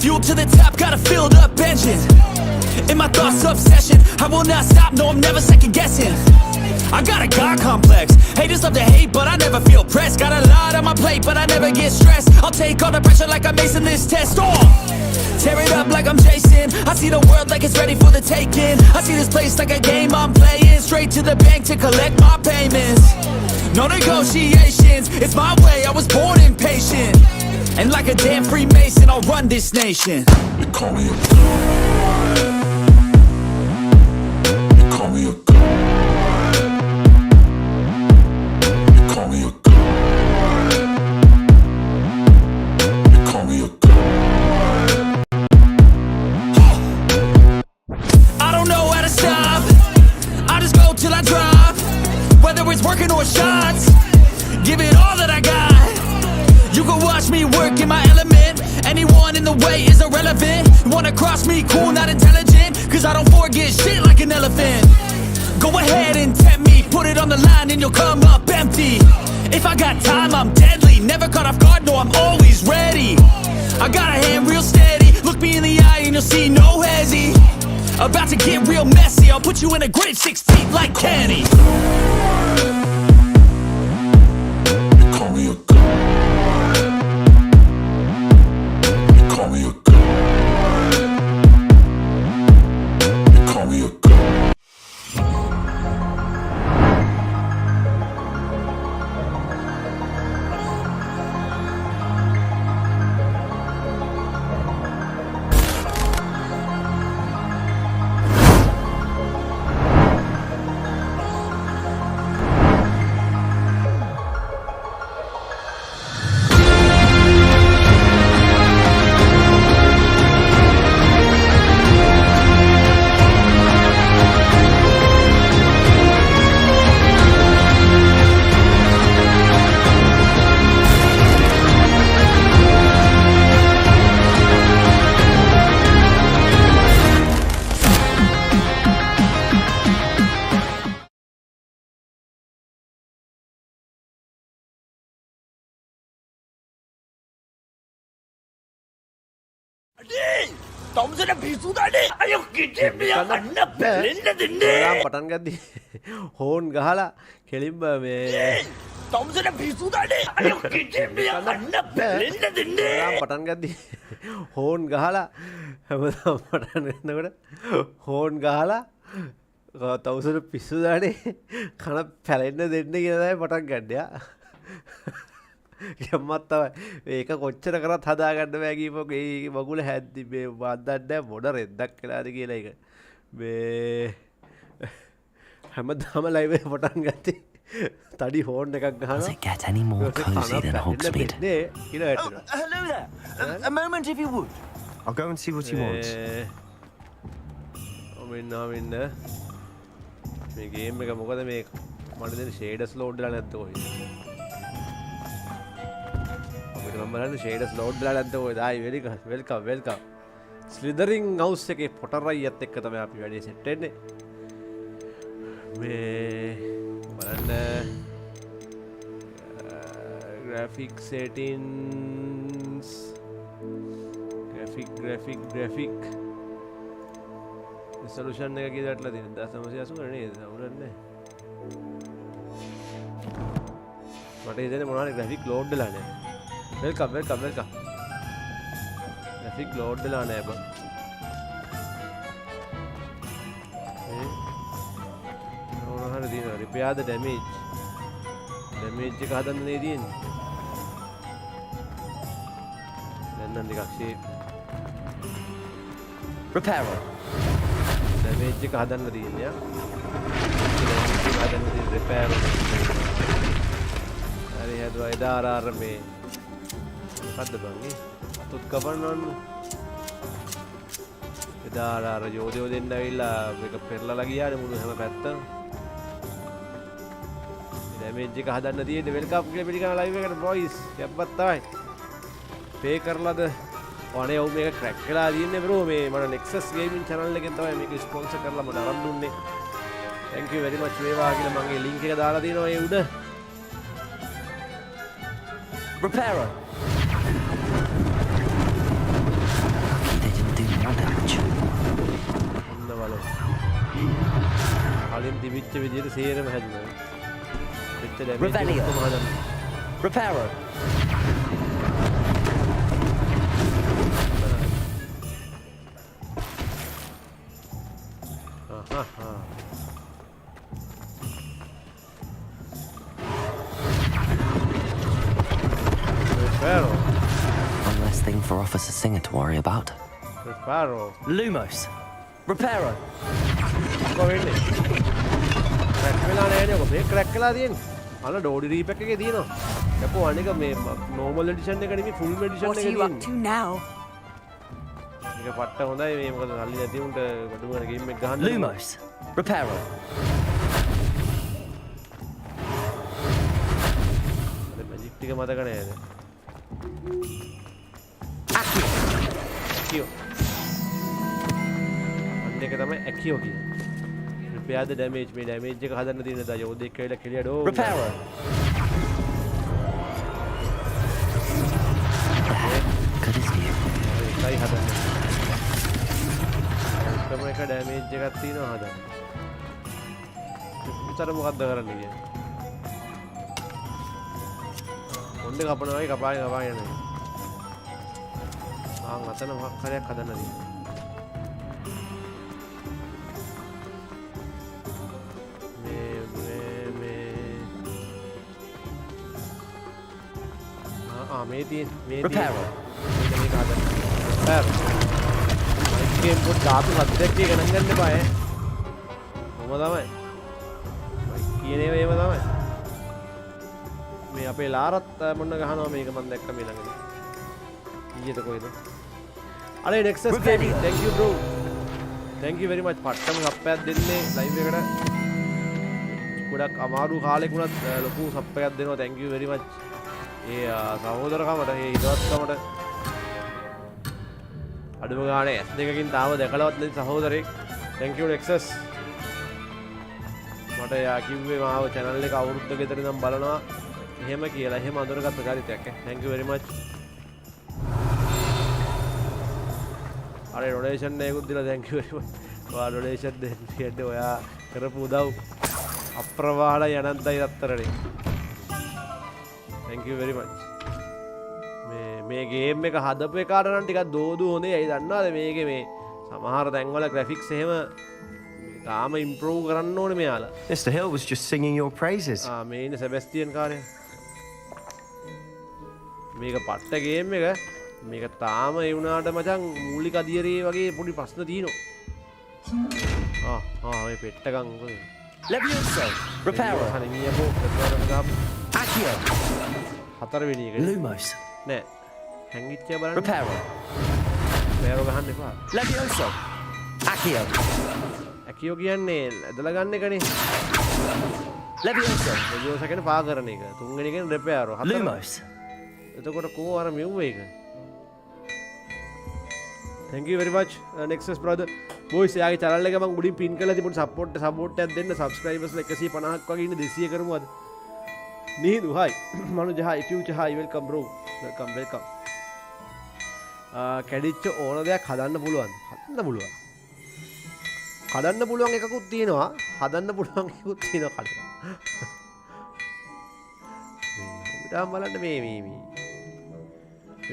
Fuel to the top, got a filled up engine. In my thoughts, obsession. I will not stop, no, I'm never second guessing. I got a God complex. Haters love to hate, but I never feel pressed. Got a lot on my plate, but I never get stressed. I'll take all the pressure like I'm acing this test. Tear it up like I'm Jason. I see the world like it's ready for the taking. I see this place like a game I'm playing. Straight to the bank to collect my payments. No negotiations, it's my way, I was born impatient. And like a damn Freemason, I'll run this nation. They call me a god. They call me a god. They call me a god. They call me a god. I don't know how to stop. I just go till I drop. Whether it's working or shots, give it all that I got. You can watch me work in my element. Anyone in the way is irrelevant. You wanna cross me, cool, not intelligent. Cause I don't forget shit like an elephant. Go ahead and tempt me, put it on the line and you'll come up empty. If I got time, I'm deadly. Never caught off guard, no, I'm always ready. I got a hand real steady. Look me in the eye and you'll see no hezzy. About to get real messy. I'll put you in a grave 6 feet like Kenny. They call me a god. They call me a god. They call me a god. Thompson පිසුදානේ අය කිට්ටේ අන්න බැලෙන්න දෙන්නේ පටන් ගද්දි horn ගහලා කෙලින්ම මේ Thompson පිසුදානේ අය කිට්ටේ අන්න බැලෙන්න දෙන්නේ පටන් ගද්දි හෝන් ගහලා හැමදාම පටන් ගන්නකොට හෝන් ගහලා තවුසන පිස්සුදානේ කන පැලෙන්න දෙන්න කියලා තමයි පටන් ගන්නයා ගම්මත් තමයි ඒක කොච්චර කරත් හදාගන්න බෑ කීපොක ඒ මගුල හැද්දි මේ වන්දන්නේ මොන රෙද්දක් වෙලාද කියලා එක මේ හැමදාම ලයිව් එක පටන් ගත්තේ තඩි හෝන් එකක් ගහනවා Does it get any more cozy than Hogsmeade? කියලා හිටිනවා Hello there. A moment if you would. I'll go and see what he wants. මෙන්න මේ ගේම් එක මොකද මේ මට දෙන ෂේඩර්ස් ලෝඩ් වෙලා නැද්ද කොහෙද මම බලන්න ෂේඩර්ස් ලෝඩ් වෙලා නැද්ද කොහෙද ආයි වෙල්කම් ස්ලිදරින් හවුස් එකේ පොටරයියත් එක්ක තමයි අපි වැඩේ සෙට් වෙන්නේ මේ බලන්න graphic settings graphic resolution එක කීයටලා තියෙනවද 1980 නේද අවුලන්නේ මට හිතෙන්නේ මොනවාරි graphic load වෙලා නැහැ welcome graphic load වෙලා නැහැ බං මොනවාරි දිනවා repair the damage එක හදන්න නේ තියෙන්නේ දැන් නම් ටිකක් shape Repairer. damage එක හදන්න තියෙන්නේ හදන්න තියෙන repair හරි හදුවා එදා අර මේ මොකද්ද බං අතුත් කපන්නවන්න එදා අර යෝධයෝ දෙන්න ඇවිල්ලා මේක පෙරලලා ගියානේ මුළු හැම පැත්තම damage එක හදන්න තියෙන්නේ වෙල්කම් කියලා පිළිගන්න live එකට boys යප්පත් තමයි pay කරලාද අනේ ඔව් මේක crack වෙලා තියෙන්නේ bro මේ මම Nexus gaming channel එකෙන් තමයි මේක sponsor කරලා මට අරන් දුන්නේ thank you very much වේවා කියලා මගේ link එක දාලා තියෙනවා ඒ උඩ Repairer. කලින් තිබිච්ච විදිහට සේරම හැදුනා. පිට දැමීජ් Revelio. ඔක්කොම හදන්න. Reparo. Reparo. One less thing for Officer Singer to worry about. Reparo. Lumos. Reparo. මොකෝ වෙන්නේ? ක්‍රැක් වෙලා නැහැ නේ. මේක ක්‍රැක් වෙලා තියෙන්නේ. අන්න ඩෝඩි රීපැක් එකේ තියෙනවා. දැකෝ අනික මේ normal edition එක නෙමෙයි full edition What එක are you up තියෙන්නේ. to now? මේක පට්ට හොඳයි මේ මොකද සල්ලි නැති උන්ට බඩු ගන්න ගේම් එක ගහන්න. Lumos. Reparo. අර මැජික් ටික මතක නෑද? Accio. Accio. අන්න එක තමයි Accio කියන්නේ. Repair the damage මේ damage එක හදන්න තියෙන දා යෝධෙක් කියලා කෙලිය ඩෝ. Reparo. Good as new. ඒකයි හදන්න. එකම එක damage එකක් තියෙනවා හදන්න. විතර මොකද්ද කරන්නේ කියන්නේ? මොන්දේ කපනවා වගේ කපාගෙන යනවා. අතන මොකක් හරියක් හදන්න තියෙනවා. මේ තියෙන මේ Reparo. මේක හදන්න. Reparo. මයික් ගේම් පොඩ් ධාතු සද්දයක් ගණන් ගන්න එපා ඈ. කොහොම තමයි. මයික් කියන ඒවා ඒව තමයි. මේ අපේ ලාරත් මොන්න ගහනවා මේක මම දැක්ක මේ ළඟදී. ඊයේද කොයිද? අනේ Nexus Gaming thank you bro. Thank you very much. පට්ටම සප්පයක් දෙන්නේ ලයිව් එකට. ගොඩක් අමාරු කාලෙක වුණත් ලොකු සප්පයක් දෙනවා. Thank you very much. ඒ සහෝදරකමට ඒ ඉදවත්කමට අඩුම ගානේ S දෙකකින් තාම දැකලවත් නැති සහෝදරෙක්. Thank you Nexus. මට යා කිව්වේ මාව channel එක අවුරුද්දක විතර ඉඳන් බලනවා. එහෙම කියලා එහෙම අඳුරගත්ත චරිතයක් ඈ. Thank you very much. අර donation එකකුත් දීලා thank you very much. ඔයා donation දෙන්නේ ඔයා කරපු උදව් අප්‍රමාණ යනන්තයි අත්තරනේ. Thank you very much. මේ ගේම් එක හදපු එකාට නම් ටිකක් දෝදු හොඳේ. ඇයි දන්නවද මේකේ මේ සමහර තැන්වල graphics එහෙම තාම improve කරන්න ඕනේ මෙයාලා. Mr. Hill was just singing your praises. මේ ඉන්නේ සෙබැස්ටියන් කාර්යය. මේක පට්ට ගේම් එක. මේක තාම ඒ වුණාට මචං මූලික අධියරේ වගේ පොඩි ප්‍රශ්න තියෙනවා. මේ පෙට්ටකම් මොකද? Levioso. Reparo. හරියපෝ ප්‍රකාරක ගාපු. Accio. හතරවෙනි එක. Lumos. නෑ. හැංගිච්ච බලන්න. Reparo. පෑරෝ ගහන්න එපා. Levioso. Accio. Accio කියන්නේ ඇදලා ගන්න එකනේ. Levioso. Levioso කියන්නේ පා කරන එක. තුන්වෙනි එකෙන් Reparo. Lumos. එතකොට කෝ අර මෙව් එක. Thank you very much Nexus brother. Boys යාගේ channel එක මම උඩින් pin කරලා තිබුණ support එකක් දෙන්න. subscribers 150ක් වගේ ඉන්න 200 කරමු අද. Nihindu hi. Manuj hi. Future hi. Welcome bro. Welcome. කැඩිච්ච ඕන දෙයක් හදන්න පුළුවන්. කඩන්න පුළුවන් එකකුත් තියෙනවා. හදන්න පුළුවන් එකකුත් තියෙනවා කඩන්න. මේ බලන්න මේ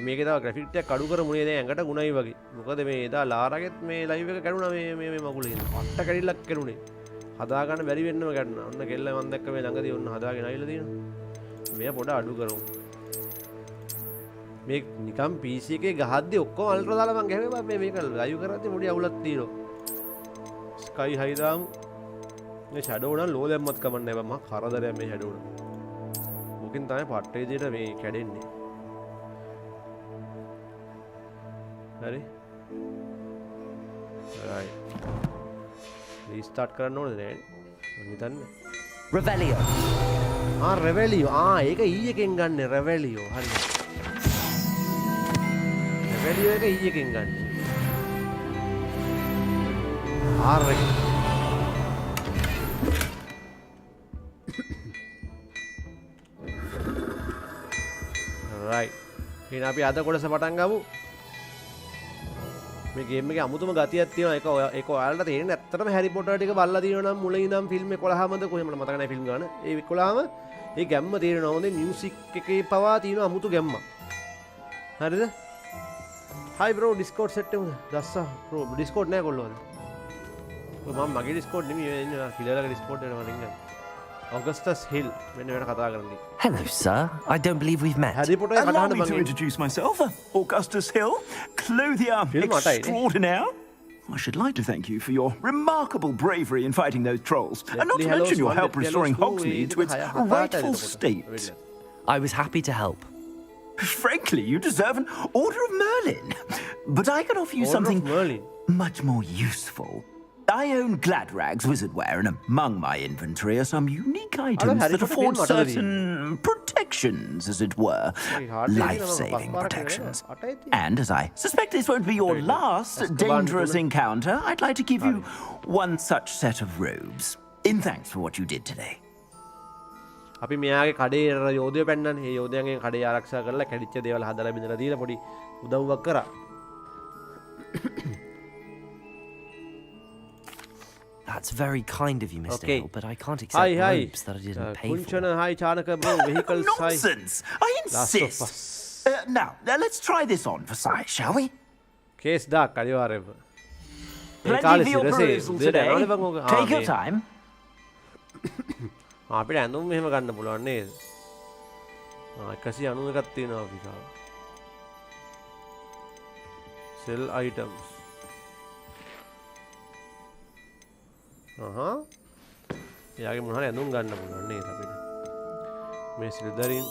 මේකේ තව graphics එකක් අඩු කරමුනේ දැන් ඇඟට ගුණයි වගේ. මොකද මේ එදා ලාරගෙත් මේ live එක කැඩුනා මේ මගුලේ. අට්ට කැඩිල්ලක් කැඩුනේ. හදා ගන්න බැරි වෙන්නම කැඩුනා. ඔන්න කෙල්ල මම දැක්ක මේ ළඟදී ඔන්න හදාගෙන ආවිල්ලා තියෙනවා. මේ පොඩ අඩු කරමු. මේ නිකම් PC එකේ ගහද්දි ඔක්කොම අල්ට්‍රා දාලා මම ගැහුවා මේක live කරද්දි පොඩි අවුලක් තියෙනවා. sky high දාමු. මේ shadow නම් low දැම්මත් කමක් නැහැ මම කරදරයක් මේ shadow එක. මොකින් තමයි පට්ට විදියට මේ කැඩෙන්නේ. හරි. right. restart කරන්න ඕනද නෑ? මම හිතන්නේ. Revelio. Revelio. ඒක E එකෙන් ගන්න Revelio. හරි. Revelio එක E එකෙන් ගන්න. R එක. right. එහෙනම් අපි අද කොටස පටන් ගමු. මේ ගේම් එකේ අමුතුම ගතියක් තියෙනවා. ඒක ඔයාලට තේරෙන්නේ ඇත්තටම හැරි පොටර් ටික බලලා තියෙනවා නම් මුලින් ඉඳන් ෆිල්ම් 11මද කොහෙමද මතක නැහැ ෆිල්ම් ගන්න. ඒ 11ම ඒ ගැම්ම තේරෙනවා. හොඳේ මියුසික් එකේ පවා තියෙන අමුතු ගැම්ම. හරිද? Hi bro Discord set එකම දැස්සා bro Discord නෑ කොල්ලෝ. මම මගේ Discord නෙමෙයි ඉන්නේ කිලලගේ Discord එනවා රින්ගන්. Augustus Hill මෙන්න වෙන කතා කරන්නේ. Hello, sir. I don't believe we've met. Harry Potter Allow කතාහඬ me to මම introduce myself, Augustus Hill, clothier Film මටයි නේ. extraordinaire. I should like to thank you for your remarkable bravery in fighting those trolls, and not to Hello, mention your Swan, help Hello, restoring Swan, Hogsmeade to its Haya, rightful Hata, state. I was happy to help. Frankly, you deserve an Order of Merlin. But I can offer you Order of something Merlin. much more useful. I own Gladrag's wizardware, and among my inventory are some unique items Harry that Potter afford film අටද certain protections, as it were. hardly Life-saving know. protections. අටයි තියෙන්නේ. And as I suspect this won't be your last Azkaban dangerous තුන. encounter, I'd like to give you one such set of robes, in thanks for what you did today. අපි මෙයාගේ කඩේ යෝධය පැන්නන් ඒ යෝධයන්ගේ කඩේ ආරක්ෂා කරලා කැඩිච්ච දේවල් හදලා බිඳලා දීලා පොඩි උදව්වක් කරා. That's very kind of you, Mr. Okay. Hill, but I can't accept Hi hi. robes that I didn't pay කුංචන for. hi Chanaka bro vehicles hi. Nonsense! I Last of insist! Us. Now, let's try this on for size, shall we? කේස් දාක් අනිවාර්යයෙන්ම. ඒ Plenty කාලේ for your සිරසේ perusal දෙන්න today. යනවනේ බං ඕක. Take your time. අපිට ඇඳුම් මෙහෙම ගන්න පුළුවන් නේද? 191ක් තියෙනවා අපි ගාව. Sell items. එයාගේ මොන හරි ඇඳුම් ගන්න පුළුවන් නේද අපිට. මේ සිල්දරින්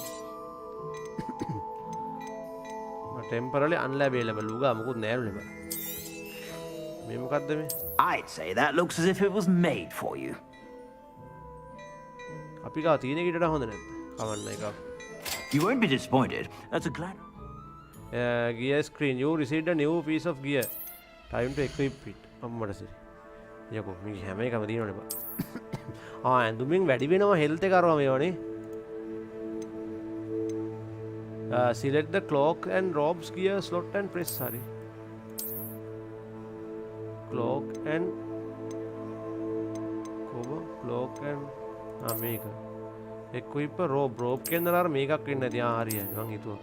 temporarily unavailable උගා මොකුත් නෑලුනේ බං. මේ මොකද්ද මේ? I'd say that looks as if it was made for you. අපි ගාව තියෙන එකට හොඳ නැද්ද? කවන්න එක. You won't be disappointed. That's a glad. Gear screen. You received a new piece of gear. Time to equip it. අම්මට සිරි. යකෝ මේ හැම එකම තියෙනවනේ බං. ඇඳුමින් වැඩි වෙනවා හෙල්ත් එක අරවා මේවනේ. Select the cloak and robes gear slot and press හරි. Cloak and cloak and මේක. equip a robe කියන්නේ අර මේකක් වෙන්නේ නැති හරියයි මං හිතුවා.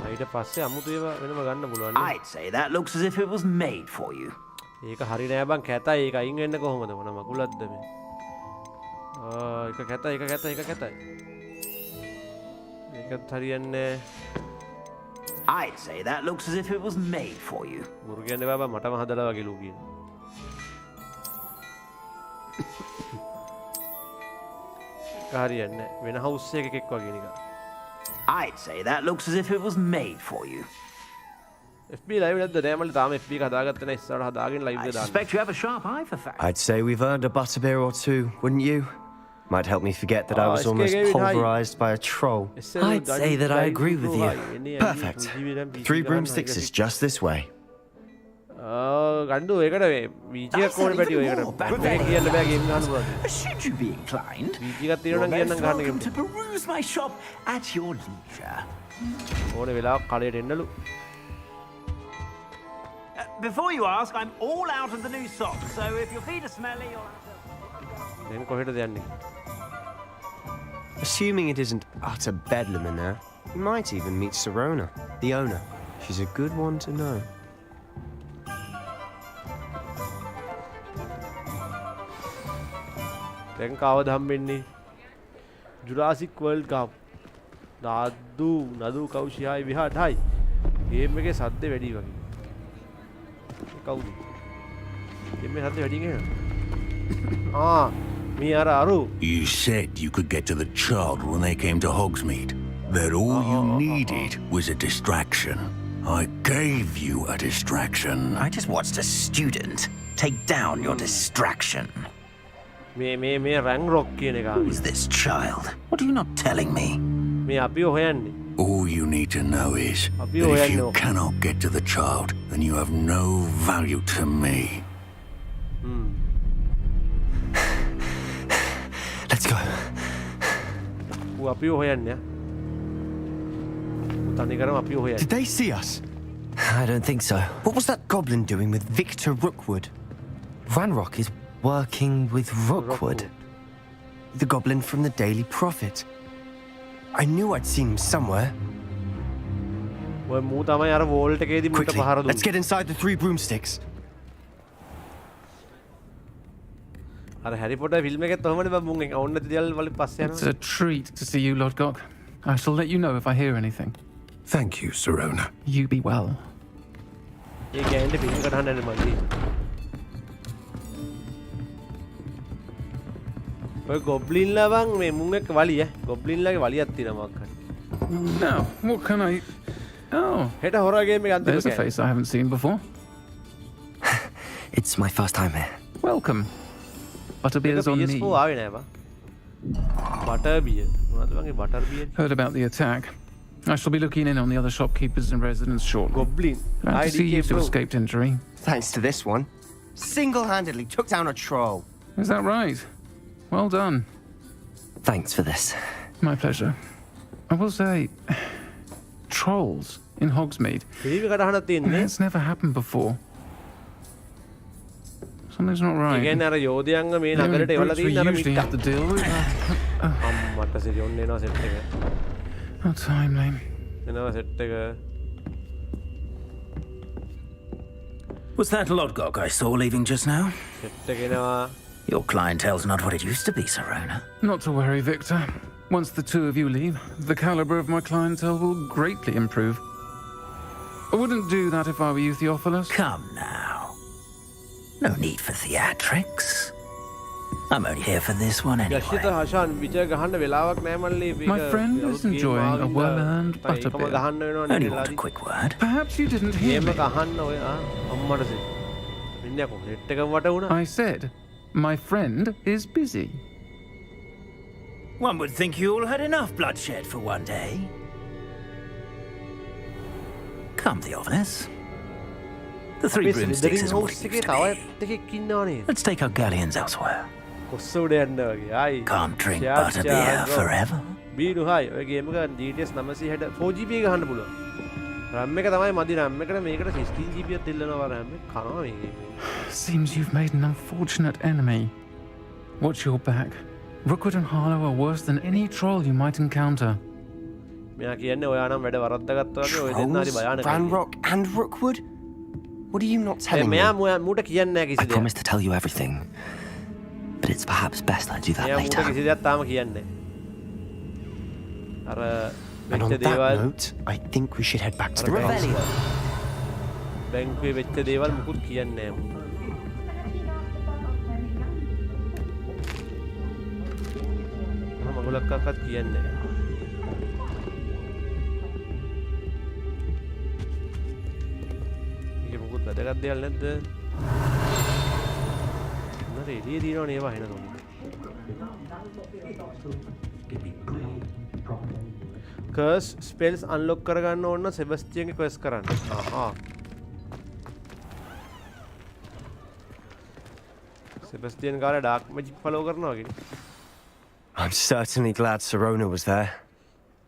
ඊට පස්සේ අමුතු ඒවා වෙනම ගන්න පුළුවන් නේ. I'd say that looks as if it was made for you. ඒක හරි නෑ බං කැතයි ඒක අයින් වෙන්න කොහොමද මොන මකුලක්ද මේ. ඒක කැතයි ඒක කැතයි. ඒකත් හරියන්නේ. I'd say that looks as if it was made for you. මුරු කියන්නේ බබා මටම හදලා වගේ ලූ කියන. හරියන්නේ වෙන හවුස් එකකෙක් වගේ නිකන්. I'd say that looks as if it was made for you. FB live නැද්ද නෑ මල්ලි තාම FB එක හදාගත්තේ නැහැ ඉස්සරහ හදාගෙන live I එක දාන්න. suspect you have a sharp eye for facts. I'd say we've earned a butterbeer or two, wouldn't you? Might help me forget that I was SK almost David, hi. pulverized by a troll. I'd say that I agree with you. Perfect. 3 broomsticks is just this way. ගණ්ඩු ඒකට වීජි එකක් ඕනේ පැටියෝ ඒකට. මේක කියන්න බෑ game ගන්න පුළුවන්. Should you be inclined, වීජි එකක් තියෙනවා නම් you're කියන්නම් most ගන්න welcome game. to peruse my shop at your leisure. ඕනේ වෙලාවක් කඩේට එන්නලු. Before you ask, I'm all out of the new socks, so if your feet are smelly, you'll have to... දැන් කොහෙටද යන්නේ? Assuming it isn't utter bedlam in there, you might even meet Serona, the owner. She's a good one to know. දැන් කවද හම්බෙන්නේ? Jurassic World ගාව. දාදු නදු කෞෂියයි විහාටයි. Game එකේ සද්ද වැඩි වගේ. කවුද? ගේම් එකේ සද්ද වැඩි නේද? me අරු. You said you could get to the child when they came to Hogsmeade. That all you needed was a distraction. I gave you a distraction. I just watched a student take down your distraction. මේ රැන් රොක් කියන එක. Who is this child? What are you not telling me? මේ අපිව හොයන්නේ. All you need to know is Abi that if oyan you no. cannot get to the child, then you have no value to me. අපිව හොයන්නේ. තනිකරම අපිව හොයන්නේ. Did they see us? I don't think so. What was that goblin doing with Victor Rookwood? Ranrock is working with Rookwood. The goblin from the Daily Prophet. I knew I'd seen him somewhere. ඔය මූ තමයි අර volt එකේදී මුට Quickly, පහර let's දුන්නේ. get inside the 3 broomsticks. අර හැරි Potter film එකෙත් තොමනේ බං මුන් ඕන්න තියල් වල පස්සේ It's යනවා. a treat to see you, Lord Gok. I shall let you know if I hear anything. Thank you, Sirona. You be well. ඒ ගෑනට ෆිල්ම් එකට අහන්න යන්න මල්ලි. ඔය ගොබ්ලින් ලා බං මේ මුන් එක්ක වලිය. ගොබ්ලින් ලාගේ වලියක් තියෙනවා මොකක් හරි. Now, what can I... Oh, හෙට හොරර් ගේම් එක අන්තිම there's a face I haven't seen before. It's my first time here. Welcome. Butterbeer's on me. PS4 ආවේ නෑ බං. Butter beer. මොනවද බං ඒ butter beer? Heard about the attack. I shall be looking in on the other shopkeepers and residents shortly. Goblin. Glad to see you two escaped injury. Thanks to this one. Single-handedly took down a troll. Is that right? Well done. Thanks for this. My pleasure. I will say, trolls in Hogsmeade. Film එකට අහන්න තියෙන්නේ. It's never happened before. Something's not A right. කියන්නේ අර යෝධයන්ව මේ The only නගරයට එවලා brutes we තියෙන අර usually මිට්ටා. have to deal with. අම්මට සිරි ඔන්න එනවා සෙට් එක. How timely. එනවා සෙට් එක. Was that Lodgok I saw leaving just now? Set එක එනවා. Your clientele's not what it used to be, Sirona. Not to worry, Victor. Once the two of you leave, the caliber of my clientele will greatly improve. I wouldn't do that if I were you, Theophilus. Come now. No need for theatrics. I'm only here for this one යෂිත anyway. Hashan විජය ගහන්න වෙලාවක් නෑ මල්ලි. My friend is enjoying a well-earned එකම butterbeer. ගහන්න වෙනවා Only නේ want a වෙලාදී. quick word. Perhaps you didn't hear game me. එක අහන්න ඔය අම්මට සිරි. මිනිහා කො නෙට් එකම වට වුණා. I said, my friend is busy. One would think you all had enough bloodshed for one day. Come, Theophilus. The 3 අපේ broomsticks සිලිදරින් isn't what house it එකේ used to තව be. එකෙක් ඉන්නවා නේද? Let's take our galleons elsewhere. කොස්ස උඩ යන්න වගේ. ආයි. Can't drink butterbeer forever. බීඩු හායි. ඔය ගේම් එක GTS 960 4GB එක ගහන්න පුළුවන්. RAM එක තමයි මදි RAM එකට මේකට 16GB එකක් දෙල්ලනවා RAM එක කනවා මේ ගේම් එක. Seems you've made an unfortunate enemy. Watch your back. Rookwood and Harlow are worse than any troll you might encounter. මෙයා කියන්නේ ඔයා නම් වැඩ වරද්දාගත්තා වගේ ඔය දෙන්න හරි Trolls? භයානකයි. Ranrock and Rookwood? What are you not telling me? මෙයා මූට කියන්නේ නැහැ I කිසි දෙයක්. promised to tell you everything, but it's perhaps best I do that මෙයා මූට later. කිසි දෙයක් තාම කියන්නේ නැහැ. අර And on වෙච්ච that දේවල් note, I think we should head back to the base. බැංකුවේ වෙච්ච දේවල් මුකුත් කියන්නේ නැහැ. මගුලක්කක්වත් කියන්නේ නැහැ. මේක මුකුත් වැදගත් දේවල් නැද්ද? නේද එළියේ දිනවනේ ඒවා එන නෝන. කර්ස් ස්පෙල්ස් අන්ලොක් කරගන්න ඕන සෙබස්ටියන්ගේ ක්වෙස්ට් කරන්න. ආහා. සෙබස්ටියන් ගාලා ඩාර්ක් මැජික් ෆලෝ කරනවා වගේ. I'm certainly glad Sirona was there.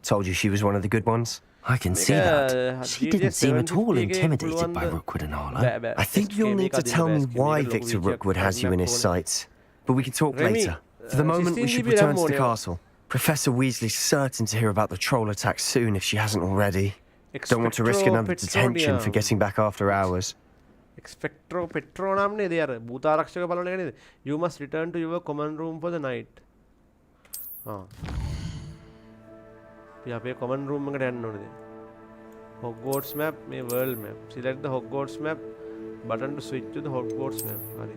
Told you she was one of the good ones. I can see that. She didn't seem at all GTS intimidated by 750 Rookwood and Harlow. I think you'll need to tell me why Victor Rookwood has you in his sights. But we can talk Remy, later. For the moment, we should 16GB return to RAM the only. castle. Professor Weasley's certain to hear about the troll attack soon if she hasn't already. Don't want to risk another detention for getting back after hours. Expectro Petro namne they are භූතාරක්ෂක බලන එක නේද? You must return to your common room for the night. අපි අපේ common room එකට යන්න ඕනේ දැන්. Hogwarts map මේ world map. Select the Hogwarts map button to switch to the Hogwarts map. හරි.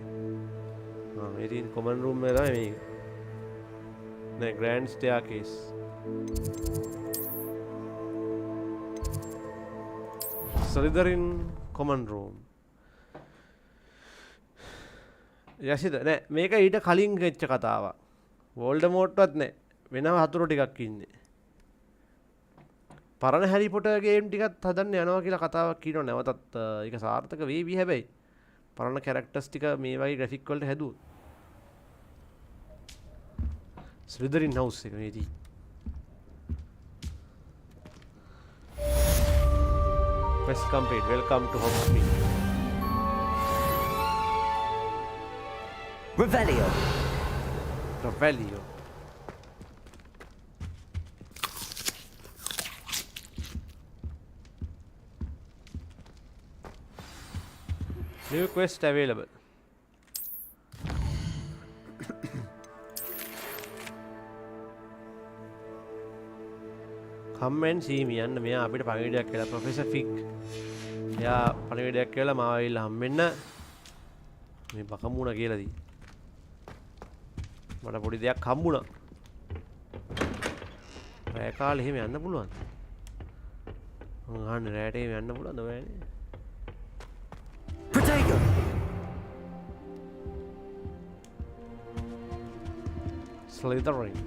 මේ තියෙන common room එක තමයි මේක. නෑ grand staircase. Slytherin common room. යසිද නෑ මේක ඊට කලින් වෙච්ච කතාවක්. වෝල්ඩමෝට්වත් නෑ. වෙනම හතුරු ටිකක් ඉන්නේ. පරණ හැරි පොටර් ගේම් ටිකත් හදන්න යනවා කියලා කතාවක් කියනවා නැවතත් ඒක සාර්ථක වෙවි හැබැයි. පරණ කැරක්ටර්ස් ටික මේ වගේ ග්‍රැෆික් වලට හැදුවොත්. ස්ලිදරින් හවුස් එක මේදී. quest complete. Welcome to Hogsmeade. Revelio. Revelio. New quest available. Come and see me. And මෙයා අපිට පණිවිඩයක් කියලා ප්‍රොෆෙසර් ෆිග්. එයා පණිවිඩයක් කියලා මාව ඇවිල්ලා හම්බෙන්න මේ බකමුණ කියලා දී. මට පොඩි දෙයක් හම්බුණා. රෑ කාලේ එහෙම යන්න පුළුවන්. මං අහන්නේ රෑට එහෙම යන්න පුළුවන්ද ඔයනේ? Protego. Slithering.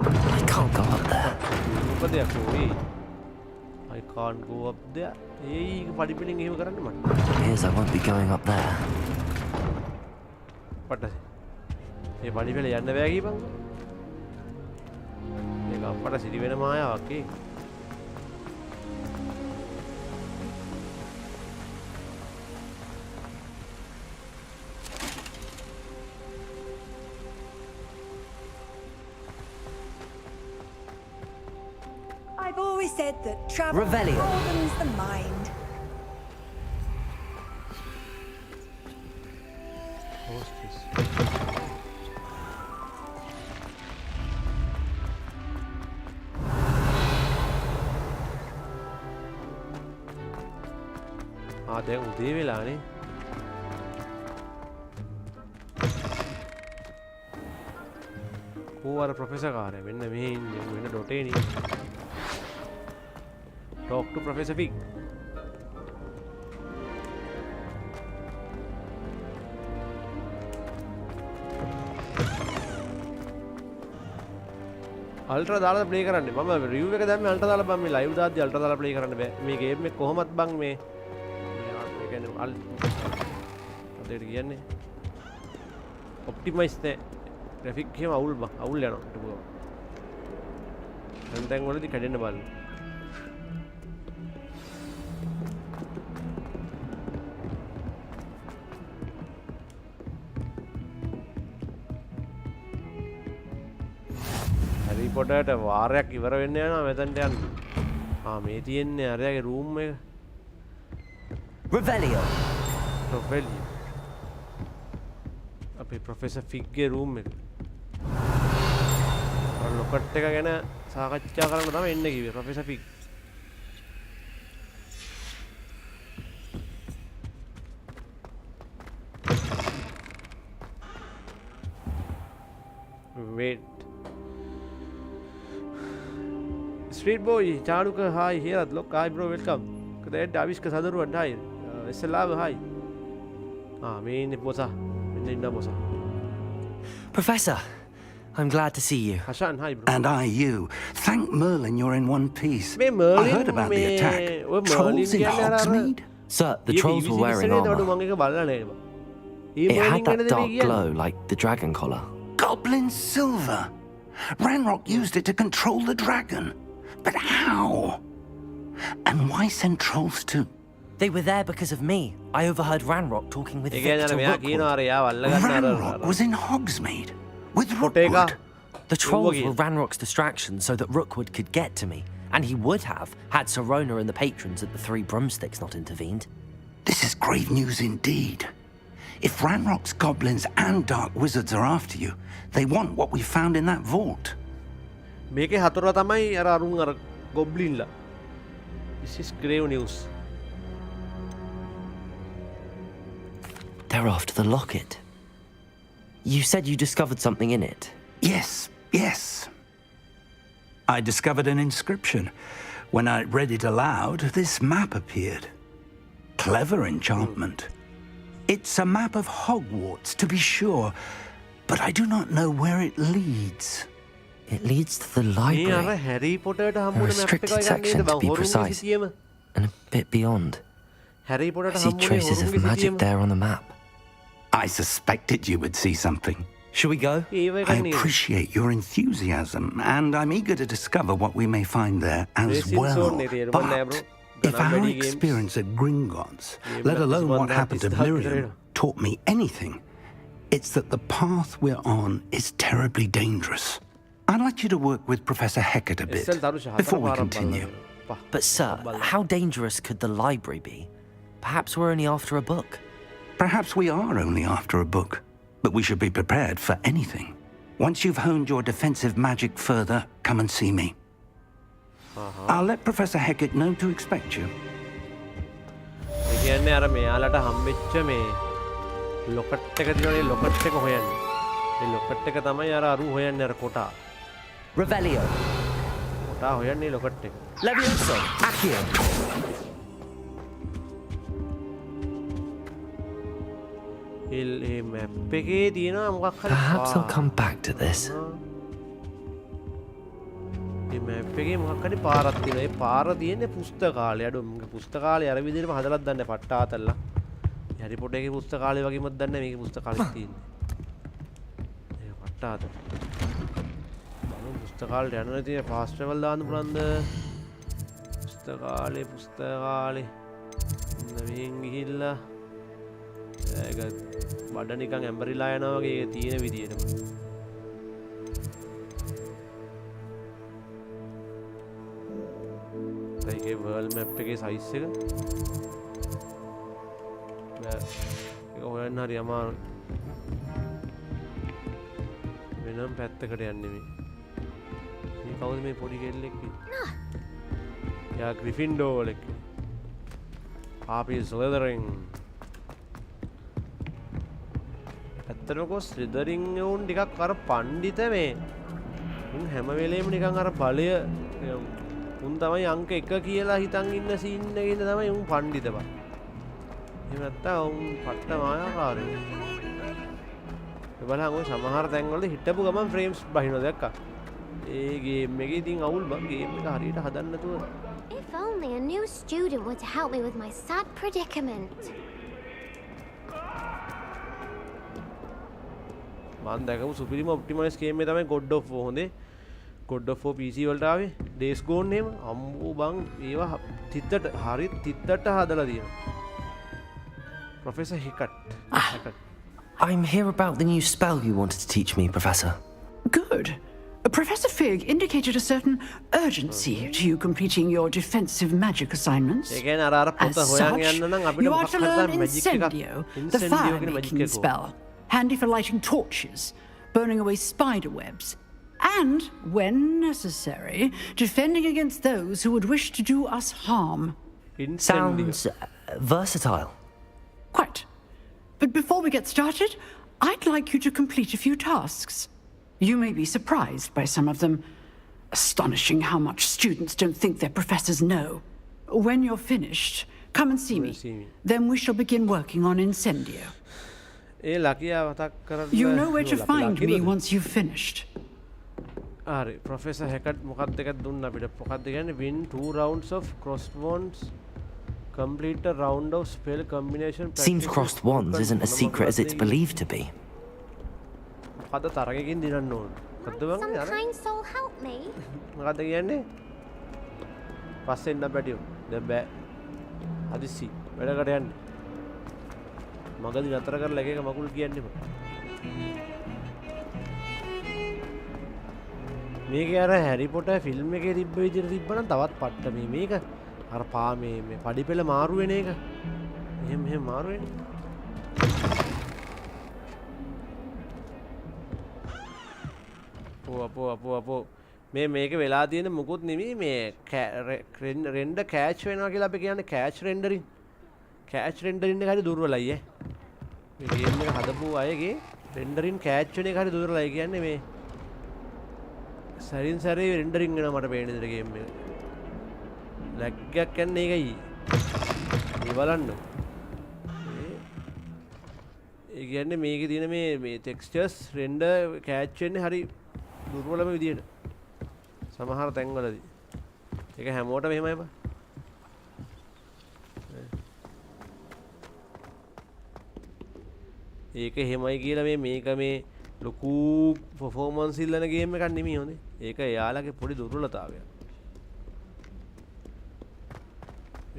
I can't go up there. මොකද යකෝ? I can't go up there. ඒක පඩිපෙලින් එහෙම කරන්න මට. Here's I won't be going up there. පට්ටසේ. මේ පඩිපෙල යන්න බෑ කීපන්. මේක අපට සිරි වෙන මායාවක් ඒ. I've always said that travel Revelio. broadens the mind. What's this? දැන් උදේ වෙලානේ. කෝ අර ප්‍රොෆෙසර් කාර්ය මෙන්න මෙහි ඉන්නේ වෙන ඩොටේ නේ. Talk to Professor Fig. Ultra දාලා ප්ලේ කරන්න. මම රිවිව් එක දැම්මේ අල්ට්‍රා දාලා බං මේ ලයිව් දාද්දි අල්ට්‍රා දාලා ප්ලේ කරන්න බෑ. මේ ගේම් එක කොහොමත් බං මේ කියන්නේ අදේට කියන්නේ ඔප්ටිමයිස් නේ ග්‍රැෆික් එකම අවුල් බං අවුල් යනවා ඊට පුළුවන්. දැන් වලදී කැඩෙන්න බලන්න. පොටට වාරයක් ඉවර වෙන්න යනවා මෙතනට යන්න. මේ තියෙන්නේ අරයාගේ රූම් එක. Revelio. Revelio. අපේ ප්‍රොෆෙසර් ෆිග්ගේ රූම් එක. ලොකට් එක ගැන සාකච්ඡා කරන්න තමයි එන්න කිව්වේ professor ෆිග්. Wait. Street boy, Charuka, hi, here, look, hi, bro, welcome. Kada Daviska Sadaruan, hi, Salava, hi. Me in Bosa, in Nabosa. Professor, I'm glad to see you. Hashan, hi, bro. And I you. Thank Merlin you're in one piece. Merlin, I heard about the attack. Trolls in Hogsmeade? Sir, the trolls were wearing armor. It had that dark glow like the dragon collar. Goblin silver. Ranrock used it to control the dragon. But how? And why send trolls too? They were there because of me. I overheard Ranrock talking with Victor Rookwood. Ranrock was in Hogsmeade with Rookwood. The trolls were Ranrock's distraction so that Rookwood could get to me. And he would have, had Sirona and the patrons at the Three Broomsticks not intervened. This is grave news indeed. If Ranrock's goblins and dark wizards are after you, they want what we found in that vault. මේකේ හතර තමයි අර අරුන් අර ගොබ්ලින්ලා. This is grave news. They're after the locket. You said you discovered something in it. Yes, yes. I discovered an inscription. When I read it aloud, this map appeared. Clever enchantment. It's a map of Hogwarts, to be sure, but I do not know where it leads. It leads to the library. A restricted section, to be precise, and a bit beyond. I see traces of magic there on the map. I suspected you would see something. Shall we go? I appreciate your enthusiasm, and I'm eager to discover what we may find there as well. But If our experience at Gringotts, let alone what happened to Miriam, taught me anything, it's that the path we're on is terribly dangerous. I'd like you to work with Professor Heckett a bit before we continue. But sir, how dangerous could the library be? Perhaps we're only after a book. Perhaps we are only after a book, but we should be prepared for anything. Once you've honed your defensive magic further, come and see me. I'll let Professor Heckett know to expect you. කියන්නේ අර මෙයාලට හම්බෙච්ච මේ ලොකට් එක දිනවනේ ලොකට් එක හොයන්නේ. මේ ලොකට් එක තමයි අර අරු හොයන්නේ අර කොටා. Revelio. කොටා හොයන්නේ ලොකට් එක. Levioso. Accio. ඒ මැප් එකේ තියෙනවා මොකක් හරි. Perhaps I'll come back to this. මේ මැප් එකේ මොකක් හරි පාරක් තියෙනවා. ඒ පාර තියෙන්නේ පුස්තකාලේ. අඩෝ මගේ පුස්තකාලේ අර විදිහටම හදලත් දන්නේ පට්ට ආතල්ලා. හැරි පොටර් එකේ පුස්තකාලේ වගේමත් දන්නේ මේකේ පුස්තකාලෙත් තියෙන්නේ. ඒක පට්ට ආතල්. පුස්තකාලේ යනවා තියෙන ෆාස්ට් ට්‍රැවල් දාන්න පුළුවන්ද? පුස්තකාලේ මෙහෙන් ගිහිල්ලා ඒක බඩ නිකන් ඇම්බරිලා යනවා වගේ ඒක තියෙන විදියටම. ඒකේ වර්ල්ඩ් මැප් එකේ සයිස් එක. ඒක හොයන්න හරි අමාරුයි. වෙනම පැත්තකට යන්නේ මේ. මේ කවුද මේ පොඩි කෙල්ලෙක්? යා ග්‍රිෆින්ඩෝර් එක්ක. Happy Slithering. ඇත්තටම ස්ලිදරින් වුන් ටිකක් අර පණ්ඩිත මේ උන් හැම වෙලේම නිකන් අර බලය උන් තමයි අංක 1 කියලා හිතන් ඉන්න සීන් එකේ ඉන්න තමයි උන් පණ්ඩිත බං. එහෙම නැත්තම් උන් පට්ට මායාකාරයි. ඒ බලහන් ඔය සමහර තැන්වල හිටපු ගමන් ෆ්‍රේම්ස් බහිනවා දැක්කා. ඒ ගේම් එකේ ඉතින් අවුල් බං ගේම් එක හරියට හදන්න නැතුව. If only a new student were to help me with my sad predicament. මම දැකපු සුපිරිම ඔප්ටිමයිස් ගේම් එක තමයි God of War හොඳේ. God of War PC වලට ආවේ. Days Gone එහෙම අම්බෝ බං ඒවා තිත්තට හරි තිත්තට හදලා තියෙනවා. Professor Heckett. I'm here about the new spell you wanted to teach me, Professor. Good. Professor Fig indicated a certain urgency to you completing your defensive magic assignments. As such, you are to learn Incendio, the fire-making spell, handy for lighting torches, burning away spider webs, and, when necessary, defending against those who would wish to do us harm. Sounds versatile. Quite. But before we get started, I'd like you to complete a few tasks. You may be surprised by some of them. Astonishing how much students don't think their professors know. When you're finished, come and see me. Then we shall begin working on Incendio. You know where to find me once you've finished. Professor Heckett මොකක්ද එකක් දුන්න අපිට. මොකක්ද කියන්නේ win 2 rounds of crossed wands, complete a round of spell combination. Seems crossed wands isn't as secret as it's believed to be. මොකද්ද තරගකින් දිනන්න ඕන. මොකද්ද බං Some kind soul help me. මොකද්ද කියන්නේ? පස්සේ එන්න බැටියෝ. දැන් බෑ. හදිසි වැඩකට යන්න. මගදී නතර කරලා එක එක මකුල් කියන්නේ බං. මේකේ අර හැරි පොටර් ෆිල්ම් එකේ තිබ්බ විදිහට තිබ්බනම් තවත් පට්ට මේක අර පා මේ පඩිපෙළ මාරු වෙන එක. එහෙම මාරු වෙන්නේ. අපෝ මේක වෙලා තියෙන මුකුත් නෙමෙයි මේ රෙන්ඩර් කෑච් වෙනවා කියලා අපි කියන්නේ කෑච් රෙන්ඩරින් එක හරි දුර්වලයි ඈ මේ ගේම් එක හදපු අයගේ රෙන්ඩරින් කෑච් වෙන එක හරි දුර්වලයි කියන්නේ මේ සරින් සරේ රෙන්ඩරින් වෙනවා මට පේන විදිහට ගේම් එක ලැග් එකක් යන්නේ ඒකයි මේ බලන්න ඒ කියන්නේ මේකේ තියෙන මේ ටෙක්ස්චර්ස් රෙන්ඩර් කෑච් වෙන්නේ හරි දුර්වලම විදියට සමහර තැන්වලදී ඒක හැමෝටම එහෙමයි බා ඒක එහෙමයි කියලා මේක මේ ලොකු පර්ෆෝමන්ස් ඉල්ලන ගේම් එකක් නෙමෙයි. හොඳේ ඒක එයාලගේ පොඩි දුර්වලතාවයක්.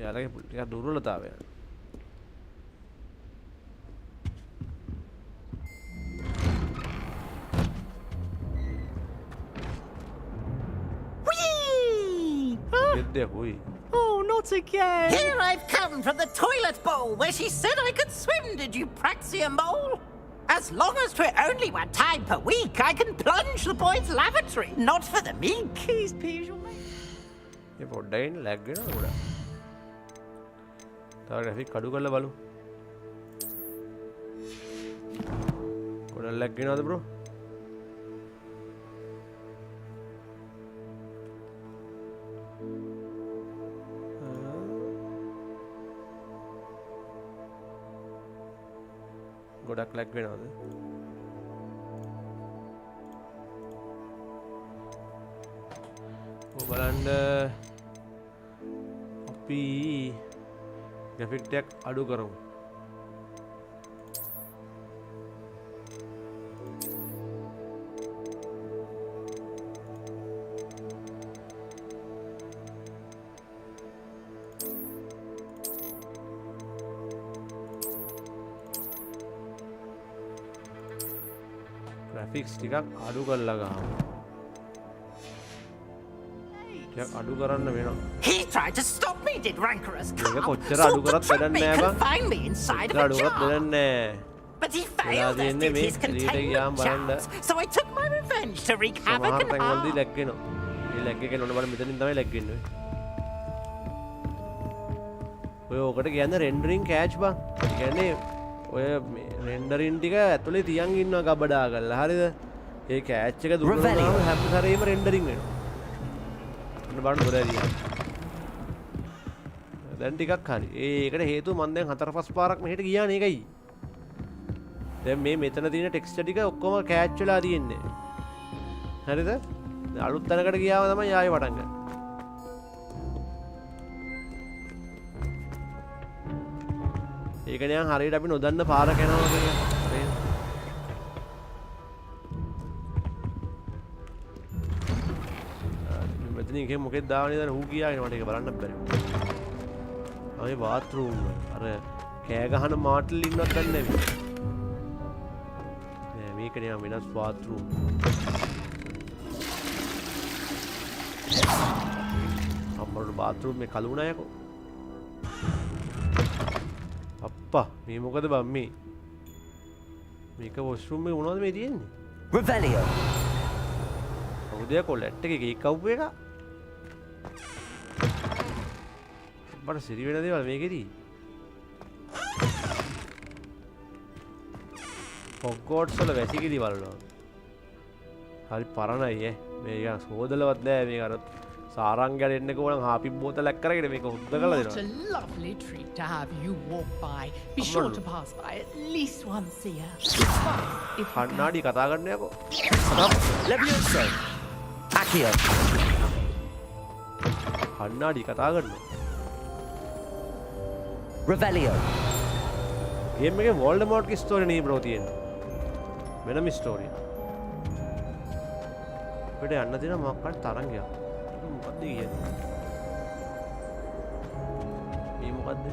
යාලගේ ටිකක් දුර්වලතාවය. Oh, not again! Here I've come from the toilet bowl where she said I could swim, did you praxia mole? As long as we're only one time per week, I can plunge the boys' lavatory, not for the meek. He's peeved, mate. ये पොඩ්ඩයින් lag වෙනවා උඩ. තව graphic අඩු කරලා බලමු. කොහෙද lag වෙනවද bro? ගොඩක් ලැග් වෙනවද? බලන්න අපි ග්‍රැෆික් ටැග් අඩු කරමු. graphics ටිකක් අඩු කරලා ගහමු. ටිකක් අඩු කරන්න වෙනවා. He tried to stop me, did rancorous මේක cow. කොච්චර අඩු කරත් වැඩක් නෑ බං. Find me inside of කොච්චර a අඩු කරත් jar. වැඩක් නෑ. But he failed us did his containment jars. So I took my revenge to wreak havoc and harm. තැන්වලදී ලැග් වෙනවා. මේ ලැග් එක නෝන බලන්න මෙතනින් තමයි ලැග් වෙන්නේ. ඔය ඔකට කියන්නේ රෙන්ඩරින් කෑච් බං. ඒ කියන්නේ ඔය රෙන්ඩරින් ටික ඇතුලේ තියන් ඉන්නවා ගබඩා කරලා. හරිද? ඒ කෑච් එක දුන්නාම හැම සැරේම රෙන්ඩරින් වෙනවා. අන්න බලන්න පොර ඇරියා. දැන් ටිකක් හරි. ඒකට හේතුව මම දැන් 4-5 පාරක් මෙහෙට ගියා නේ ඒකයි. දැන් මේ මෙතන තියෙන ටෙක්ස්චර් ටික ඔක්කොම කෑච් වෙලා තියෙන්නේ. හරිද? අලුත් තැනකට ගියාම තමයි ආයෙ පටන් ගන්න. ඒක නිකන් හරියට අපි නොදන්න පාරක යනවා වගේ. හරිද? මෙතන එකේ මොකෙද දාන්නේ දැන් ඌ කියාගෙන මට ඒක බලන්නත් බැරි වුණා. ආයේ බාත්රූම් අර කෑ ගහන මාටල් ඉන්නවත් දන්නේ නැහැ. නෑ මේක නිකන් වෙනස් බාත්රූම්. අම්මලට බාත්රූම් මේ කළු නෑකෝ. අප්පා මේ මොකද බම් මේ? මේක වොෂ්රූම් එක මොනවද මේ තියෙන්නේ? Revelio. උදේ කොලැට් එකේ කේක් කවුප් එක. බර සිරි වෙන දේවල් මේකේදී. Hogwarts වල වැසිකිලි බලනවා. හරි පරණයි ඈ. මේක සෝදලවත් නෑ මේක අර සාරංගයට එන්නක ඕන හාපි බෝතලයක් කරගෙන මේක හොද්ද කරලා දෙනවා. What a lovely treat to have you walk by. Be sure to pass by at least once a year. කන්නාඩි කතා කරන්න යකෝ. Levioso. Accio. කන්නාඩි කතා කරන්න. Revelio. ගේම් එකේ වෝල්ඩමෝර්ට්ගේ ස්ටෝරි නේ බ්‍රෝ තියෙන්නේ. වෙනම ස්ටෝරිය. අපිට යන්න තියෙන මොකක්ද තරංගයක්. මොකද්ද කියන්නේ? මේ මොකද්ද?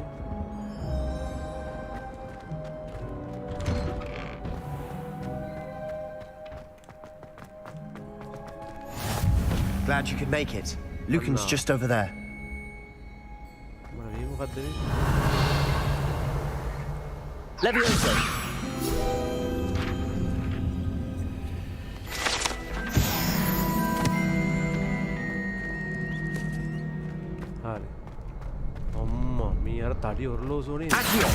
Glad you could make it. Lucan's just over there. මේ මොකද්ද මේ? Levioso. හරි. අම්මා මේ අර තඩි ඔරලෝසෝනේ. Accio.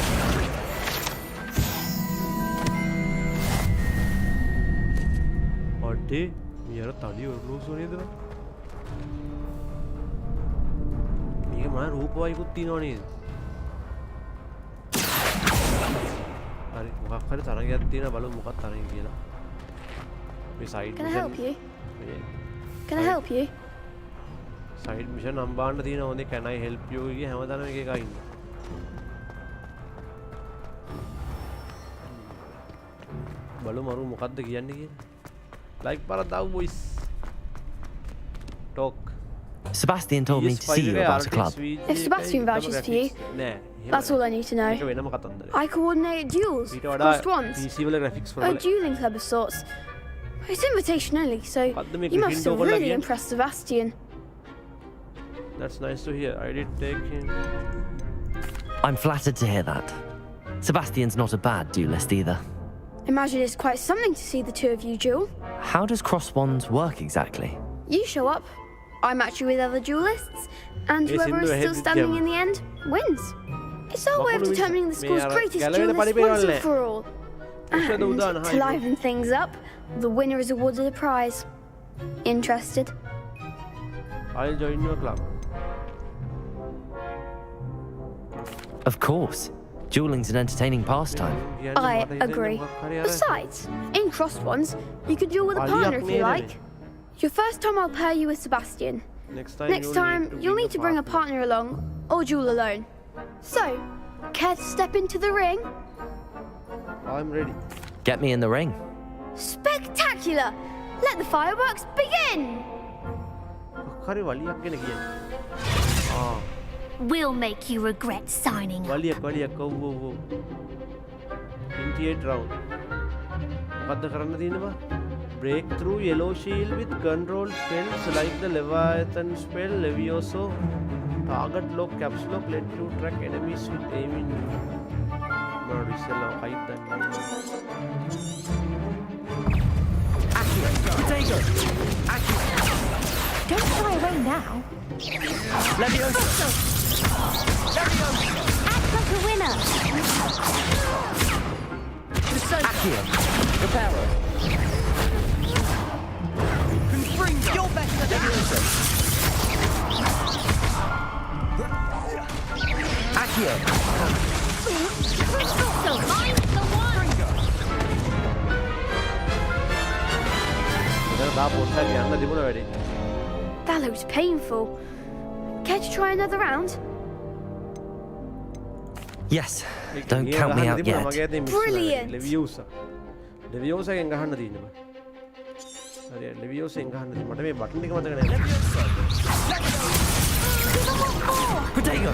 අඩේ මේ අර තඩි ඔරලෝසෝනේද? මේක මම රූපවයිකුත් තියනවා නේද? හරි මොකක් හරි තරගයක් තියෙනවා බලමු මොකක් තරගය කියලා. මේ side Can I help you? මේ Can I help you? Side mission අම්බාන්න තියෙනවා හොඳේ can I help you කිය හැමදාම එක එකයි ඉන්නේ. බලමු මරු මොකද්ද කියන්නේ කියලා. ලයික් පාරක් දාමු boys. Talk. Sebastian told me to see you about a club. If Sebastian vouches for you, that's all I need to know. I coordinate duels, crossed ones, a dueling club of sorts. It's invitation only, so you must have really impressed Sebastian. That's nice to hear. I did take him. I'm flattered to hear that. Sebastian's not a bad duelist either. Imagine it's quite something to see the two of you duel. How does cross wands work exactly? You show up, I match you with other duelists, and whoever is still standing in the end wins. It's our way of determining the school's greatest duelist once and for all. And to liven things up, the winner is awarded a prize. Interested? I'll join your club. Of course. Dueling's an entertaining pastime. I agree. Besides, in crossed ones, you could duel with a partner if you like. Your first time I'll pair you with Sebastian. Next time you'll need to bring a partner along, or duel alone. So, care to step into the ring? I'm ready. Get me in the ring. Spectacular! Let the fireworks begin! We'll make you regret signing up. 28 round. මොකද්ද කරන්න තියෙනවා? Break through yellow shield with control spells like the Leviathan spell, Levioso. Target lock, caps lock, let you track enemies with aiming. Not isla hide that. Potato! Don't fly away now. Levioso! Act like a winner. Accio! Reparo! Confringo! You're better than Levioso! Accio! Expulso! I'm the one! That looks painful. Care to try another round? Yes. Don't count me out yet. Brilliant! Leviosa ගෙන් ගහන්න තියෙනවා. හරි Leviosa ගෙන් ගහන්න තියෙනවා. මට මේ button එක මතක නැහැ. Potato!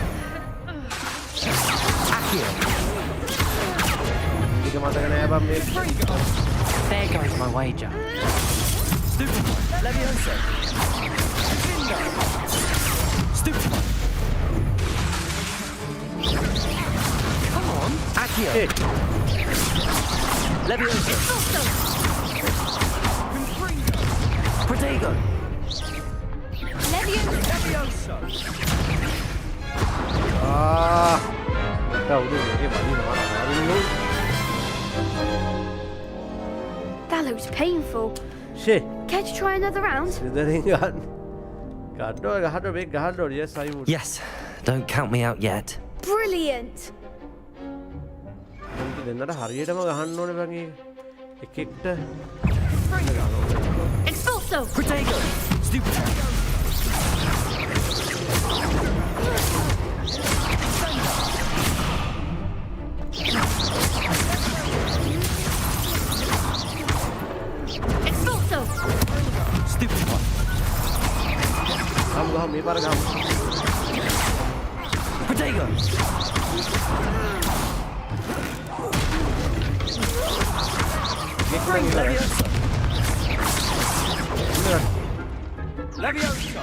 Accio! ඒක මතක නැහැ බම් මේ. There goes my wager. Stupid one. Leviosa! Stupid one. Come on. Accio. Leviosa. Protego. Leviosa. Ah. 이게 많이 나와라. That looks painful. Shit. Care to try another round? Yes, I would. Yes. Don't count me out yet. Brilliant! දෙන්නට හරියටම ගහන්න ඕනේ බං ඒක. එකෙක්ට Expulso! Protego. Stupid. Expulso! Stupid one. ගහමු මේ පාර ගහමු. Protego. Leviosa. Leviosa.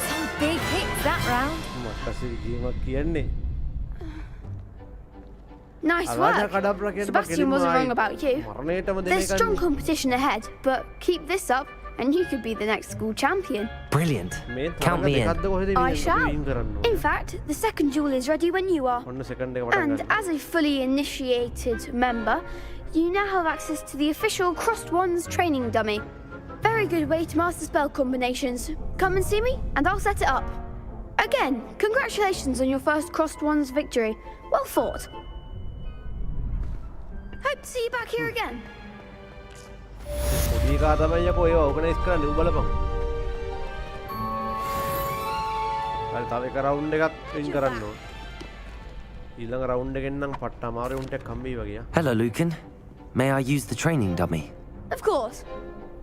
Some big hits that round. Nice work! Sebastian wasn't wrong about you. There's strong competition ahead, but keep this up and you could be the next school champion. Brilliant. Count me in. I shall. In fact, the second duel is ready when you are. And as a fully initiated member, you now have access to the official Crossed Wands training dummy. Very good way to master spell combinations. Come and see me and I'll set it up. Again, congratulations on your first Crossed Wands victory. Well fought. Hope to see you back here again. පොඩිකා තමයි යකෝ ඒව organise කරන්න ඌ බලපන්. හරි තව එක round එකක් වින් කරන්න ඕන. ඊළඟ රවුන්ඩ් එකෙන් නම් පට්ට අමාරු උන්ට කම්බි වගේ. Hello, Lucan. May I use the training dummy? Of course.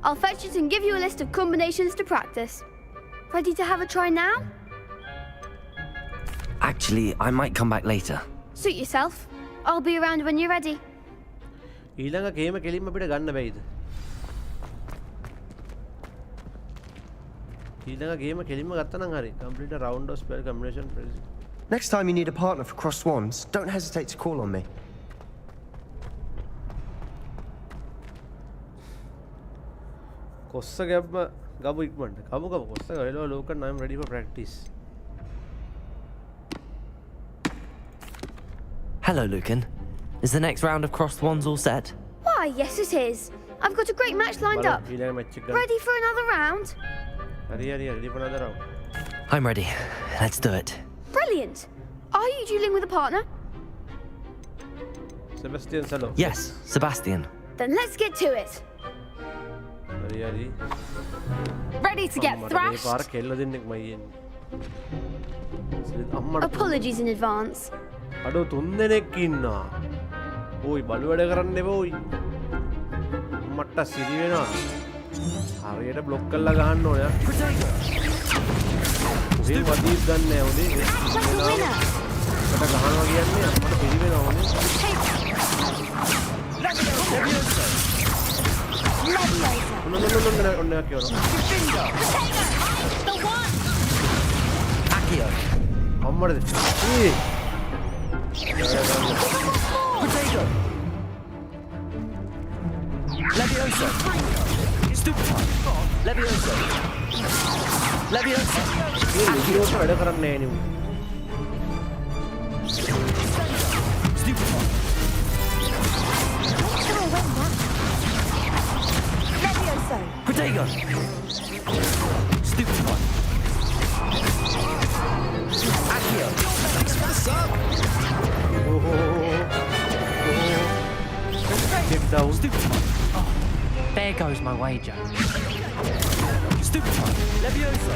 I'll fetch it and give you a list of combinations to practice. Ready to have a try now? Actually, I might come back later. Suit yourself. I'll be around when you're ready. ඊළඟ ගේම කෙලින්ම අපිට ගන්න බැයිද? ඊළඟ ගේම කෙලින්ම ගත්තා නම් හරි. Complete a round of spell combination. Next time you need a partner for crossed wands, don't hesitate to call on me. කොස්ස ගැබ්ම ගබු ඉක්මනට. ගබු කොස්ස ගලව ලෝකන් I'm ready for practice. Hello, Lucan. Is the next round of crossed wands all set? Why, yes it is. I've got a great match lined up. Ready for another round? Ready for another round. I'm ready. Let's do it. Brilliant. Are you dueling with a partner? Sebastian Salo. Yes, Sebastian. Then let's get to it. Ready to get thrashed? Apologies in advance. අඩෝ 3 දෙනෙක් ඉන්නවා. ඕයි බලු වැඩ කරන්න එපා ඕයි. මට්ට සිරි වෙනවා. හරියට block කරලා ගහන්න ඕනේ. උදේ වදීත් ගන්න නෑ උදේ. මට ගහනවා කියන්නේ මට පිළි වෙනවා ඕනේ. ඔන්න කියනවා. Akio. අම්මඩද? Potato. Leviosa. Stupid. Leviosa. Leviosa. Leviosa වැඩ කරන්නේ නෑ නේ. Stupid. Leviosa. Potato. Stupid. Akio. Get down. Stupid. Oh, there goes my wager. Stupid. Leviosa.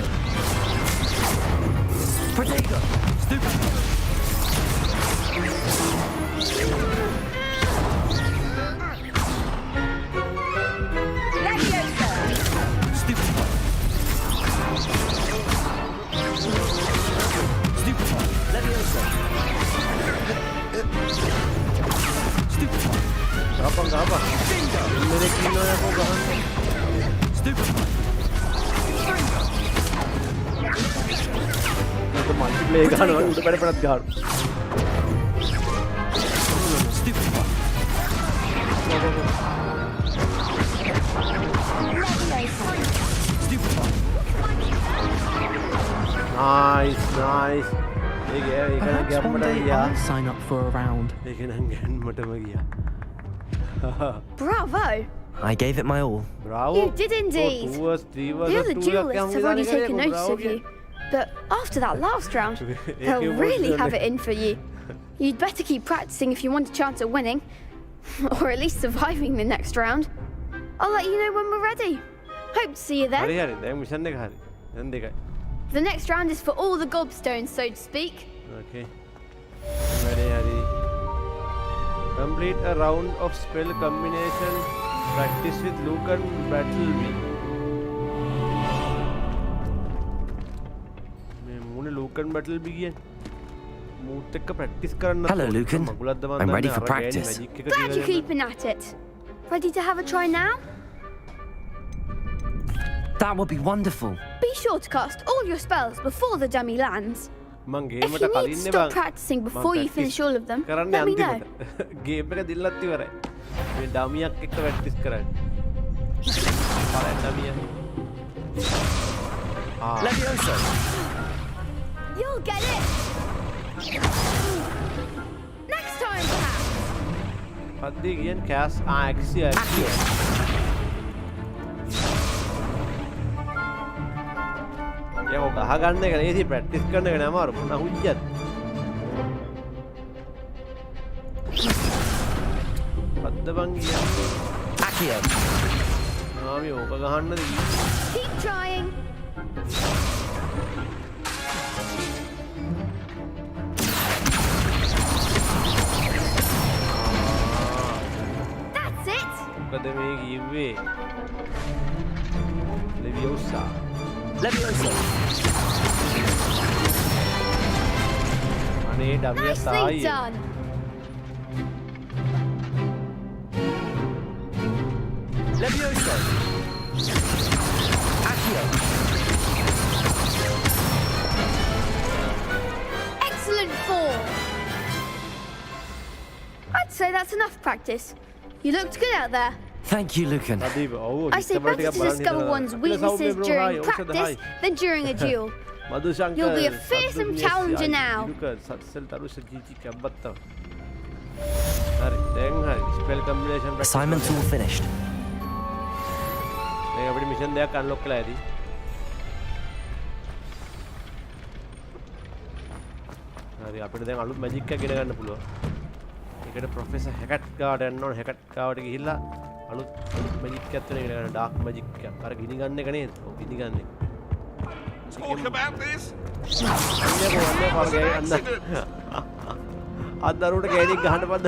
Potato. Stupid. Leviosa. Stupid. Stupid. Leviosa. Stupid. Apa? Mere kino ya ko gahan. Stupid. Itu multiplayer ගහනවා උඩ පැඩ පැඩත් ගහනවා. Stupid. Stupid. Nice. Perhaps one day I'll sign up for a round. Bravo. I gave it my all. Bravo. You did indeed. The other duelists have already taken notice of you. But after that last round, they'll really have it in for you. You'd better keep practicing if you want a chance at winning. Or at least surviving the next round. I'll let you know when we're ready. Hope to see you then. The next round is for all the gobstones, so to speak. Okay. Ready. Complete a round of spell combination. Practice with Luke and battle me. Luke and battle begin. Hello, Lucan. I'm ready for practice. Glad you're keeping at it. Ready to have a try now? That would be wonderful. Be sure to cast all your spells before the dummy lands. If you need to stop practicing before you finish all of them, let me know. Game එක දිල්ලත් ඉවරයි. මේ ඩමියක් එක්ක practice කරන්න. බලන්න ඩමිය. Leviosa. You'll get it. Next time, perhaps. පද්දී කියන කෑස් ඇක්සිය. යකෝ ගහගන්න එක නේද ප්‍රැක්ටිස් කරන එක නෑ අමාරු මොන හුජ්ජත්. පද්ද බං කියන්නේ. Akio. ආමි ඕක ගහන්නද? Keep trying. That's මොකද මේ කිව්වේ Leviosa අනේ ඩමියස් ආයි Leviosa Accio Excellent form. I'd say that's enough practice. You looked good out there. Thank you, Lucan. I say better to discover one's weaknesses during practice than during a duel. You'll be a fearsome challenger now. Assignment's all finished. mission දෙයක් unlock කළා ඇති. හරි අපිට දැන් අලුත් magic එකක් ගෙන ගන්න පුළුවන්. ඒකට ප්‍රොෆෙසර් හැකට් ගාවට යන්න ඕන. හැකට් ගාවට ගිහිල්ලා අලුත් මැජික් එකක් තියෙන ගෙන ගන්න ඩාර්ක් මැජික් එකක්. අර ගිනි ගන්න එක නේද? ඔව් ගිනි ගන්න එක. Talk about this. අදරුට ගෑණික් ගහන්න පද්ද.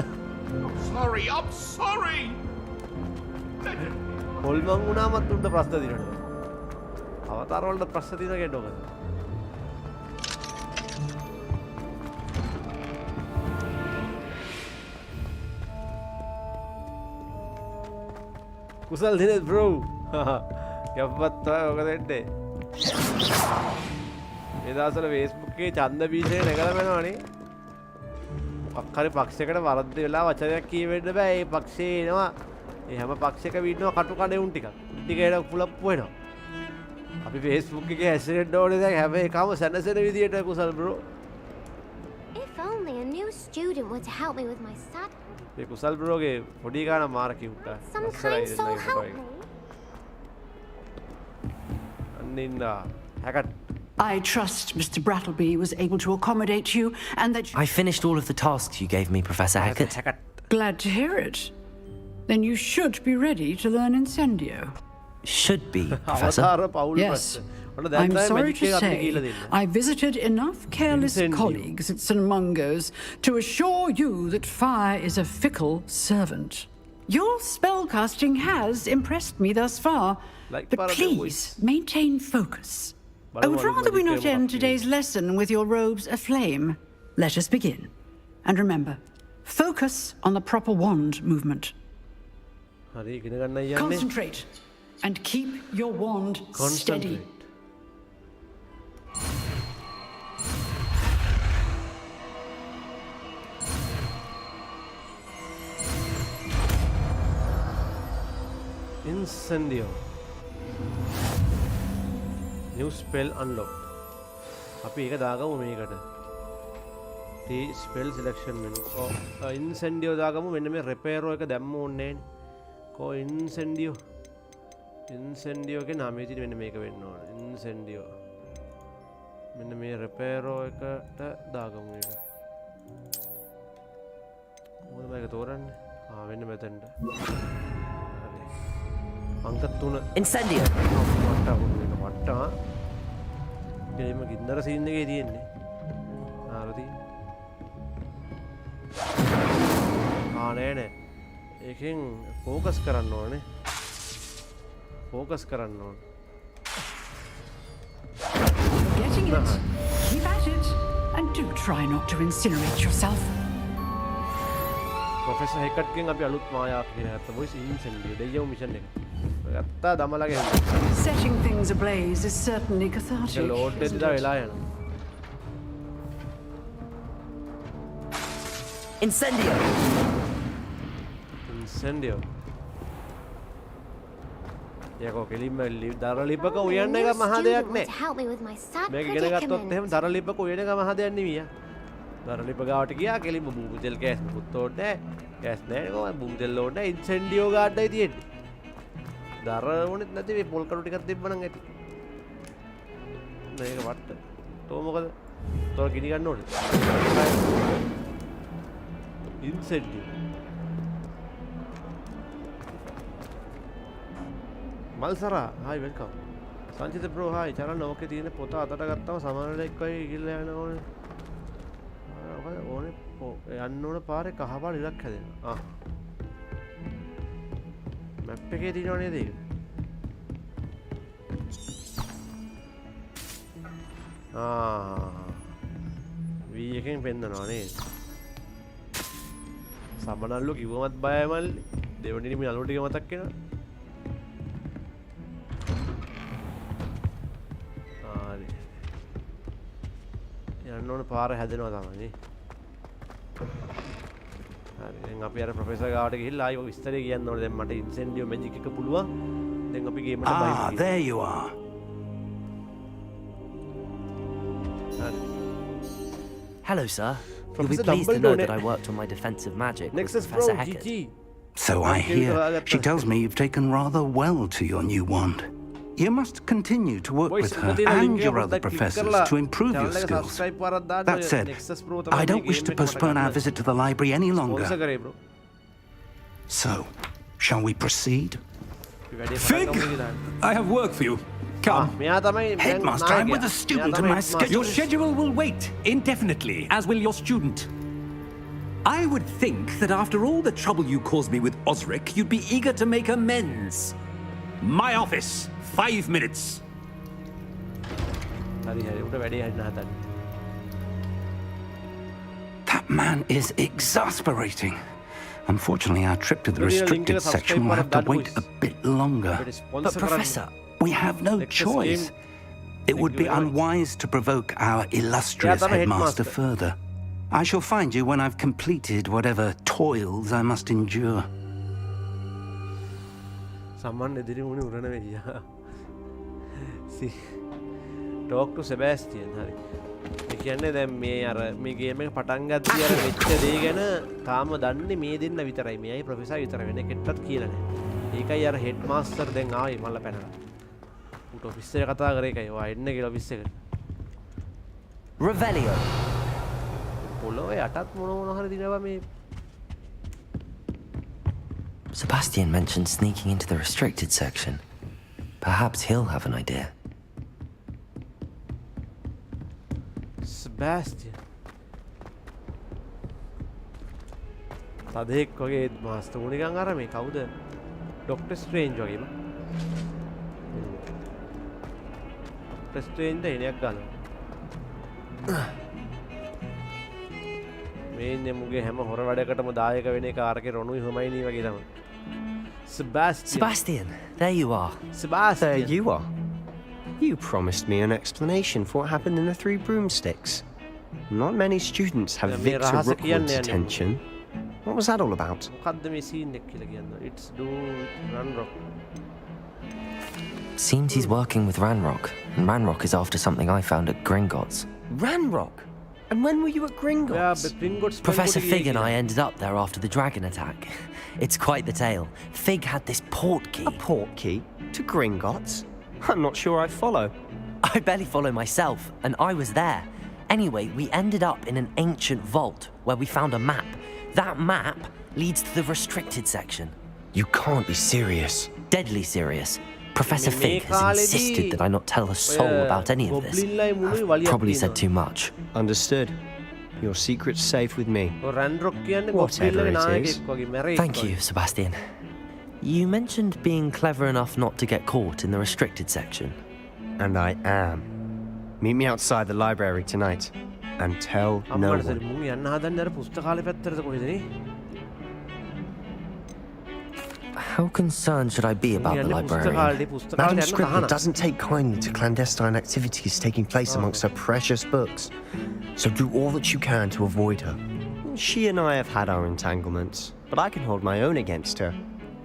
Sorry, I'm sorry. හොල්මන් වුණාමත් උන්ට ප්‍රශ්න දිනනවා. අවතාර වලට ප්‍රශ්න දිනන කෙනෙක් ඔක. කුසල් දිනේ බ්‍රෝ. යප්පත් ඔක දෙන්නේ. ඒ දවස්වල Facebook එකේ ඡන්ද බීජේ නැගලා වෙනවනේ. මොකක් හරි පක්ෂයකට වරද්ද වෙලා වචනයක් කියවෙන්න බෑ. ඒ පක්ෂේ එනවා. ඒ හැම පක්ෂයකම ඉන්නවා කටු කඩෙවුන් ටිකක්. ටිකේට පුලප්පු වෙනවා. අපි Facebook එකේ හැසිරෙන්න ඕනේ දැන් හැම එකම සැනසෙන විදියට කුසල් bro. If only a new student were to help me with my sat. ඒ කුසල් බ්‍රෝගේ පොඩි ගාන මාර කිව්ටා. Some kind soul help me. අන්නින්දා හැකට I trust Mr. Brattleby was able to accommodate you and that I finished all of the tasks you gave me, Professor Hackett. Glad to hear it. Then you should be ready to learn Incendio. Should be, Professor. Yes. I'm sorry to say, I visited enough careless colleagues at St. Mungo's to assure you that fire is a fickle servant. Your spellcasting has impressed me thus far, but please maintain focus. I would rather we not end today's lesson with your robes aflame. Let us begin. And remember, focus on the proper wand movement. Concentrate and keep your wand steady. Incendio. New spell unlocked. අපි ඒක දාගමු මේකට. T spell selection menu. Incendio දාගමු මෙන්න මේ repairo එක දැම්ම ඕනේ නේ. කො Incendio. Incendio එකේ නාමය තියෙන මෙන්න මේක වෙන්න ඕන. Incendio. මෙන්න මේ repairo එකට දාගමු ඒක. මොකද මේක තෝරන්නේ? මෙන්න මෙතනට. හරි. අංක 3. Incendio. වට්ටා. ගෙලින්ම ගින්නර සීන් එකේ තියෙන්නේ. හරි. නෑ නෑ. ඒකෙන් ફોකස් කරන්න ඕනේ. ફોකස් කරන්න ඕනේ. Getting it. Keep at it and do try not to incinerate yourself. Professor Hackett ගෙන් අපි අලුත් මායාවක් කියන ගත්ත voice Incendio දෙයියෝ මිෂන් එක. ගත්තා දමලගේ. Setting things ablaze is certainly cathartic. Load දෙදා වෙලා යනවා. Incendio. Incendio. යකෝ කෙලින්ම දර ලිපක උයන්න එක මහ දෙයක් නෑ. මේක ඉගෙන ගත්තොත් එහෙම දර ලිපක උයන එක මහ දෙයක් නෙවිය. දර ලිප ගාවට ගියා කෙලින්ම බූතෙල් ගෑස් මුකුත් ඕනේ නෑ. ගෑස් නෑ කොහොමද බූතෙල් ඕනේ Incendio ගාඩයි තියෙන්නේ. දර ඕනෙත් නැති මේ පොල් කඩු ටිකක් තිබ්බනම් ඇති. මේක වට. තෝ මොකද? තෝ ගිනි ගන්න ඕනේ. Incendio. Malsara, hi, welcome. Sanchita bro, hi. Channel okay තියෙන පොත අතට ගත්තම සමහරවිට එක්කයි ගිහලා යන ඕනේ. ඕනේ යන්න ඕන පාරේ කහපාට ඉලක්ක හැදෙනවා. මැප් එකේ තියෙනව නේද ඒක? V එකෙන් පෙන්නනවා නේද? සමනල්ලු කිව්වමත් බයයි මල්ලි. දෙවනිනි මේ නළුව ටික මතක් වෙනවා. හරි. යන්න ඕන පාර හැදෙනවා තමයි නේ. හරි දැන් අපි අර ප්‍රොෆෙසර් ගාවට ගිහිල්ලා ආයෙ විස්තරය කියන්න ඕනේ. දැන් මට ඉන්සෙන්ඩියෝ මැජික් එක පුළුවන්. දැන් අපි ගේමට බහිමු. There you are. Hello, sir. You'll be pleased to know that I worked on my defensive magic with Professor Hackett. So I hear. She tells me you've taken rather well to your new wand. You must continue to work with her and your other professors to improve your skills. That said, I don't wish to postpone our visit to the library any longer. So, shall we proceed? Fig, I have work for you. Come. Headmaster, I'm with a student and my schedule. Your schedule will wait indefinitely, as will your student. I would think that after all the trouble you caused me with Osric, you'd be eager to make amends. My office, 5 minutes. That man is exasperating. Unfortunately, our trip to the restricted section will have to wait a bit longer. But Professor, we have no choice. It would be unwise to provoke our illustrious headmaster further. I shall find you when I've completed whatever toils I must endure. See, talk to Sebastian. ඒ කියන්නේ දැන් මේ අර මේ game එක පටන් ගත්තී අර වෙච්ච දේ ගැන තාම දන්නේ මේ දෙන්න විතරයි. මේයි ප්‍රොෆෙසර් විතරයි. වෙන කෙනෙක්ටත් කියලා නැහැ. ඒකයි අර හෙඩ් මාස්ටර් දැන් ආවේ මල්ල පැනලා. උට ඔෆිස් එකේ කතා කරේ එකයි. ඔයා එන්න කියලා ඔෆිස් එකට. Revelio. පොළොවේ යටත් මොන හරි දිනවා මේ. Sebastian mentioned sneaking into the restricted section. Perhaps he'll have an idea. Sebastian. තදෙක් වගේ මාස්ටර් උනිකන් අර මේ කවුද? ඩොක්ටර් ස්ට්‍රේන්ජ් වගේම. ඩොක්ටර් ස්ට්‍රේන්ජ් දෙයක් ගන්නවා. මේ ඉන්නේ මුගේ හැම හොර වැඩකටම දායක වෙන එක ආරකේ රොනුයි හොමයිනි වගේ තමයි. Sebastian, there you are. Sebastian. There you are. You promised me an explanation for what happened in the Three Broomsticks. Not many students have Victor Rookwood's attention. What was that all about? It's do Ranrock. Seems he's working with Ranrock, and Ranrock is after something I found at Gringotts. Ranrock? And when were you at Gringotts? Yeah, but Gringotts. Professor Fig and I ended up there after the dragon attack. It's quite the tale. Fig had this port key. A port key? To Gringotts? I'm not sure I follow. I barely follow myself, and I was there. Anyway, we ended up in an ancient vault where we found a map. That map leads to the restricted section. You can't be serious. Deadly serious. Professor Fig has insisted that I not tell a soul about any of this. I've probably said too much. Understood. Your secret's safe with me. Whatever it is. Thank you, Sebastian. You mentioned being clever enough not to get caught in the restricted section. And I am. Meet me outside the library tonight. And tell no one. How concerned should I be about the librarian? Madam Scribner doesn't take kindly to clandestine activities taking place amongst her precious books. So do all that you can to avoid her. She and I have had our entanglements, but I can hold my own against her.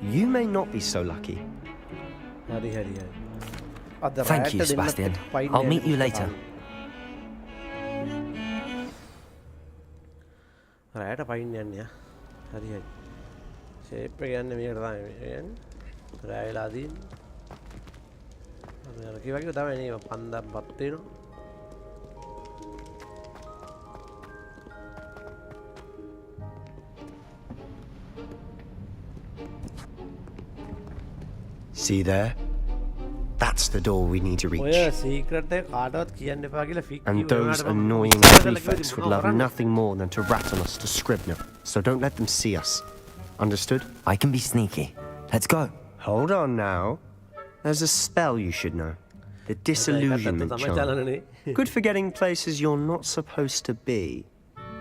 You may not be so lucky. Thank you, Sebastian. I'll meet you later. Right, I find you. Shape again, me again. Right, Adin. I'm going to give any panda battino. See there? That's the door we need to reach. And those annoying prefects would love nothing more than to rat on us to Scribner. So don't let them see us. Understood? I can be sneaky. Let's go. Hold on now. There's a spell you should know. The disillusionment charm. Good for getting places you're not supposed to be.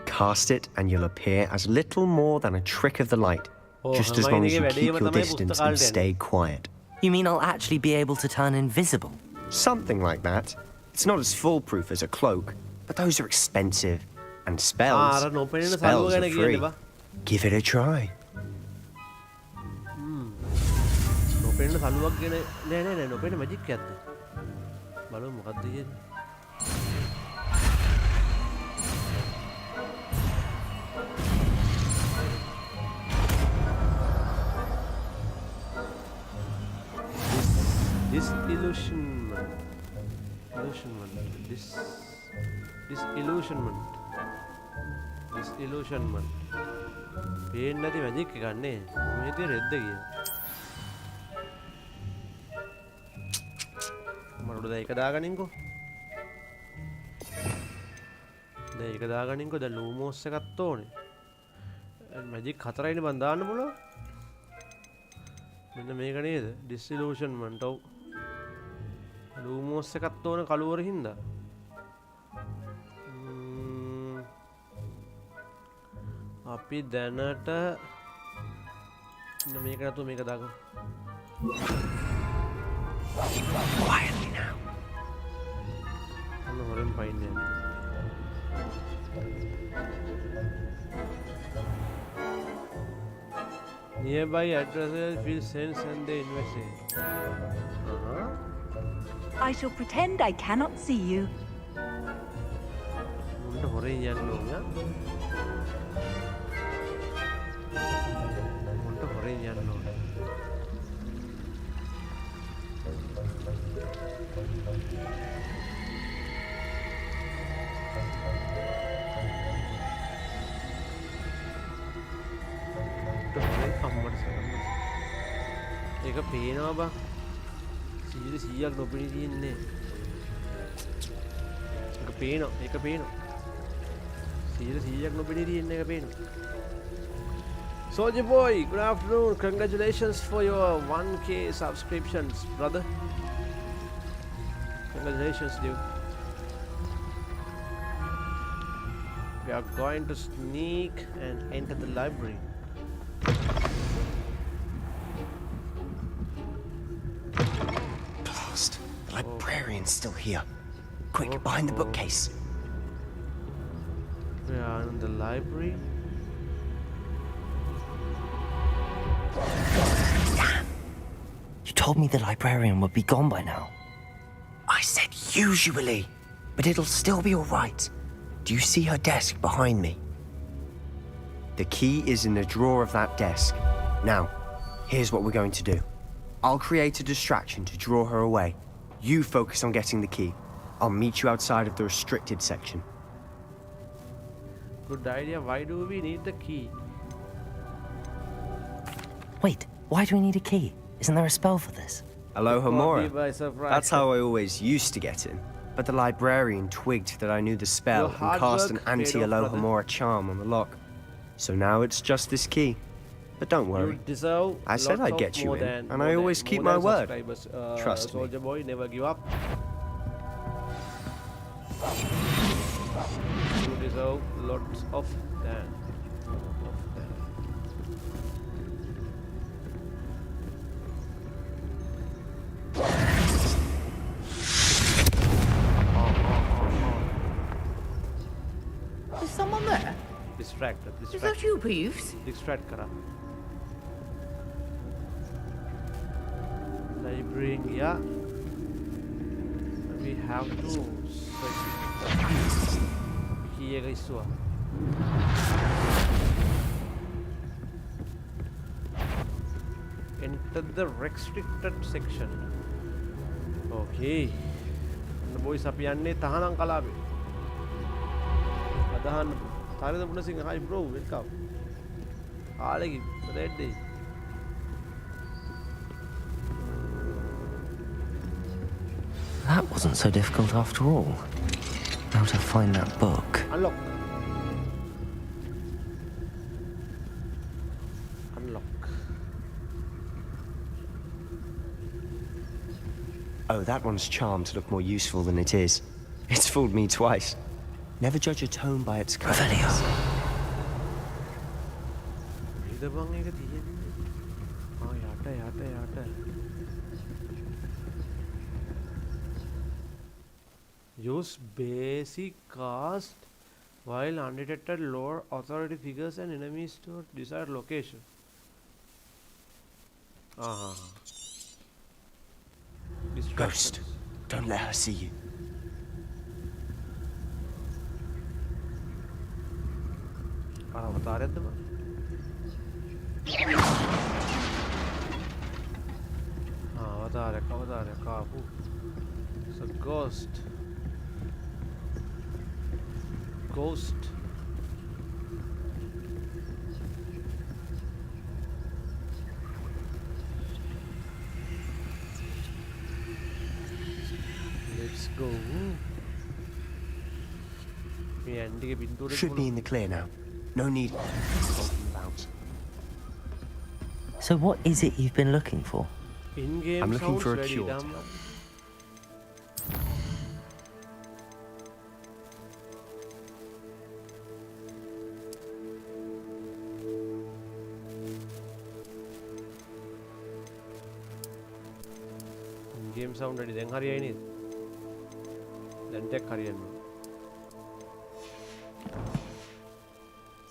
Cast it and you'll appear as little more than a trick of the light. Just as long as you keep your distance and stay quiet. You mean I'll actually be able to turn invisible? Something like that. It's not as foolproof as a cloak, but those are expensive. And spells are free. Give it a try. නොපෙනෙන සලුවක් ගැන නෑ නොපෙනෙන magic එකක්ද බලමු මොකක්ද කියන්නේ disillusionment පේන්නේ නැති මැජික් එකක් නේ මේ හිතේ රෙද්ද කියලා මරොඩ දැන් එක දාගනින්කෝ දැන් එක දාගනින්කෝ දැන් ලූමෝස් එකක් ඕනේ මැජික් 4යිනේ බන් දාන්න පුළුවන් මෙන්න මේක නේද disillusionment ඔව් ලූමෝස් එකක් ඕනේ කළුවර හින්දා අපි දැනට මේක නතු මේක දාගමු Quietly now. Nearby addresses will send the investigation. I shall pretend I cannot see you. ඒක පේනවා බා 100ක් නොපෙනී තියන්නේ ඒක පේනවා 100ක් නොපෙනී තියන්නේ ඒක පේනවා Soldier boy, good afternoon. Congratulations for your 1K subscriptions, brother. Congratulations, dude. We are going to sneak and enter the library. Blast! The librarian's still here. Quick, behind the bookcase. We are in the library. Damn! You told me the librarian would be gone by now. I said usually, but it'll still be all right. Do you see her desk behind me? The key is in the drawer of that desk. Now, here's what we're going to do. I'll create a distraction to draw her away. You focus on getting the key. I'll meet you outside of the restricted section. Good idea. Why do we need the key? Wait, why do we need a key? Isn't there a spell for this? Aloha Mora. That's how I always used to get in. But the librarian twigged that I knew the spell and cast an anti-Aloha Mora charm on the lock. So now it's just this key. But don't worry. I said I'd get you in, and I always keep my word. Trust me. Soldier boy, never give up. You deserve lots of that. Is someone there? Distracted. Is that you, Peeves? Distract kara. Library, yeah. We have to search. Key එක ඉස්සුවා. Enter the restricted section. Okay. The boys අපි යන්නේ තහනම් කලාපේ. අදහන් තාරද පුණසිංහ hi bro welcome. ආලෙකි red day. That wasn't so difficult after all. How to find that book? Unlock. Unlock. Oh, that one's charmed to look more useful than it is. It's fooled me twice. Never judge a tone by its colors. Use basic cast while undetected lower authority figures and enemies to desired location. Ghost, don't let her see you. It's a ghost. Ghost. Let's go. Should be in the clear now. No need. So what is it you've been looking for? In-game I'm looking for a ready, cure. In-game sound ready. Then hurry in. Then tech hurry in.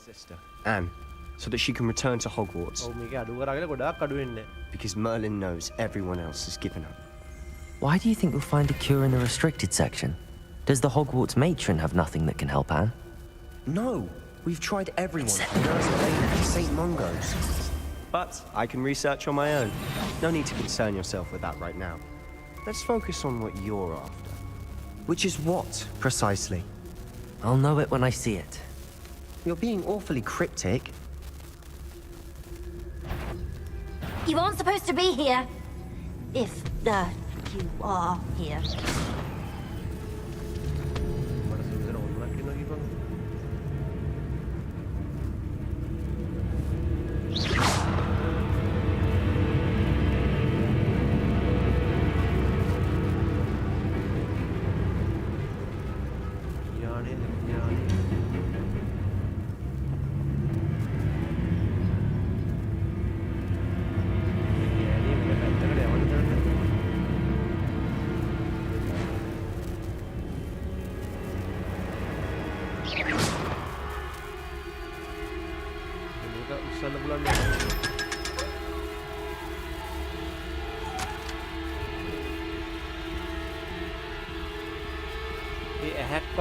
Sister Anne, so that she can return to Hogwarts. Because Merlin knows everyone else has given up. Why do you think you'll find a cure in the restricted section? Does the Hogwarts matron have nothing that can help Anne? No, we've tried everyone. St. Mungo's. But I can research on my own. No need to concern yourself with that right now. Let's focus on what you're after. Which is what, precisely? I'll know it when I see it. You're being awfully cryptic. You aren't supposed to be here. If, you are here.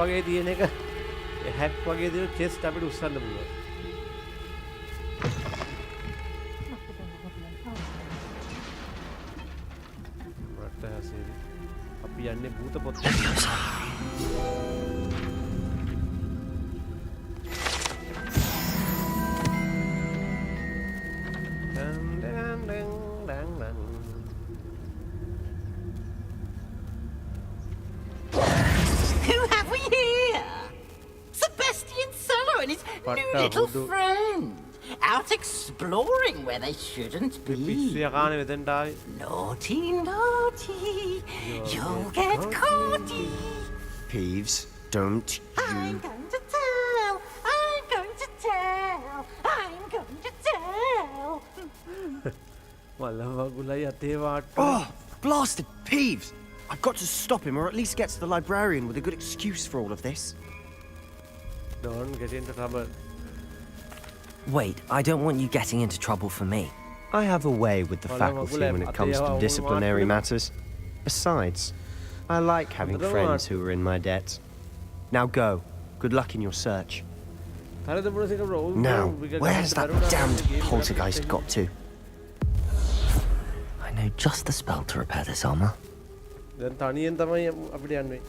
වගේ තියෙන එක හැක් වගේ දේ chest අපිට උස්සන්න පුළුවන්. මට හසිරි. අපි යන්නේ භූත පොත්. New little friend, out exploring where they shouldn't be. Naughty, naughty, you'll get caughty. Peeves, don't you... I'm going to tell, I'm going to tell, I'm going to tell. Oh, blasted Peeves! I've got to stop him, or at least get to the librarian with a good excuse for all of this. Don't get into trouble. Wait, I don't want you getting into trouble for me. I have a way with the faculty when it comes to disciplinary matters. Besides, I like having friends who are in my debt. Now go. Good luck in your search. Now, where's that damned poltergeist got to? I know just the spell to repair this armor. Then තනියෙන් තමයි අපිට යන්නේ.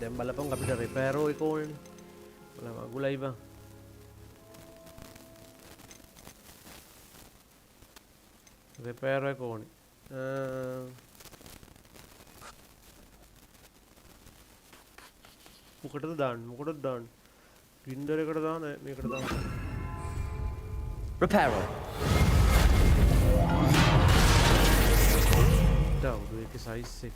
දැන් බලපන් අපිට repair එක ඕනේ. බලන්න අගුලයි බං. රිපෙයාර් එක ඕනේ. මොකටද දාන්න? වින්ඩර් එකට දාන්න මේකට දාන්න. Repairer. දාන්න. මේකේ සයිස් එක.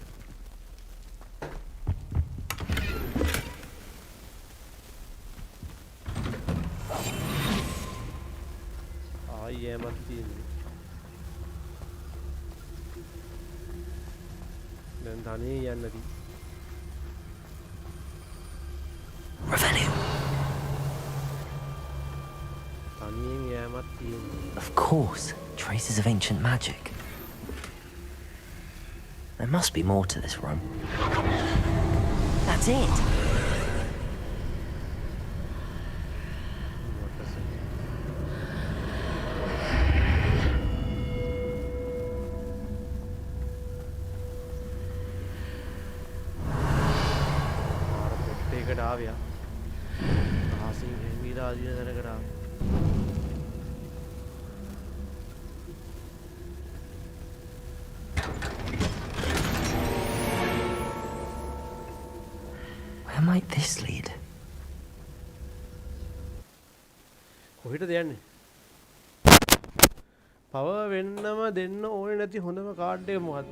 ආයෙමත් තියෙන්නේ. දැන් තනියෙන් යන්න තියෙන්නේ. Of course, traces of ancient magic. There must be more to this room. That's it. Where might this lead? කොහෙටද යන්නේ? පවර් වෙන්නම දෙන්න ඕනේ නැති හොඳම කාඩ් එක මොකද්ද?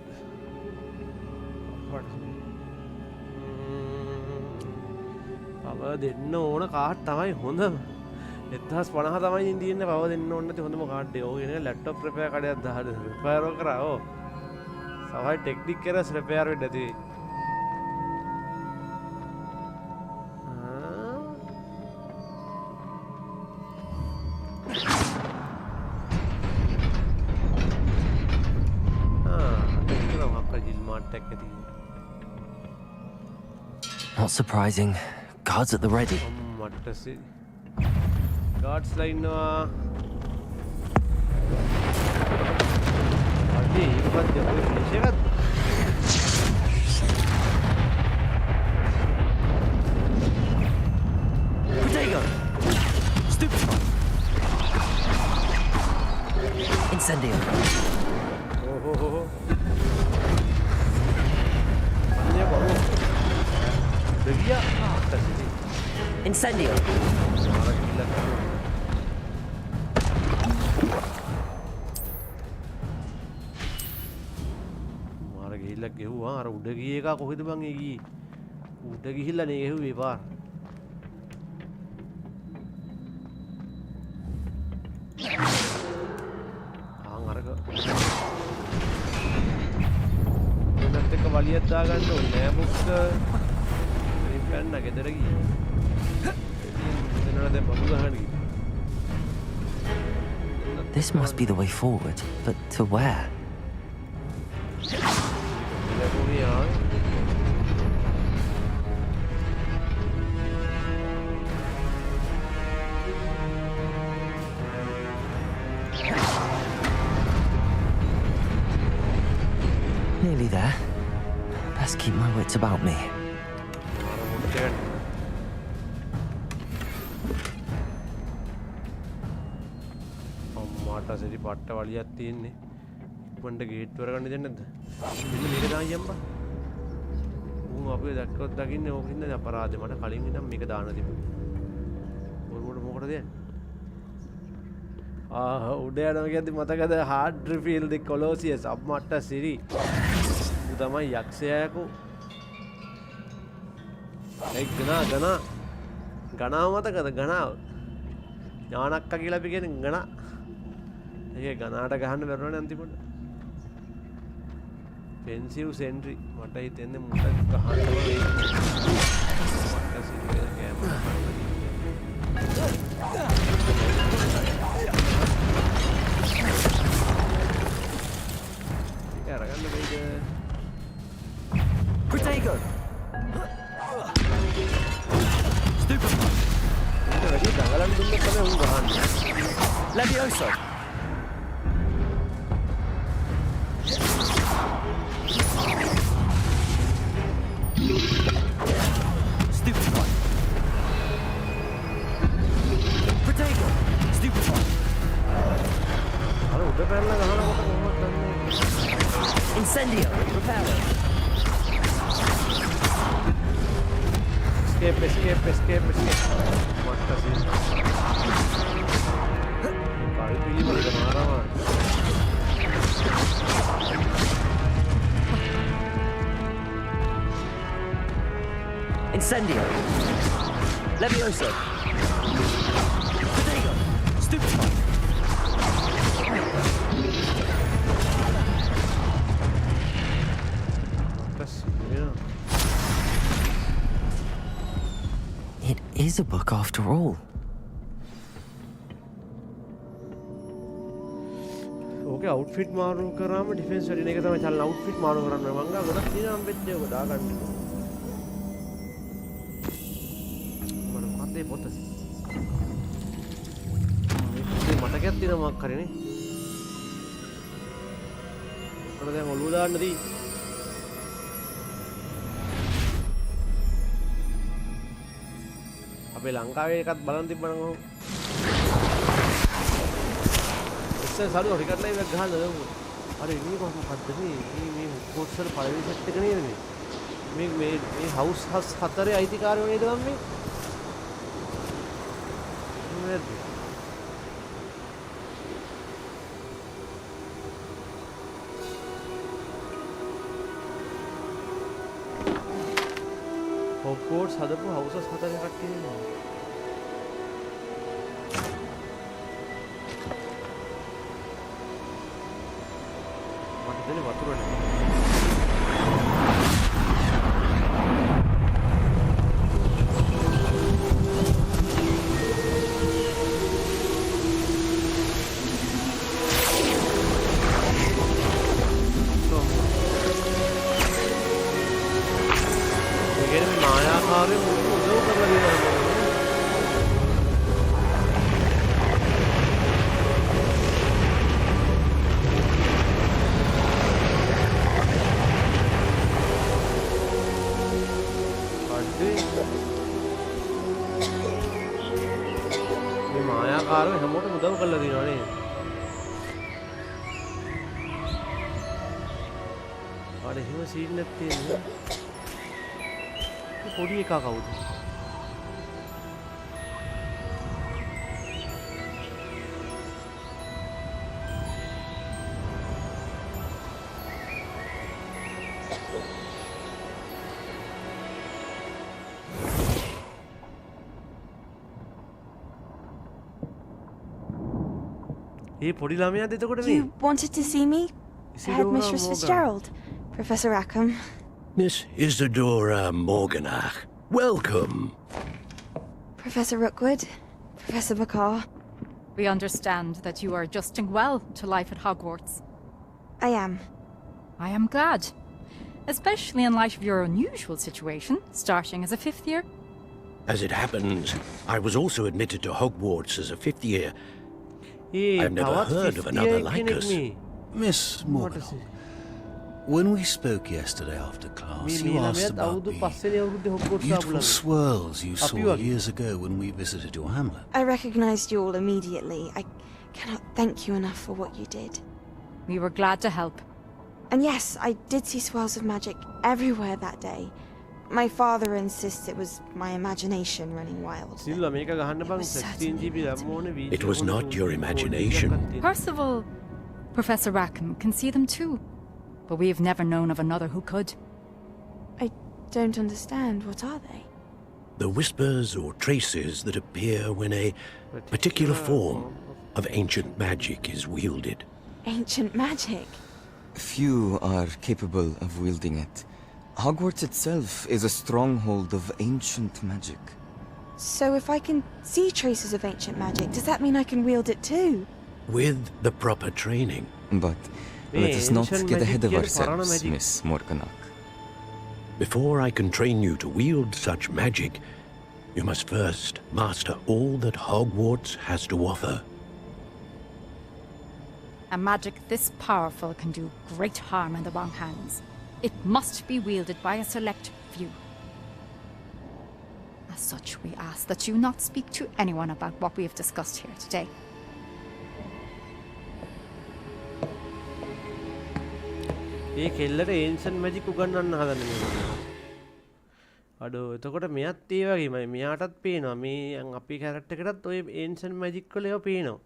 පවර් දෙන්න ඕන කාඩ් තමයි හොඳම. 1050 තමයි ඉන්නේ පවර් දෙන්න ඕන නැති හොඳම කාඩ් එක. ඕක නේ ලැප්ටොප් රිපෙයාර් කඩයක් දාලා රිපෙයාර් කරා. ඕ. සමහර ටෙක්නික් කරස් රිපෙයාර් වෙන්න ඇති. Not surprising. Guards at the ready. Guards line no. Potato. Stupid. Incendio. Incendio. මාර ගිහිල්ලා ගෙවුවා අර උඩ ගියේ එක කොහෙද බං ඒ ගියේ උඩ ගිහිල්ලා නේ ගෙවුවේ පාර ආන් අරක එන්නත් එක වලියක් දාගන්න ඕනේ නෑ බුක්ස් ඉන්න ගෙදර ගියේ එතනට දැන් බබු ගහන්න ගියේ This must be the way forward, but to where? Nearly there. Best keep my wits about me. සරි පට්ට වලියක් තියෙන්නේ ඉක්මනට ගේට් වල ගන්න දෙන්නේ නැද්ද මෙන්න මේක දාන්න යම්බා උන් අපේ දැක්කොත් දකින්නේ ඕකින්ද අපරාධේ මට කලින් ඉඳන් මේක දාන්න තිබුණා බොරුවට මොකටද යන්නේ උඩ යනවා කියද්දි මතකද හાર્ඩ් රිෆීල් ද කොලොසියස් අප්මට්ට සිරි උ තමයි යක්ෂයාකෝ ඒ ගණාව මතකද ගණාව ඥානක්ක කියලා අපි කියන්නේ ගණා ඒක ගනාට ගහන්න බැරුණානේ අන්තිමට පෙන්සිව් සෙන්ට්‍රි මට හිතෙන්නේ මුට ගහන්න වෙයි මට සිරියස් කැමරා ඒක අරගන්න බෑද Protego. Stupid. ඒක වැඩි දඟලන්න දුන්නොත් තමයි උන් ගහන්නේ Levioso. Stupid one. Potato. Stupid one. අර උඩ පැනලා ගහනකොට කොහොමද දන්නේ Incendio. Repel. Escape. What does it? Kali pilih balik ke mana, man? Incendio. Levioso. Protego. Stupefy. It is a book after all. Okay, outfit මාරු කරාම ඩිෆෙන්ස් වැඩින එක තමයි චලන outfit මාරු කරන්න මං ගා ගොඩක් තියෙනවා අම්බෙත් ඒක දාගන්න. මම මොකක්ද මේ පොත? මේ මතකයක් තියෙනවා මොකක් හරි නේ. මොකද දැන් ඔළුව දාන්න දී. අපේ ලංකාවේ එකත් බලන් තිබ්බනම් ඔහොම ඉස්සර සාදු රිකට් ලයිව් එකක් ගහලා දැම්මු. අර ඉන්නේ කොහොමද මේ කොටසර පළවෙනි සෙට් එක නේද මේ මේ හවුස් 4 අයිතිකාරයෝ නේද මම මේ නේද Hogwarts හදපු හවුසස් 4 එකක් තියෙනවා. මට දෙන්නේ වතුර නේ. පොඩි එකා කවුද? ඒ පොඩි ළමයාද එතකොට මේ? You wanted to see me? Headmistress Fitzgerald, Professor Rackham. Miss Isadora Morganach, welcome. Professor Rookwood, Professor Bakar. We understand that you are adjusting well to life at Hogwarts. I am. I am glad. Especially in light of your unusual situation, starting as a 5th year. As it happens, I was also admitted to Hogwarts as a 5th year. I've never heard of another like us. Miss Morganach, when we spoke yesterday after class, you asked about the beautiful swirls you saw years ago when we visited your hamlet. I recognized you all immediately. I cannot thank you enough for what you did. We were glad to help. And yes, I did see swirls of magic everywhere that day. My father insists it was my imagination running wild. It was not your imagination. Percival, Professor Rackham can see them too. But we've never known of another who could. I don't understand. What are they? The whispers or traces that appear when a particular form of ancient magic is wielded. Ancient magic? Few are capable of wielding it. Hogwarts itself is a stronghold of ancient magic. So if I can see traces of ancient magic, does that mean I can wield it too? With the proper training. But let us not get ahead of ourselves, Miss Morganach. Before I can train you to wield such magic, you must first master all that Hogwarts has to offer. A magic this powerful can do great harm in the wrong hands. It must be wielded by a select few. As such, we ask that you not speak to anyone about what we have discussed here today. ඒ කෙල්ලට ancient magic උගන්වන්න හදන්නේ මේ. අඩෝ එතකොට මෙයත් ඒ වගේමයි මෙයාටත් පේනවා මේ අපි කැරක්ටර් එකටත් ඔය ඒන්ෂන් මැජික් වල ඒවා පේනවා.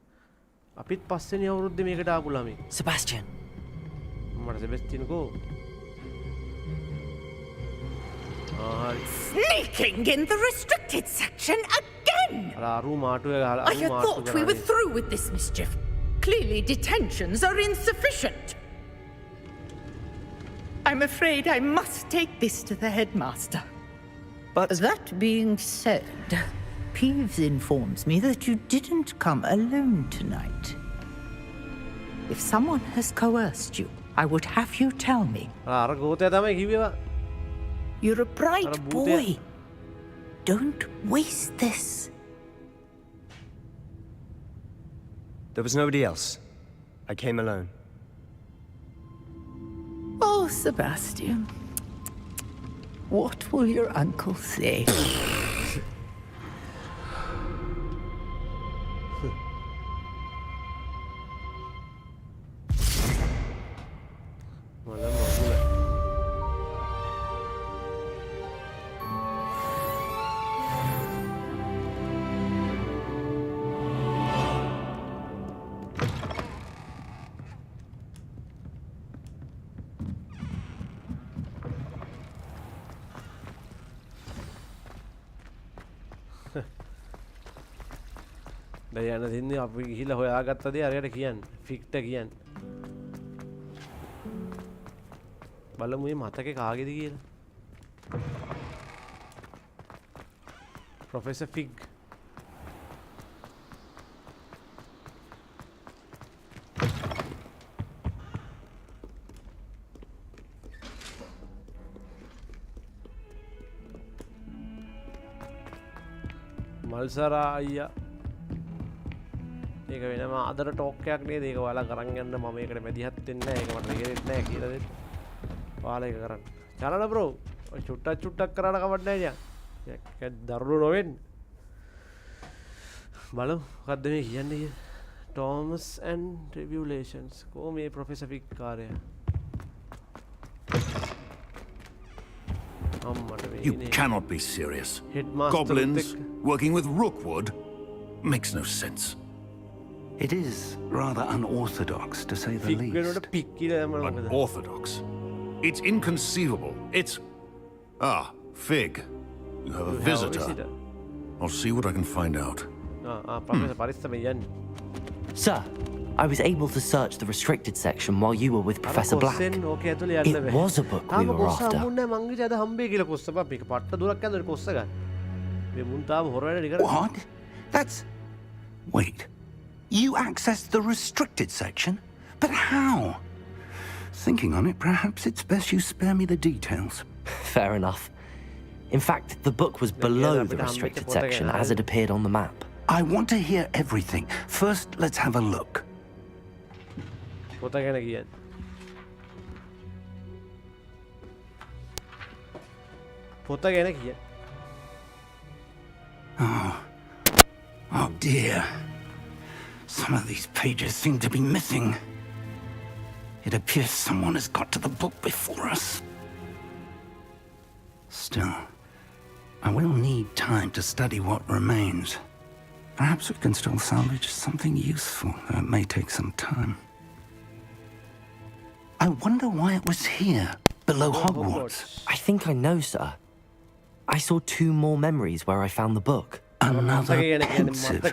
අපිත් පස්වෙනි අවුරුද්දේ මේකට ආපු ළමයි. Sebastian. මට සෙබස්ටියන් කෝ. Sneaking in the restricted section again! I had thought we were through with this mischief. Clearly detentions are insufficient. I'm afraid I must take this to the headmaster. But that being said, Peeves informs me that you didn't come alone tonight. If someone has coerced you, I would have you tell me. You're a bright boy. Don't waste this. there was nobody else. I came alone. Oh, Sebastian. What will your uncle say? යන තින්නේ අපි ගිහිල්ලා හොයාගත්ත දේ අරයට කියන්න ෆික්ට කියන්න බලමු මේ මතකේ කාගේද කියලා ප්‍රොෆෙසර් ෆිග් මල්සරා අයියා ඒක වෙනම අදර ටෝක් එකක් නේද ඒක ඔයාලා කරන් යන්න මම ඒකට මැදිහත් වෙන්නේ නැහැ ඒක මට තේරෙන්නේ නැහැ කියලා දෙන්න ඔයාලා ඒක කරන්න චලන බ්‍රෝ ඔය චුට්ටක් කරාට කවන්න නැහැ යා දරුණු නොවෙන්න බලමු මොකද්ද මේ කියන්නේ Thomas and Revelations කො මේ ප්‍රොෆෙසර් ෆික් කාර්යය You cannot be serious. Goblins working with Rookwood makes no sense. It is rather unorthodox, to say the least. Unorthodox? It's inconceivable. It's... Ah, Fig. You have a visitor. I'll see what I can find out. Sir, I was able to search the restricted section while you were with Professor Black. It was a book we were after. What? That's... Wait. You accessed the restricted section? But how? Thinking on it, perhaps it's best you spare me the details. Fair enough. In fact, the book was below the restricted section as it appeared on the map. I want to hear everything. First, let's have a look. Oh dear. Some of these pages seem to be missing. It appears someone has got to the book before us. Still, I will need time to study what remains. Perhaps we can still salvage something useful, though it may take some time. I wonder why it was here, below Hogwarts. I think I know, sir. I saw 2 more memories where I found the book. Another pensive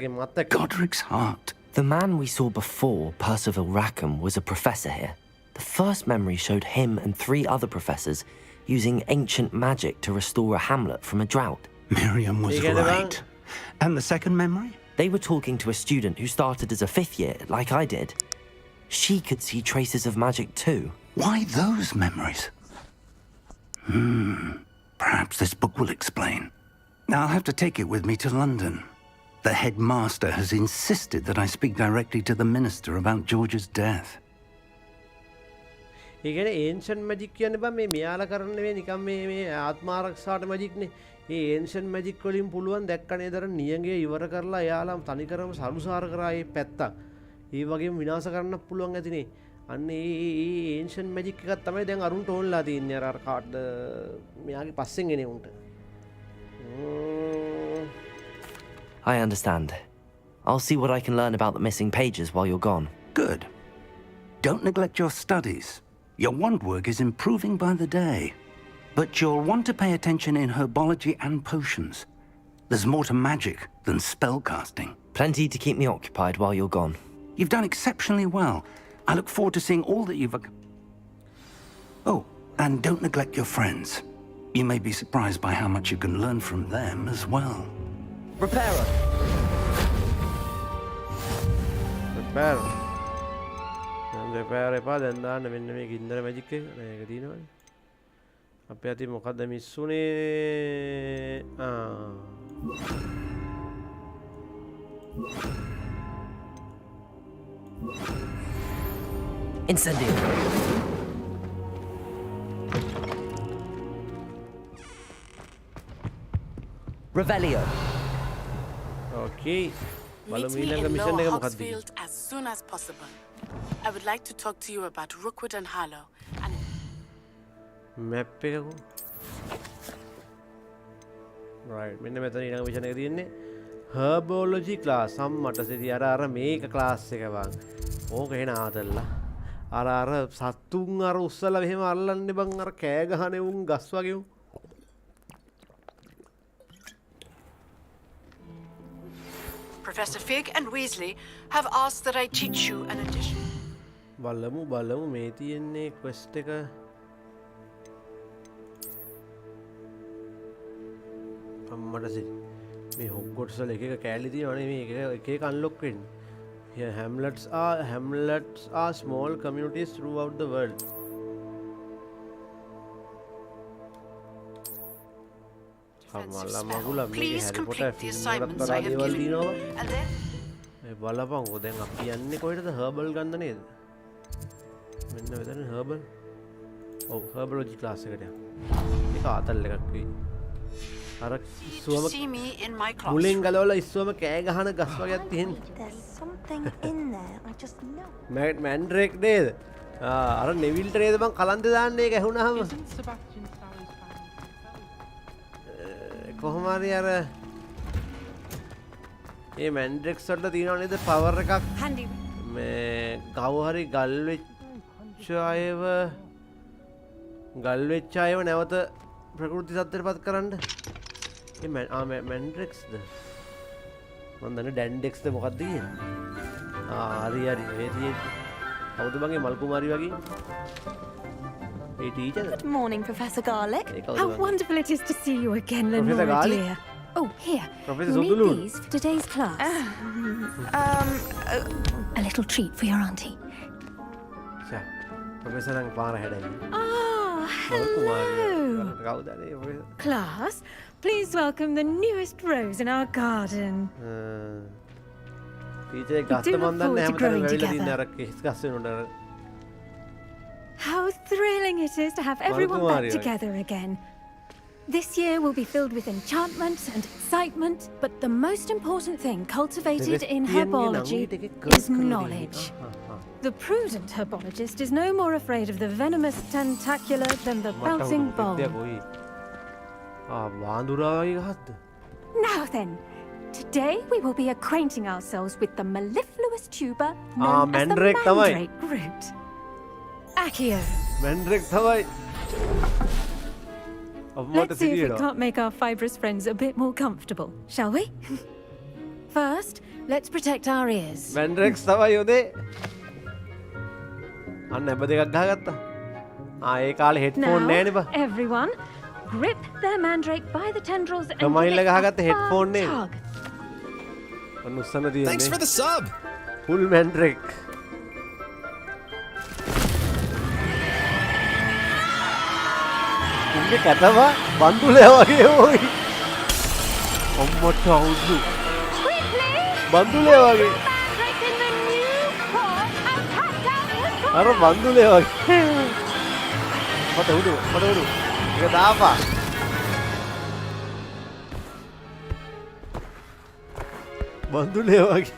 Godric's heart. The man we saw before, Percival Rackham, was a professor here. The first memory showed him and 3 other professors using ancient magic to restore a hamlet from a drought. Miriam was right. And the second memory? They were talking to a student who started as a 5th year, like I did. She could see traces of magic too. Why those memories? Perhaps this book will explain. I'll have to take it with me to London. The headmaster has insisted that I speak directly to the minister about George's death. ඒ කියන්නේ ancient magic කියන්නේ බං මේ මෙයාලා කරන්නේ මේ නිකන් මේ ආත්මාරක්ෂාට magic නේ. ඒ ancient magic වලින් පුළුවන් දැක්කනේ දර නියඟේ ඉවර කරලා එයාලා තනිකරම සරුසාර කරා ඒ පැත්තක්. ඒ වගේම විනාශ කරන්න පුළුවන් ඇතිනේ. අන්න ඒ ancient magic එකක් තමයි දැන් අරුන්ට ඕන්ලා තියන්නේ අර කාඩ් මෙයාගේ පස්සෙන් එනේ උන්ට. I understand. I'll see what I can learn about the missing pages while you're gone. Good. Don't neglect your studies. Your wand work is improving by the day. But you'll want to pay attention in herbology and potions. There's more to magic than spellcasting. Plenty to keep me occupied while you're gone. You've done exceptionally well. I look forward to seeing all that you've... Oh, and don't neglect your friends. You may be surprised by how much you can learn from them as well. Repairer! Repair. Repair එපා දැන් දාන්න මෙන්න මේ ගින්දර magic එක මේක තියෙනවනේ. අපේ අතින් මොකද්ද මිස් උනේ? Incendio. Revelio. Okay. Meet me in Lower Hogsfield as soon as possible. I would like to talk to you about Rookwood and Harlow. And map එකක. Right. මෙන්න මෙතන ඊළඟ මිෂන් එක තියෙන්නේ. Herbology class. අම්මට සිටි අර මේක class එක බං. ඕක එන ආතල්ලා. අර සත්තුන් අර උස්සලා මෙහෙම අල්ලන්නේ බං අර කෑ ගහනේ උන් ගස් වගේ උන්. Professor Fig and Weasley have asked that I teach you an addition. බලමු මේ තියෙන්නේ quest එක. අම්මට සිටි. මේ Hogwarts වල එක කෑලි තියෙනවනේ මේ එක unlock වෙන්නේ. Here, hamlets are small communities throughout the world. Please complete the assignments I have given you, and then... බලපං ඔය දැන් අපි යන්නේ කොහෙටද herbal ගන්න නේද? මෙන්න මෙතන herbal. ඔව් herbology class එකට යන්න. ඒක ආතල් එකක් වෙයි. අර ඉස්සුවම මුලින් ගලවලා ඉස්සුවම කෑ ගහන ගස් වගේක් තියෙන්නේ. Something in there, I just know. Mandrake නේද? අර නෙවිල්ට නේද බං කලන්තේ දාන්නේ ඒක ඇහුණාම. කොහොම හරි අර මේ Mandrake's වල තියෙනව නේද පවර් එකක්. මේ කව හරි ගල් වෙච්ච අයව නැවත ප්‍රകൃති සත්‍යයටපත් කරන්න. මේ Mandrake's ද මම දන්නේ Dandex ද මොකක්ද කියන්නේ? හරි මේ තියෙන්නේ. කවුද බං මේ මල් කුමාරි වගේ? Hey, teacher. Good morning, Professor Garlick. How wonderful it is to see you again, Lenora dear. Oh, here. Professor Read these for today's class. A little treat for your auntie. Professor ang para head. Oh, hello. Class, please welcome the newest rose in our garden. Teacher, gasta man dan හැමතැනම වෙවිලා තියෙන අර කිස් වෙනකොට How thrilling it is to have everyone back together again. This year will be filled with enchantment and excitement, but the most important thing cultivated in herbology is knowledge. The prudent herbologist is no more afraid of the venomous tentacular than the bouncing bulb. Now then, today we will be acquainting ourselves with the mellifluous tuber known as the mandrake root. Accio. Mandrake thamai. Let's see if we can't make our fibrous friends a bit more comfortable, shall we? First, let's protect our ears. Mandrake thamai උදේ. අන්න හැබ දෙකක් ගහගත්තා. ඒ කාලේ headphone නෑනේ බා. Everyone, grip their mandrake by the tendrils and කමයිල ගහගත්ත headphone නේ. අන්න උස්සන තියෙන්නේ. Thanks for the sub. Full mandrake. උන්ගේ කැතව බන්දුලේ වගේ ඕයි. ඔම්මට අවුදු. බන්දුලේ වගේ. අර බන්දුලේ වගේ. මට උඩු. ඒක දාපා. බන්දුලේ වගේ.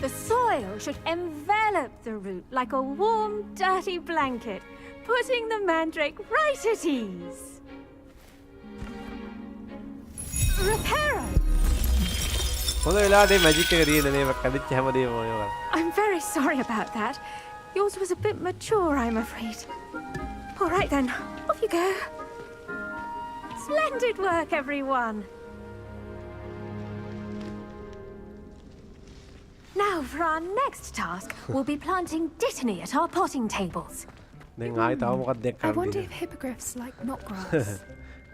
The soil should envelop the root like a warm, dirty blanket, putting the mandrake right at ease. Reparo! I'm very sorry about that. Yours was a bit mature, I'm afraid. All right then, off you go. Splendid work, everyone. Now for our next task, we'll be planting dittany at our potting tables. දැන් ආයෙ තව මොකක්ද දෙයක් I කරන්න wonder තියෙන්නේ. if hippogriffs like not grass.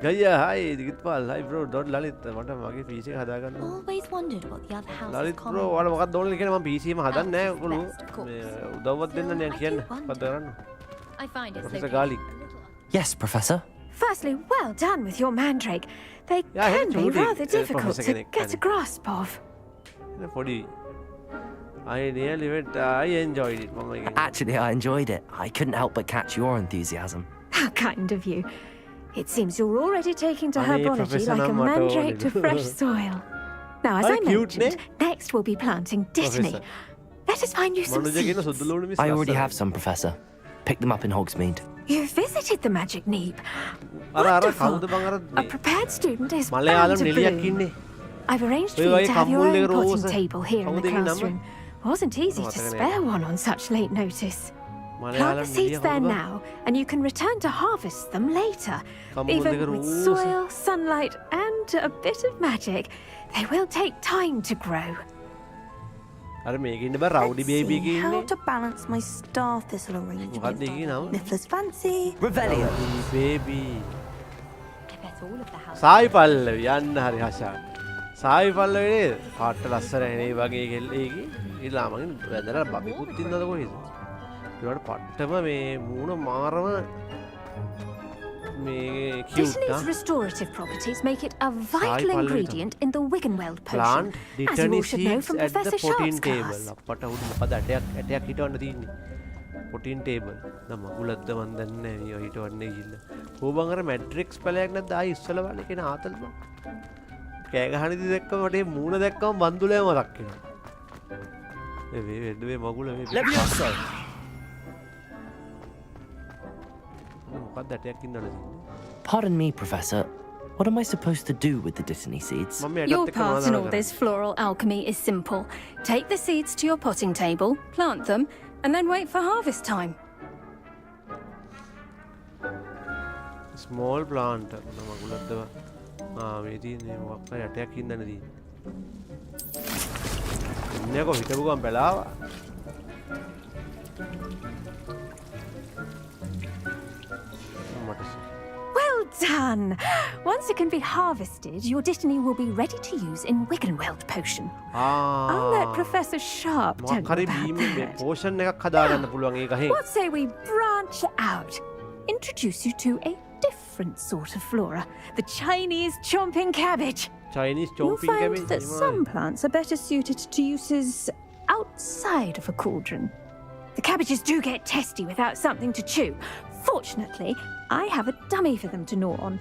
ගයියා hi දිගිත්පාල් hi bro dot Lalith මට මගේ PC එක හදා ගන්න ඕනේ. Always wondered what the other houses Lalith bro ඔයාලා මොකක්ද ඕනේ කියලා මම PC එකම හදන්නේ නැහැ ඔගොල්ලෝ මේ උදව්වක් දෙන්න නේ කියන්න මොකක්ද කරන්න. I find it's Professor Garlic. Yes, Professor. Firstly, well done with your mandrake. They can be rather difficult to get a grasp of. පොඩි I nearly went. I enjoyed it. Actually, I enjoyed it. I couldn't help but catch your enthusiasm. How kind of you. It seems you're already taking to herbology like a mandrake to fresh soil. Now, as I mentioned, next we'll be planting dittany. Let us find you some seeds. I already have some, Professor. Pick them up in Hogsmeade. You visited the magic neep. Wonderful. A prepared student is bound to bloom. I've arranged for you to have your own potting table here in the classroom. Wasn't easy to spare one on such late notice. Plant the seeds there now, and you can return to harvest them later. Even with soil, sunlight, and a bit of magic, they will take time to grow. Let's see how to balance my star thistle arrangement. Niffler's fancy. Revelio. Baby. Sai Pallavi යන්න හරි හෂා. සායි පල්ලවේ පාට ලස්සන එනේ වගේ කෙල්ලේකි. ඊළා මගෙන් වැදලා බබෙකුත් ඉන්නද කොහෙද? ඊට පට්ටම මේ මූණ මාරම මේ cute Dittany's restorative properties make it a vital ingredient in the Wiggenweld potion, as you all should know from Professor Sharp's class. අපට උඩ මොකද ඇටයක් හිටවන්න තියෙන්නේ. protein table. නම් මගුලක්ද මන් දන්නේ නැහැ. ඊය හිටවන්නේ ගිහිල්ලා. කොහොමන් අර මැට්‍රික්ස් පැලයක් නැද්ද ආයි ඉස්සල බලන්නේ කියන ආතල් බං. කෑ ගහනදී දැක්කම මට මේ මූණ දැක්කම බන්දුලේ මතක් වෙනවා. මේ වෙද්දේ මගුල මේ Levioso. මොකක්ද ඇටයක් ඉන්නවද තියෙන්නේ? Pardon me, Professor. What am I supposed to do with the dittany seeds? Your part in all this floral alchemy is simple. Take the seeds to your potting table, plant them, and then wait for harvest time. Small plant. මගුලක්ද මේ තියෙන්නේ මොකක්ද ඇටයක් ඉන්නද තියෙන්නේ. ඉන්නකො හිටපු ගමන් බැලාවා. Well done! Once it can be harvested, your dittany will be ready to use in Wiggenweld potion. I'll let Professor Sharp tell you about that. potion එකක් හදාගන්න පුළුවන් ඒක හේ. What say we branch out? Introduce you to a different sort of flora, the Chinese chomping cabbage. Chinese You'll chomping find cabbage. that some plants are better suited to uses outside of a cauldron. The cabbages do get testy without something to chew. Fortunately, I have a dummy for them to gnaw on.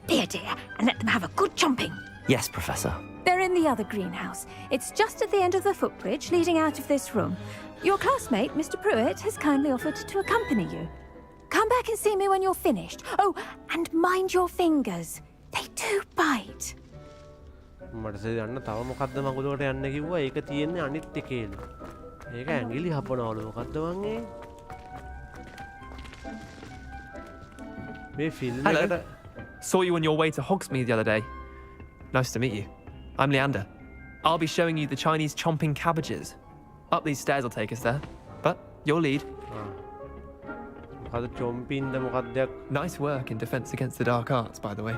Be a dear and let them have a good chomping. Yes, Professor. They're in the other greenhouse. It's just at the end of the footbridge leading out of this room. Your classmate, Mr. Pruitt, has kindly offered to accompany you. Come back and see me when you're finished. Oh, and mind your fingers. They do bite. මට යන්න තව මොකද්ද මගුලකට යන්න කිව්වා ඒක තියෙන්නේ අනිත් එකේලු. ඒක ඇඟිලි හපනවලු මොකද්ද මං ඒ? මේ ෆිල්ම් එකට Hello. Saw you on your way to Hogsmeade the other day. Nice to meet you. I'm Leander. I'll be showing you the Chinese chomping cabbages. Up these stairs will take us there. But your lead. Nice work in defense against the dark arts, by the way.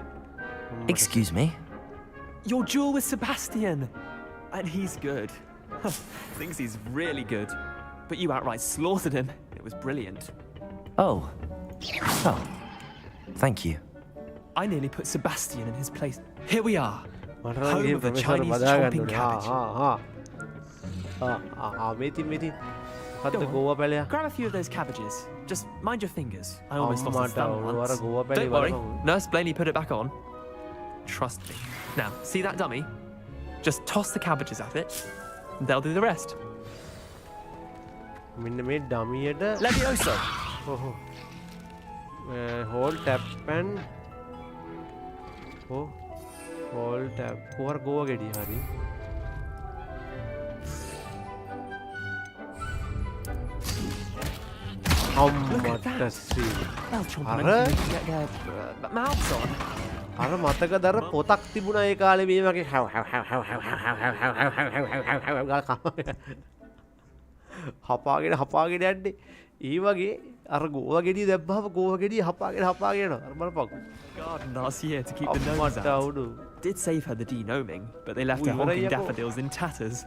Excuse me? Your duel with Sebastian. And he's good. Thinks he's really good. But you outright slaughtered him. It was brilliant. Oh. Oh. Thank you. I nearly put Sebastian in his place. Here we are. Home of the Chinese chomping cabbage. Grab a few of those cabbages. Just mind your fingers. I almost lost a thumb once. Don't worry. Nurse Blaney put it back on. Trust me. Now, see that dummy? Just toss the cabbages at it. And they'll do the rest. Levioso. Hold tap and hold tap. Or go again, Hari. අම්මට සී. mouths on. අර මතකද අර පොතක් තිබුණා ඒ කාලේ මේ වගේ හපාගෙන යන්නේ. ඒ වගේ අර ගෝවා ගෙඩිය දැබ්බහම ගෝවා ගෙඩිය හපාගෙන යනවා. අර බලපන්. Garden last year to keep the gnomes out. Did save her the denoming, but they left her honking daffodils in tatters.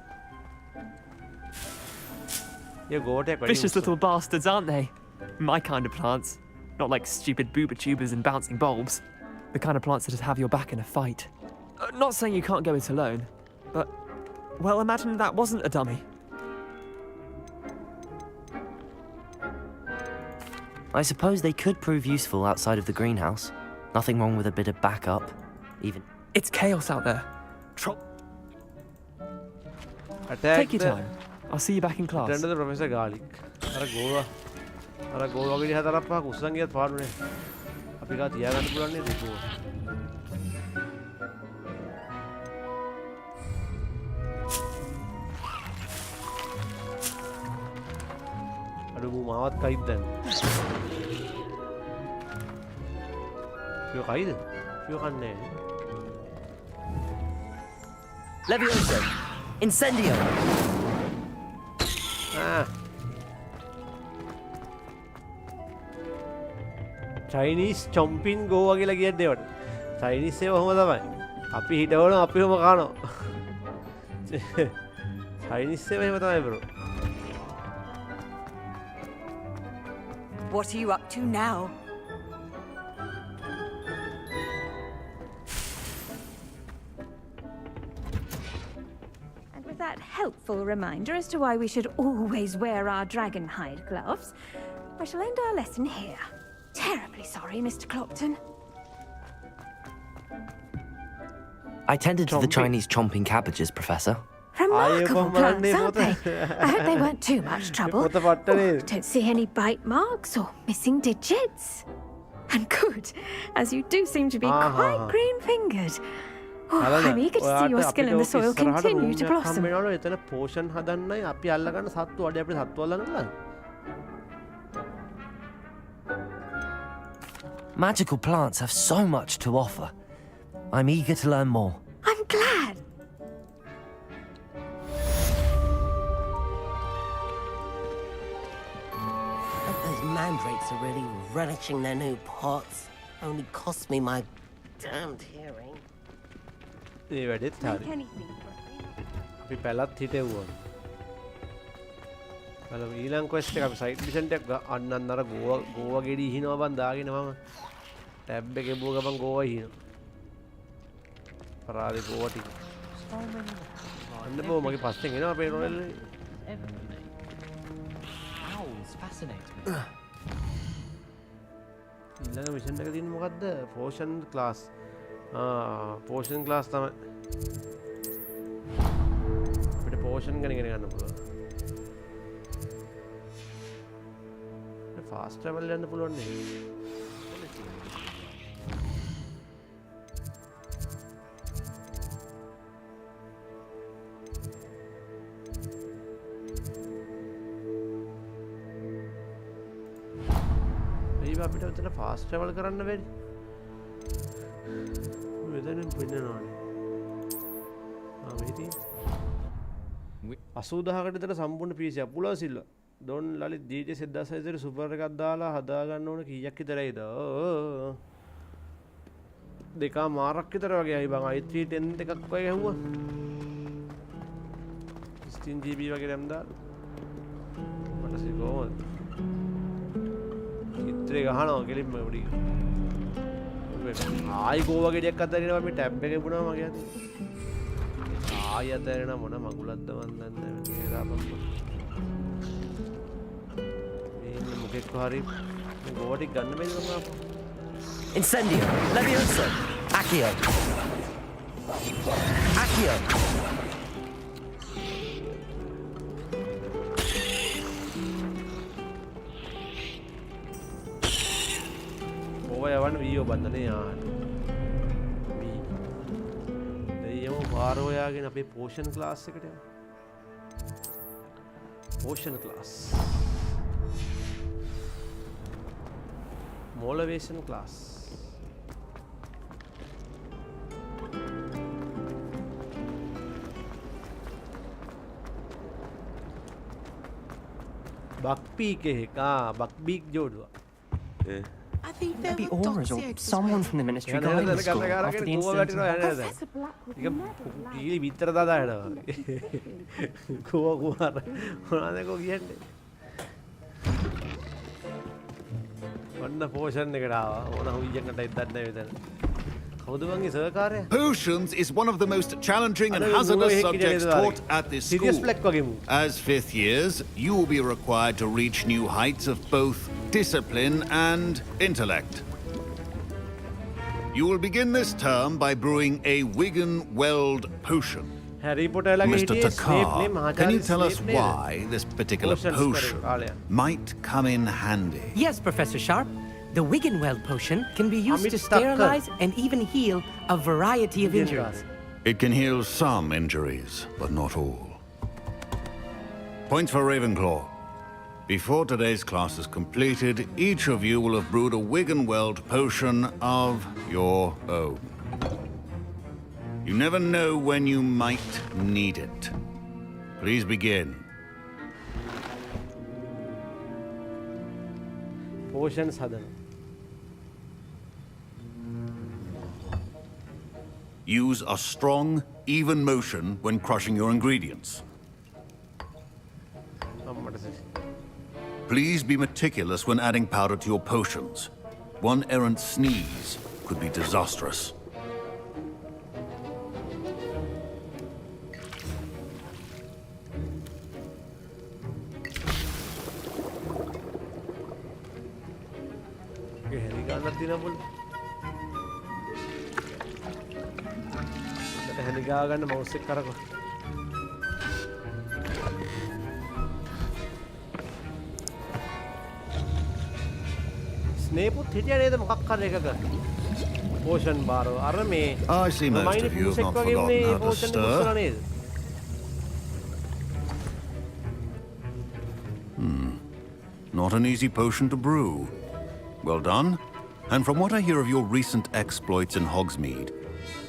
Vicious little bastards, aren't they? My kind of plants. Not like stupid booba tubers and bouncing bulbs. The kind of plants that just have your back in a fight. Not saying you can't go it alone, but, well, imagine that wasn't a dummy. I suppose they could prove useful outside of the greenhouse. Nothing wrong with a bit of backup, even. It's chaos out there. Take your time. I'll see you back in class. Attend to the Professor Garlic. අර ගෝවා ගෙඩි හතරක් පහක් උස්සන් ගියත් පාඩුනේ. අපි ගා තියාගන්න පුළුවන් නේද ඒක? අර මාවත් කයිද දැන්? ෆියෝ කයිද? ෆියෝ කන්නේ. Levioso! Incendio! Chinese chomping ගෝවා කියලා කියද්දී ඒවට. Chinese ඒවා ඔහොම තමයි. අපි හිටවන අපි ඔහොම කනවා. Chinese ඒවා එහෙම තමයි bro. What are you up to now? And with that helpful reminder as to why we should always wear our dragon hide gloves, I shall end our lesson here. Terribly sorry, Mr. Clopton. I tended to the Chinese chomping cabbages, Professor. Remarkable plants, aren't they? I hope they weren't too much trouble. Don't see any bite marks or missing digits. And good, as you do seem to be quite green-fingered. Oh, I'm eager to see your skill in the soil continue to blossom. එතන portion හදන්නයි අපි අල්ලගන්න සත්තු අඩේ අපිට සත්තු අල්ලන්න පුළුවන්. Magical plants have so much to offer. I'm eager to learn more. I'm glad. Those mandrakes are really relishing their new pots. Only cost me my damned hearing. ඒ වැඩෙත් හරි. අපි පැලත් හිටෙව්වා. බලමු ඊළඟ ක්වෙස්ට් එක අපි සයිඩ් මිෂන් එකක් අන්නන්න අර ගෝවා ගෙඩි හිනවා බං දාගෙන මම ටැබ් එකේ බෝ ගමන් ගෝවා හිනවා. පරාදේ ගෝවා ටික. අන්න බෝ මගේ පස්සෙන් එනවා අපේ රොයල්. Owls fascinate me. ඊළඟ මිෂන් එක තියෙන්නේ මොකද්ද? Portion class. පෝෂන් ක්ලාස් තමයි. අපිට පෝෂන් ගැන ඉගෙන ගන්න පුළුවන්. ෆාස්ට් ට්‍රැවල් යන්න පුළුවන් නේ. ඒක අපිට උතන ෆාස්ට් ට්‍රැවල් කරන්න බැරි. මෙතනින් පෙන්නනවානේ. මේටි 80000කට විතර සම්පූර්ණ PC එක පුළා සිල්ලා. Don ලලිත් DDR6 1060 සුපර් එකක් දාලා හදා ගන්න ඕන කීයක් විතරයිද? දෙකා මාරක් විතර වගේ අයි බං i3 10 එකක් වගේ ගැහුවා. 16GB වගේ RAM දාලා. මට සිකෝමද? චිත්‍රේ ගහනවා කෙලින්ම උඩි. ආයි ගෝවා ගෙඩියක් අතරිනවා මේ ටැබ් එකේ පුණා මගේ අතේ. ආයි අතරින මොන මගුලක්ද මන් දන්නේ නැහැ දාපම්. Incendio! Levioso! Accio! Accio! ඕවා යවන්න වීයෝ බන්දනේ යාන්න. දෙයම පාරෝ යාගෙන අපේ පෝෂන් ක්ලාස් එකට යමු. Portion class. Motivation class. Buckbeak Buckbeak joduwa. I think maybe Aura's or someone from the ministry guided the school after the incident. කීලි විතර දාලා යනවා. කෝවා මොනවාද කෝ කියන්නේ? වන්න පෝෂන් එකට ආවා. ඕන හුයියකට ඉදන්න මෙතන. Potions is one of the most challenging and hazardous subjects taught at this school. As fifth years, you will be required to reach new heights of both discipline and intellect. You will begin this term by brewing a Wiggenweld potion. Mr. Takar, can you tell us why this particular potion might come in handy? Yes, Professor Sharp. The Wiggenweld potion can be used to sterilize and even heal a variety of injuries. It can heal some injuries, but not all. Points for Ravenclaw. Before today's class is completed, each of you will have brewed a Wiggenweld potion of your own. You never know when you might need it. Please begin. Potions hadana. Use a strong, even motion when crushing your ingredients. Please be meticulous when adding powder to your potions. One errant sneeze could be disastrous. ගන්න mouse එක කරකෝ. ස්නේපුත් හිටියා නේද මොකක් හරි එකක. Portion bar අර මේ I see most of you have not forgotten how to stir. Not an easy potion to brew. Well done. And from what I hear of your recent exploits in Hogsmeade,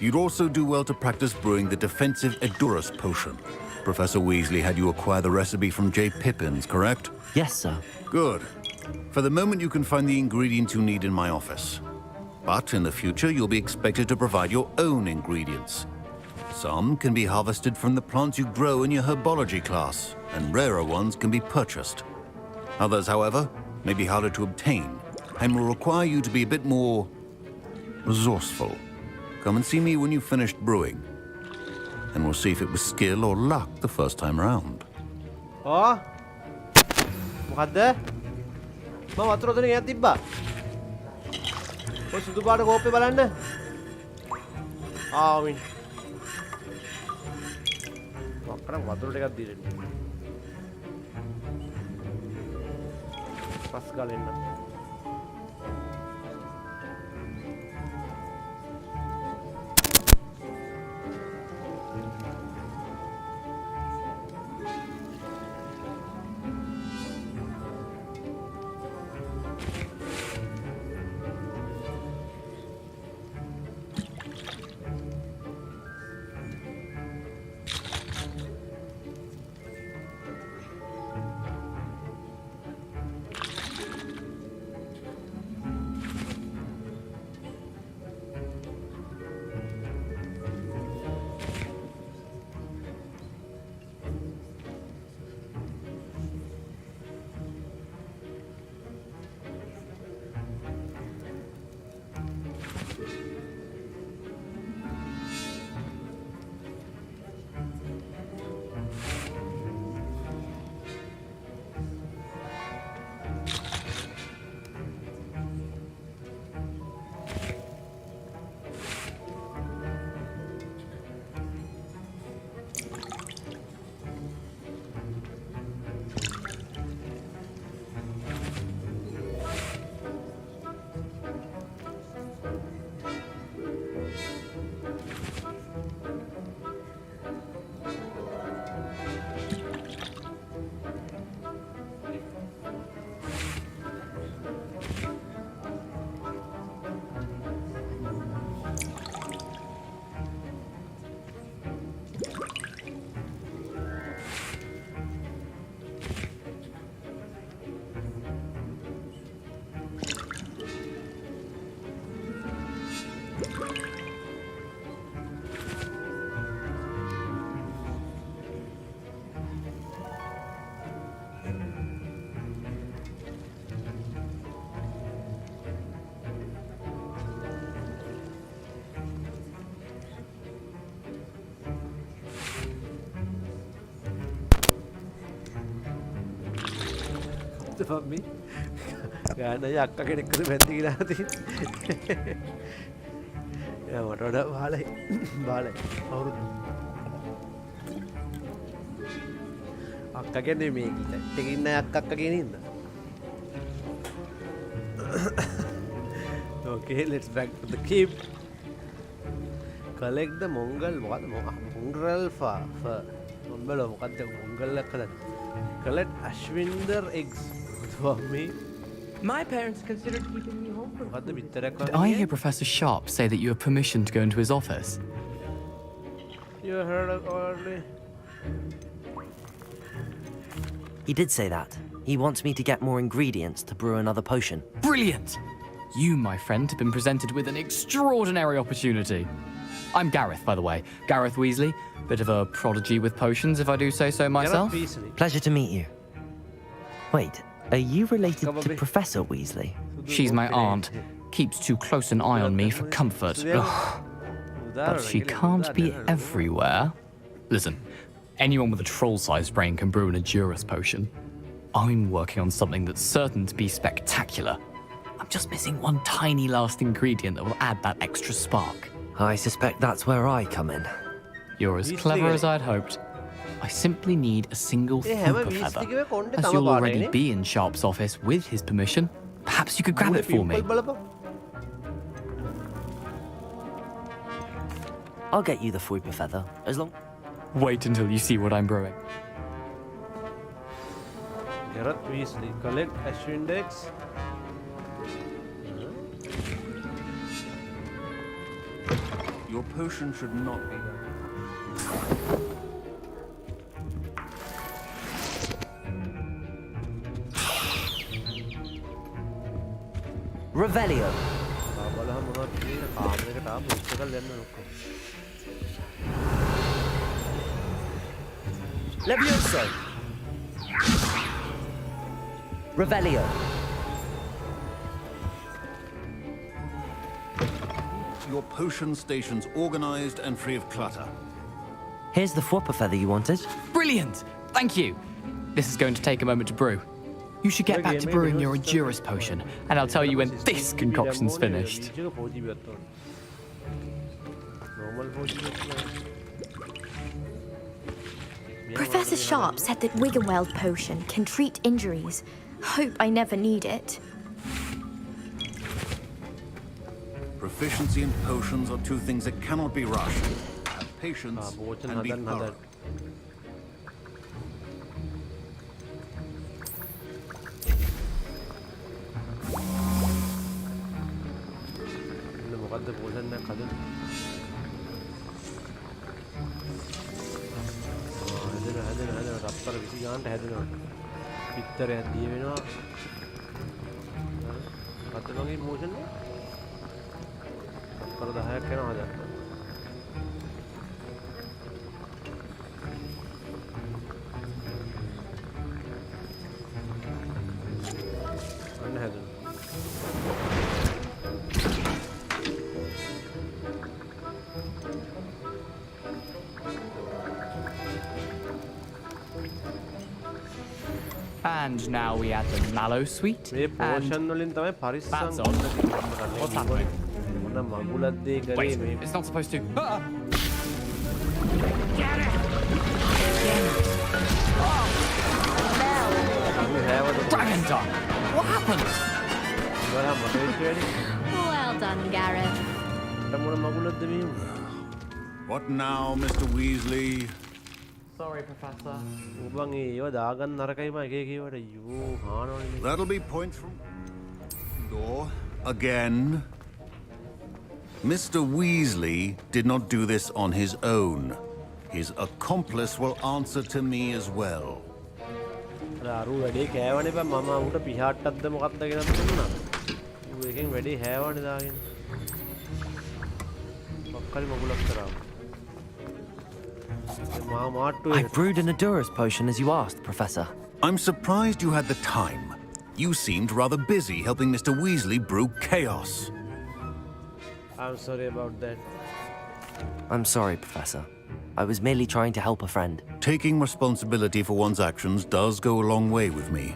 you'd also do well to practice brewing the defensive Edurus potion. Professor Weasley had you acquire the recipe from J. Pippins, correct? Yes, sir. Good. For the moment, you can find the ingredients you need in my office. But in the future, you'll be expected to provide your own ingredients. Some can be harvested from the plants you grow in your herbology class, and rarer ones can be purchased. Others, however, may be harder to obtain, and will require you to be a bit more resourceful. Come and see me when you've finished brewing, and we'll see if it was skill or luck the first time around. Oh? මොකද්ද? මම වතුර උතන ගෙනත් තිබ්බා. ඔය සුදු පාට කෝප්පේ බලන්න. ආවින්. මක්කරන් වතුර ටිකක් දීලා. පස් ගාලෙන්න. me. Gana yakka kenek kadu metti gila ati. Ya mata wada balai. Balai. Awurudu. Akka kenne me tekinna yakka kene inda. Okay, let's back to the keep. Collect the Mongol. What? Mongrel fur. Collect Ashwinder eggs for me. My parents considered keeping me home from Did I hear Professor Sharp say that you have permission to go into his office? You heard it already. He did say that. He wants me to get more ingredients to brew another potion. Brilliant! You, my friend, have been presented with an extraordinary opportunity. I'm Gareth, by the way. Gareth Weasley. Bit of a prodigy with potions, if I do say so myself. Pleasure to meet you. Wait, are you related to Professor Weasley? She's my aunt. Keeps too close an eye on me for comfort. Ugh. But she can't be everywhere. Listen, anyone with a troll-sized brain can brew an Endurus potion. I'm working on something that's certain to be spectacular. I'm just missing one tiny last ingredient that will add that extra spark. I suspect that's where I come in. You're as clever as I'd hoped. I simply need a single Fupa feather. As you'll already be in Sharp's office with his permission, perhaps you could grab it for me. I'll get you the Fupa feather, as long... Wait until you see what I'm brewing. Gareth Weasley, collect Ashwindex. Your potion should not be... Revelio. Levioso. Revelio. Your potion station's organized and free of clutter. Here's the Fupa feather you wanted. Brilliant! Thank you. This is going to take a moment to brew. You should get back to brewing your Endurus potion, and I'll tell you when this concoction's finished. Professor Sharp said that Wiggenweld potion can treat injuries. Hope I never need it. Proficiency in potions are two things that cannot be rushed. Have patience and be thorough. And now we add the mallow sweet. And that's on. What's happening? Wait, it's not supposed to. Dragon Tongue! What happened? Well done, Gareth. What now, Mr. Weasley? Sorry, Professor. That'll be points from... Door. Again. Mr. Weasley did not do this on his own. His accomplice will answer to me as well. I brewed an Endurus potion as you asked, Professor. I'm surprised you had the time. You seemed rather busy helping Mr. Weasley brew chaos. I'm sorry about that. I'm sorry, Professor. I was merely trying to help a friend. Taking responsibility for one's actions does go a long way with me.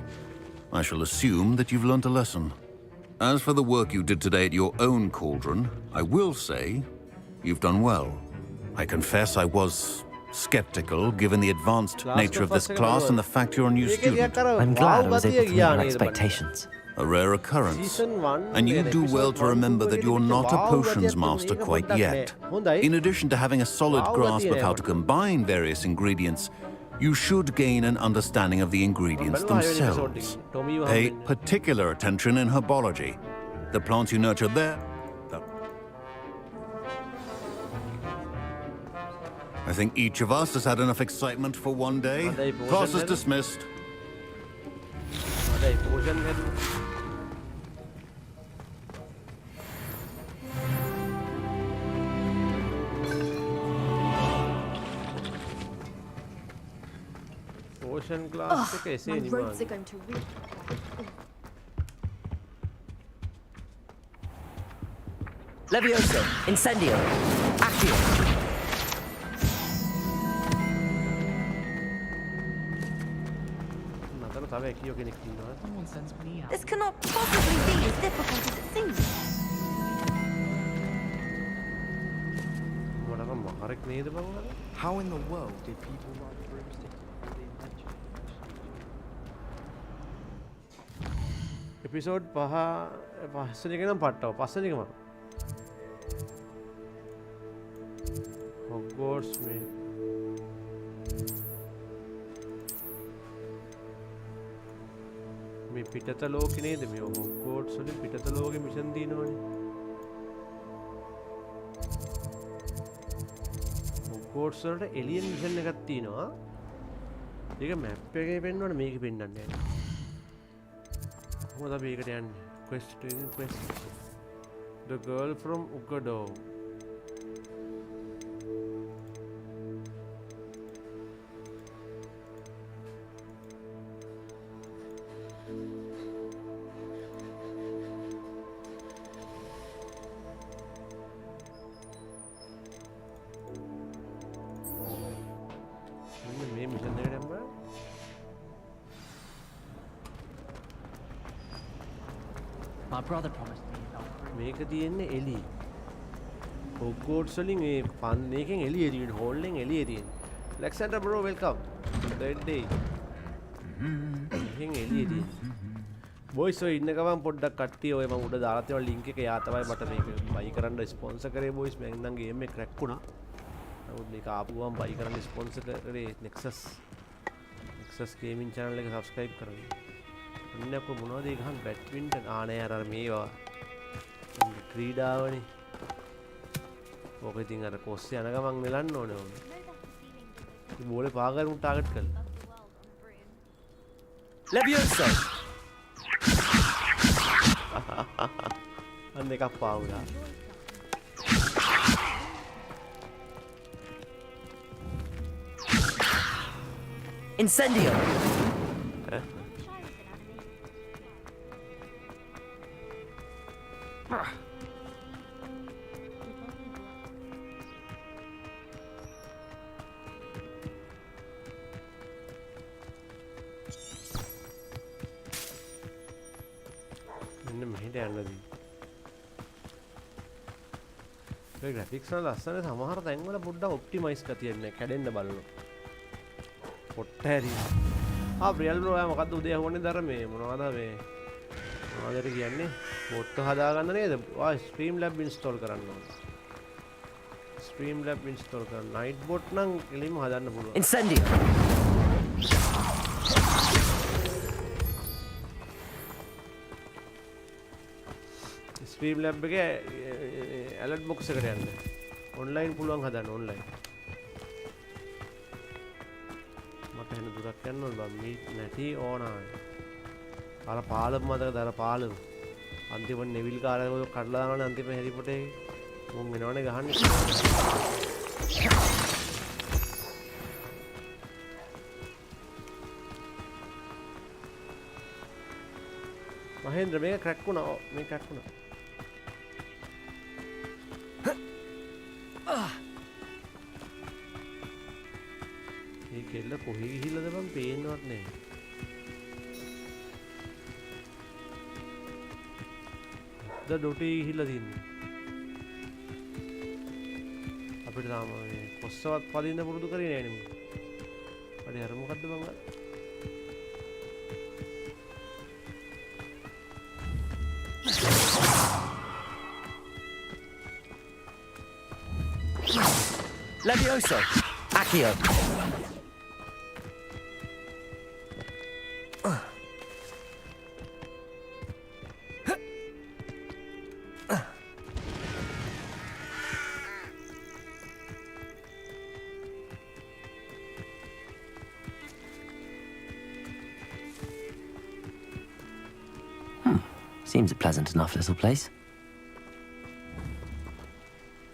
I shall assume that you've learnt a lesson. As for the work you did today at your own cauldron, I will say you've done well. I confess I was skeptical given the advanced nature of this class and the fact you're a new student. I'm glad I was able to meet your expectations. A rare occurrence. And you do well to remember that you're not a potions master quite yet. In addition to having a solid grasp of how to combine various ingredients, you should gain an understanding of the ingredients themselves. Pay particular attention in herbology. The plants you nurture there. I think each of us has had enough excitement for one day. Class is dismissed. Ocean class එක එසේ My roads are going to reek. Levioso, Incendio, Accio. This cannot possibly be as difficult as it seems. How in the world did people ride broomsticks? Episode පස්සන එක නම් පට්ටව පස්සන එක මම Hogwarts මේ පිටත ලෝකෙ නේද මේ Hogwarts වලින් පිටත ලෝකෙ මිෂන් දිනවනේ Hogwarts වලට එලියන් මිෂන් එකක් තියෙනවා ඒක මැප් එකේ පෙන්නවනේ මේකේ පෙන්නන්නේ නැහැ What are we going to quest? The girl from Ugado. My brother promised me that. මේක තියෙන්නේ එලි. Hogwarts වලින් මේ මේකෙන් එළිය තියෙන හෝල් එකෙන් එළිය තියෙන. Lexar bro welcome. Third day. මේකෙන් එළිය තියෙන. boys ඔය ඉන්න ගමන් පොඩ්ඩක් කට්ටිය ඔය මම උඩ දාලා තියෙන link එක යා තමයි මට මේක buy කරන්න ස්පොන්සර් කරේ boys මම නම් game එක crack වුණා. නමුත් මේක ආපු ගමන් buy කරන්න ස්පොන්සර් කරේ Nexus gaming channel එක subscribe කරන්න. ඉන්න අපු මොනවද ඒ ගහන් බැඩ්මින්ටන් ආනේ අර මේවා ක්‍රීඩාවනේ ඕක ඉතින් අර කොස් යන ගමන් නෙලන්න ඕනේ ඕනේ ඉතින් බෝලේ පාගාරමු ටාගට් කරලා Levioso අන්න එකක් පාවුලා Incendio graphics වල ලස්සන සමහර තැන් වල පොඩ්ඩක් ඔප්ටිමයිස් කරලා තියෙන්නේ කැඩෙන්න බලනවා පොට්ට හැරියා ප්‍රියල් බ්‍රෝ ආ මොකද්ද උදේ හොන්නේ දර මේ මොනවද මේ මොනවද කියන්නේ බොට් හදාගන්න නේද ආ ස්ට්‍රීම් ලැබ් ඉන්ස්ටෝල් කරන්න ඕනේ ස්ට්‍රීම් ලැබ් ඉන්ස්ටෝල් කරන්න නයිට් බොට් නම් එළින්ම හදන්න පුළුවන් Incendio ස්ට්‍රීම් ලැබ් එකේ ඇලර්ට් බොක්ස් එකට යන්න ඔන්ලයින් පුළුවන් හදන්න ඔන්ලයින් මට එන දුරක් යන්න ඕන බං මේ නැටි ඕනායි අර පාලම මතකද අර පාලම අන්තිම නෙවිල් කාලේ කඩලා දානවනේ අන්තිම හැරි පොටේ මුන් වෙනවනේ ගහන්නේ මහේන්ද්‍ර මේක ක්‍රැක් වුණා මේක ක්‍රැක් වුණා කෙල්ල කොහේ ගිහිල්ලාද බං පේන්නවත් නැහැ ද ඩොටි ගිහිල්ලා තින්නේ. අපිට තාම මේ පොස්සවත් පදින්න පුරුදු කරේ නෑ නේ. අඩේ අර මොකද්ද මං අර Levioso! Accio! Seems a pleasant enough little place.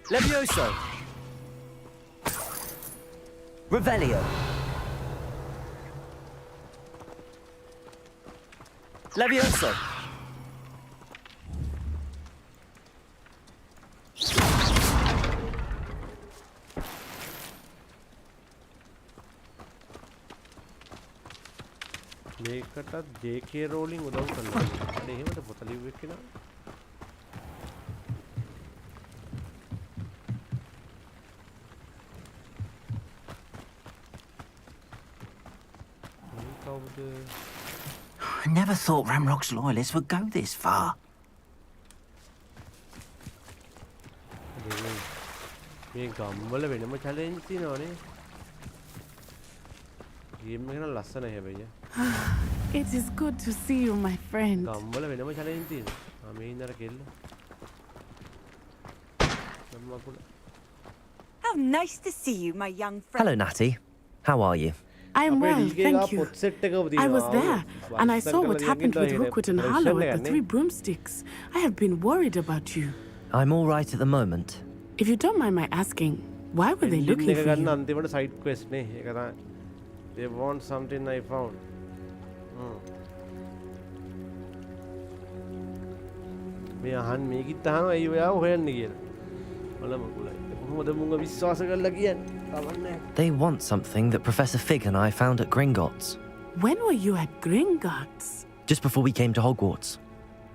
Levioso! Revelio! Levioso! මේකටත් JK rolling උදව් කරනවා. අනේ එහෙමද පොත ලිව්වෙක් කෙනා. I never thought Ramrock's loyalists would go this far. මේ ගම්වල වෙනම challenge තියෙනවනේ. ගේම් එක නම් ලස්සනයි හැබැයි. It is good to see you, my friend. ගම්වල වෙනම challenge තියෙනවා. මේ ඉන්නර කෙල්ල. How nice to see you, my young friend. Hello, Natty. How are you? I am well, thank you. I was there, and I saw what happened with Rookwood and Harlow at the Three Broomsticks. I have been worried about you. I'm all right at the moment. If you don't mind my asking, why were they looking for you? අන්තිමට side quest නේ. ඒක තමයි. They want something I found. මේ අහන් මේකිට අහනවා අයියෝ ඔයාව හොයන්නේ කියලා. මලම කුලයි. කොහොමද මුංග විශ්වාස කරලා කියන්නේ? They want something that Professor Fig and I found at Gringotts. When were you at Gringotts? Just before we came to Hogwarts.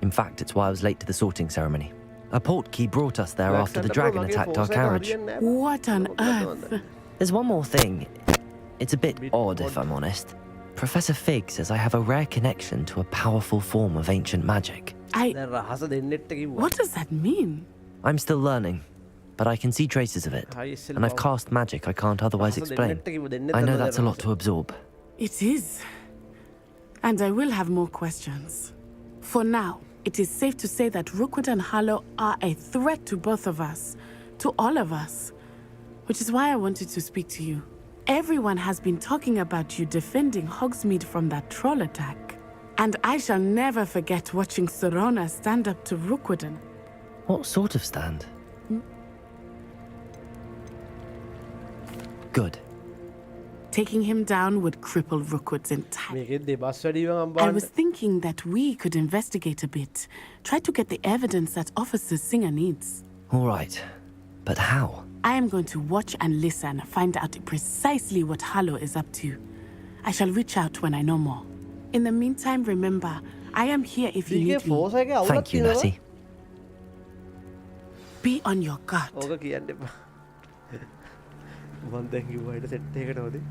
In fact, it's why I was late to the sorting ceremony. A portkey brought us there after the dragon attacked our carriage. What on earth? There's one more thing. It's a bit odd, if I'm honest. Professor Fig says I have a rare connection to a powerful form of ancient magic. What does that mean? I'm still learning, but I can see traces of it. And I've cast magic I can't otherwise explain. I know that's a lot to absorb. It is. And I will have more questions. For now, it is safe to say that Rookwood and Harlow are a threat to both of us, to all of us. Which is why I wanted to speak to you. Everyone has been talking about you defending Hogsmeade from that troll attack. And I shall never forget watching Sorona stand up to Rookwood and... What sort of stand? Good. Taking him down would cripple Rookwood's entire... I was thinking that we could investigate a bit. Try to get the evidence that Officer Singer needs. All right. But how? I am going to watch and listen, find out precisely what Harlow is up to. I shall reach out when I know more. In the meantime, remember, I am here if you need me. Thank you, Natty. Be on your guard.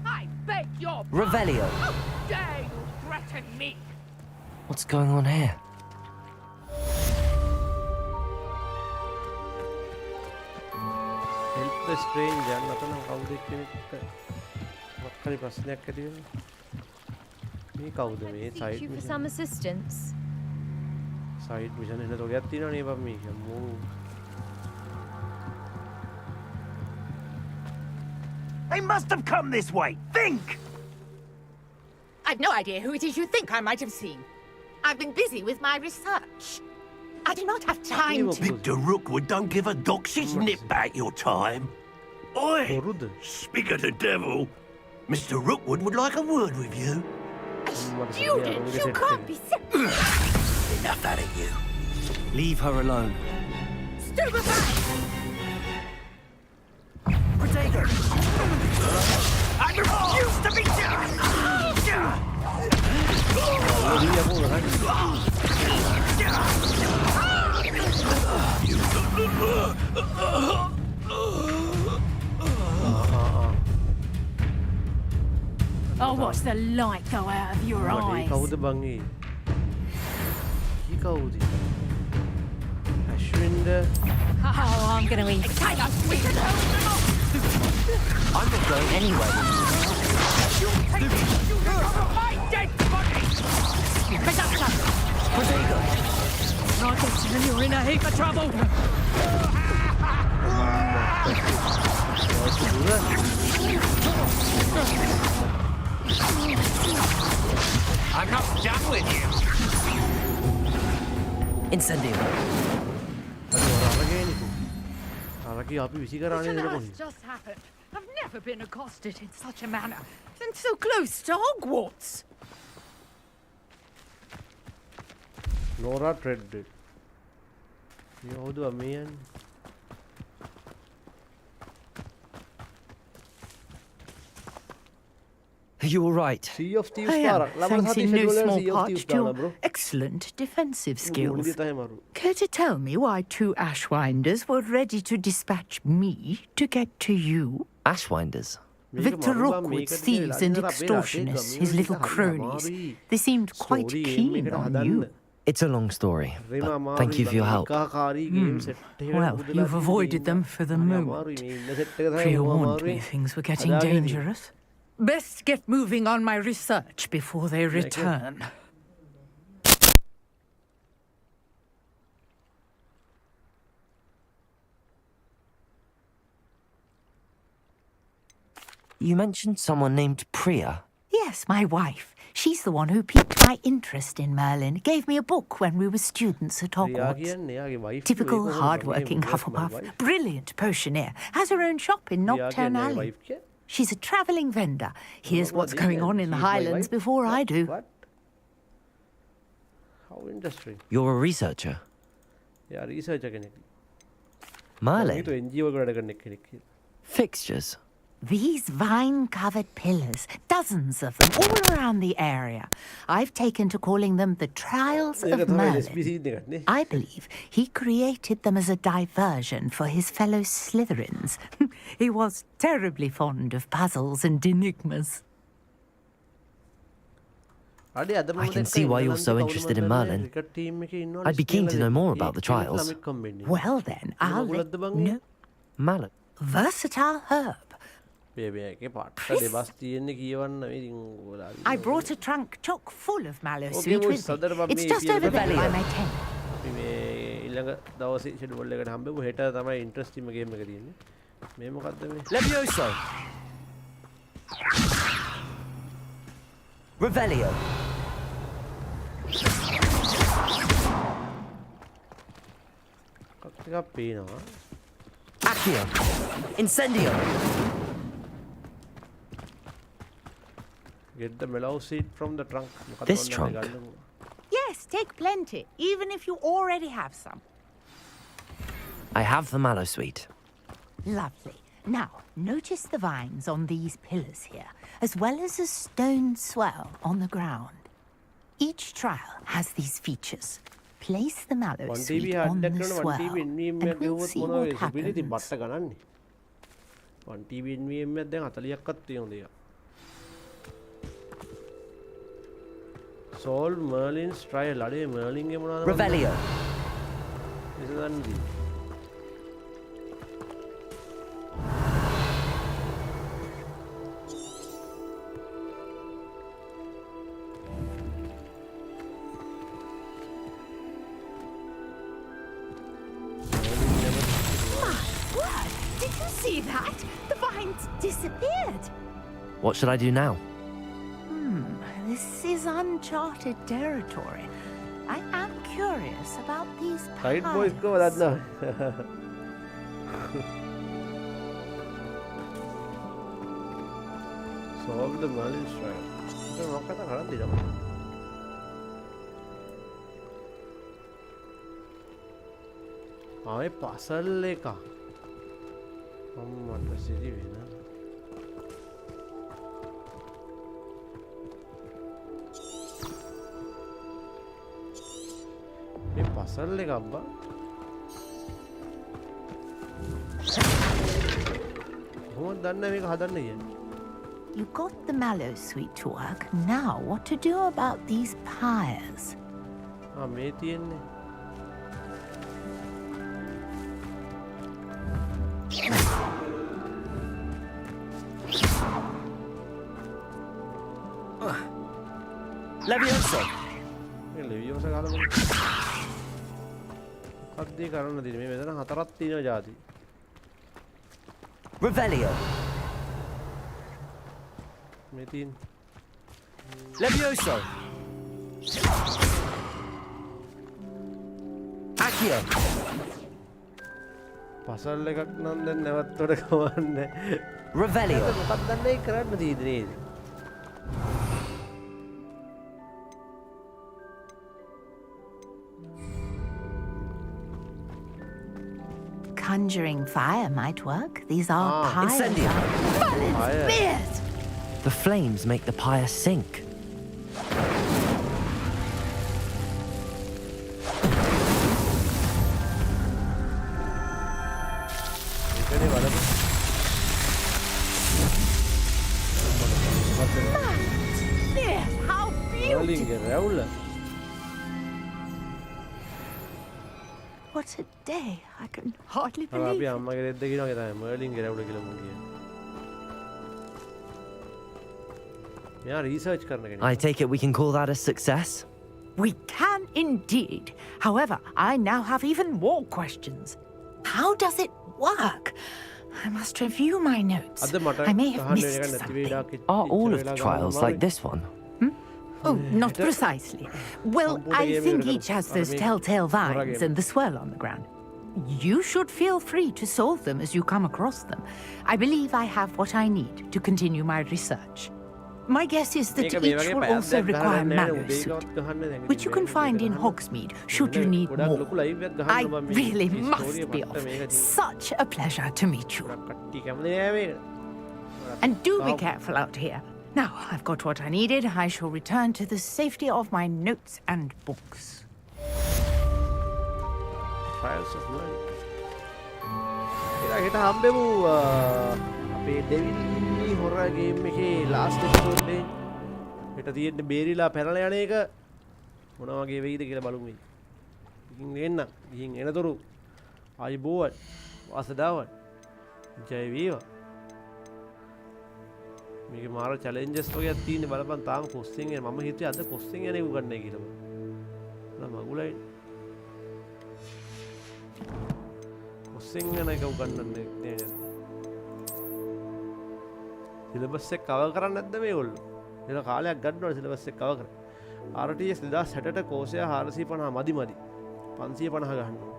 I beg your Revelio. How dare you threaten me? What's going on here? Help the stranger. Nothing about it. What kind of snack are you? Thank you for some assistance. Side mission is not getting on even me. They must have come this way. Think! I've no idea who it is you think I might have seen. I've been busy with my research. I do not have time to... Victor Rookwood don't give a doxy's nip back your time. Oi! Speak of the devil. Mr. Rookwood would like a word with you. Student, you can't be sick. Enough out of you. Leave her alone. Stupefy! Protego! I refuse to be the light go out of your eyes. කවුද බං ඒ? කී කවුද? අශ්වින්ද. Oh, I'm going to eat. I'm not going anywhere. My dead body! Rodrigo! Not until you're in a heap of trouble! I'm not done with you! Incendio. What on earth just happened? I've never been accosted in such a manner. And so close to Hogwarts. Nora Tread. How do I mean? Are you all right? Sea of Thieves. I am, thanks in no small part to your excellent defensive skills. Care to tell me why 2 Ashwinders were ready to dispatch me to get to you? Ashwinders? Victor Rookwood's thieves and extortionists, his little cronies. They seemed quite keen on you. It's a long story, but thank you for your help. Well, you've avoided them for the moment. Pre-warned me things were getting dangerous. Best get moving on my research before they return. You mentioned someone named Priya. Yes, my wife. She's the one who piqued my interest in Merlin. Gave me a book when we were students at Hogwarts. Typical hard-working Hufflepuff. Brilliant potioneer. Has her own shop in Nocturne Alley. She's a travelling vendor. Here's what's going on in the Highlands before I do. How interesting. You're a researcher? Yeah, researcher. Merlin? Fixtures? These vine-covered pillars, dozens of them, all around the area. I've taken to calling them the Trials of Merlin. I believe he created them as a diversion for his fellow Slytherins. He was terribly fond of puzzles and enigmas. I can see why you're so interested in Merlin. I'd be keen to know more about the trials. Well then, I'll let know. Mallet. Versatile herb. I brought a trunk chock full of mallow sweet with me. It's just over there by my tent. Levioso. Revelio. Accio. Incendio. Get the mellow seed from the trunk. This trunk? Yes, take plenty, even if you already have some. I have the mallow sweet. Lovely. Now, notice the vines on these pillars here, as well as a stone swell on the ground. Each trial has these features. Place the mallow sweet on the swell, and we'll see what happens. One TV NVME දැන් 40ක්වත් තියෙනවා. Solve Merlin's trial. අඩේ Merlin ගේ මොනවද? Revelio. ඉතින් See that? The vines disappeared. What should I do now? This is uncharted territory. I am curious about these Right, boys, go that now. Solve the Merlin's trial. Then what kata kharan di jama. ආයේ puzzle එක. අම්මට සිරි වෙන. මේ puzzle එක අබ්බා. කොහොමද දන්නේ මේක හදන්න කියන්නේ? You got the mallow suite to work. Now, what to do about these pyres? මේ තියෙන්නේ. Leviosa. Leviosa ගාලා මොකක්ද කරන්න දෙන්නේ මේ මෙතන හතරක් තියෙනවා જાති. Revelio. මේ තියෙන Levioso. Accio. පසල් එකක් නම් දැන් නැවත්තොට කවන්නේ. Revelio. මොකක්ද දන්නේ කරන්න තියෙන්නේ නේද? Conjuring fire might work. These are pyres. Incendio. Spears! The flames make the pyre sink. Spears! How beautiful! What a day. I can hardly believe අපි it. අම්මගේ දෙද්ද කියනවා තමයි මර්ලින් ගෙරවුල කියලා මම කියන්නේ. මෙයා රිසර්ච් කරන කෙනෙක්. I take it we can call that a success? We can indeed. However, I now have even more questions. How does it work? I must review my notes. I may have missed something. Are all of the trials like this one? Oh, not precisely. Well, I think each has those telltale vines and the swirl on the ground. You should feel free to solve them as you come across them. I believe I have what I need to continue my research. My guess is that each will also require mallow suit, which you can find in Hogsmeade should you need more. I really must be off. Such a pleasure to meet you. And do be careful out here. Now I've got what I needed. I shall return to the safety of my notes and books. Files of Light. හෙට හම්බෙමු අපේ devil හොරර් game එකේ last episode එකේ හෙට තියෙන්නේ බේරිලා පැනලා යන එක මොන වගේ වෙයිද කියලා බලමු මේ. ඉතින් එන්න. ගිහින් එනතුරු ආයිබෝවන් වාසදාවන් ජය වේවා. මේක මාර චැලෙන්ජස් වගේක් තියෙන්නේ බලපන් තාම කොස්සින් යන මම හිතුවේ අද කොස්සින් යන්නේ උගන්නේ කියලා මම. මගුලයි කොස්සින් යන එක උගන්නන්නේ නේද? සිලබස් එක කවර් කරන්නේ නැද්ද මේගොල්ලෝ? ඒක කාලයක් ගන්නවනේ සිලබස් එක කවර් කරන්න. RTX 2060ට Corsair 450 මදි 550 ගන්නවා.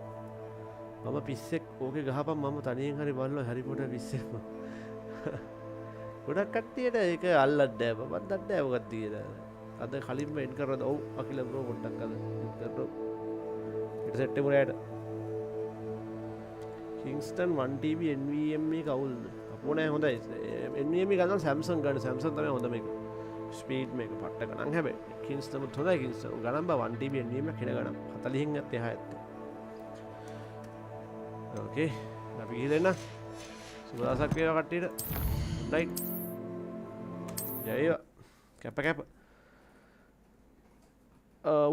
මම පිස්සෙක් ඕකේ ගහපන් මම තනියෙන් හරි බලනවා හැරි පොටර් පිස්සෙක්. ගොඩක් කට්ටියට ඒක අල්ලන්නේ නැහැ. මම දන්නේ නැහැ මොකක්ද කියලා. අද කලින්ම එඩ් කරනද? ඔව් අකිල බ්‍රෝ පොඩ්ඩක් අද කරනවා. ඊට සෙට් එක මුරයට. Kingston 1TB NVMe කවුල්ද? අපෝ නෑ හොඳයි. NVMe ගන්න Samsung ගන්න. Samsung තමයි හොඳ මේක. ස්පීඩ් මේක පට්ට ගණන් හැබැයි. Kingston උත් හොඳයි Kingston. ගණන් බා 1TB NVMe එක කෙන ගණන්. 40න් යත් එහා ඇත්තේ. ඕකේ. අපි ගිහලා එන්න. සුබදවසක් වේවා කට්ටියට. Good night. Yeah, කැප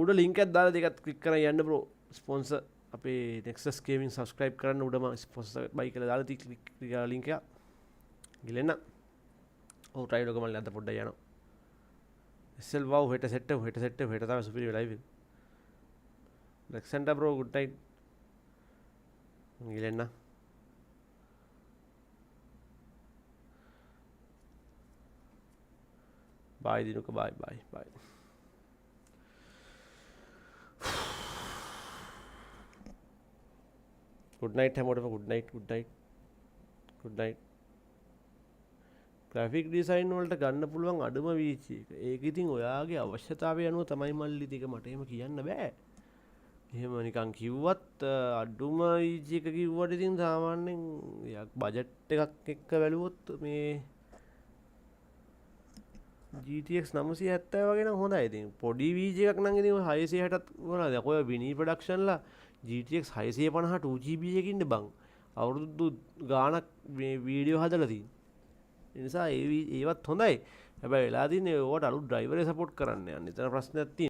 උඩ ලින්ක් එකක් දාලා දෙකත් ක්ලික් කරලා යන්න බ්‍රෝ. ස්පොන්සර් අපේ Nexus Gaming subscribe කරන්න උඩම ස්පොන්සර් බයි කියලා දාලා ක්ලික් කරලා ලින්ක් එක. ගිලෙන්න. ඔව් ට්‍රයි ලොග මල්ලි අද පොඩ්ඩක් යනවා. SL wow හෙට සෙට් හෙට තමයි සුපිරි ලයිව් එක. Lexar bro good night. ගිලෙන්න. Bye Dinuka, bye. Good night, හැමෝටම good night. Graphic design වලට ගන්න පුළුවන් අඩුම වීචි එක. ඒක ඉතින් ඔයාගේ අවශ්‍යතාවය අනුව තමයි මල්ලි ටික මට එහෙම කියන්න බෑ. එහෙම නිකන් කිව්වත් අඩුම වීචි එක කිව්වට ඉතින් සාමාන්‍යයෙන් බජට් එකක් එක්ක බැලුවොත් මේ GTX 970 වගේ නම් හොඳයි. ඉතින් පොඩි වීජි එකක් නම් ඉතින් 660ත් මොනවාද? ඔය විනී ප්‍රොඩක්ෂන් ලා GTX 650 2GB එකකින් ඉන්න බං. අවුරුදු ගාණක් මේ වීඩියෝ හදලා තියෙන. ඒ නිසා ඒවත් හොඳයි. හැබැයි වෙලා තියෙන්නේ ඕකට අලුත් ඩ්‍රයිවරේ සපෝට් කරන්න යන්න. එතන ප්‍රශ්නයක් තියෙනවා.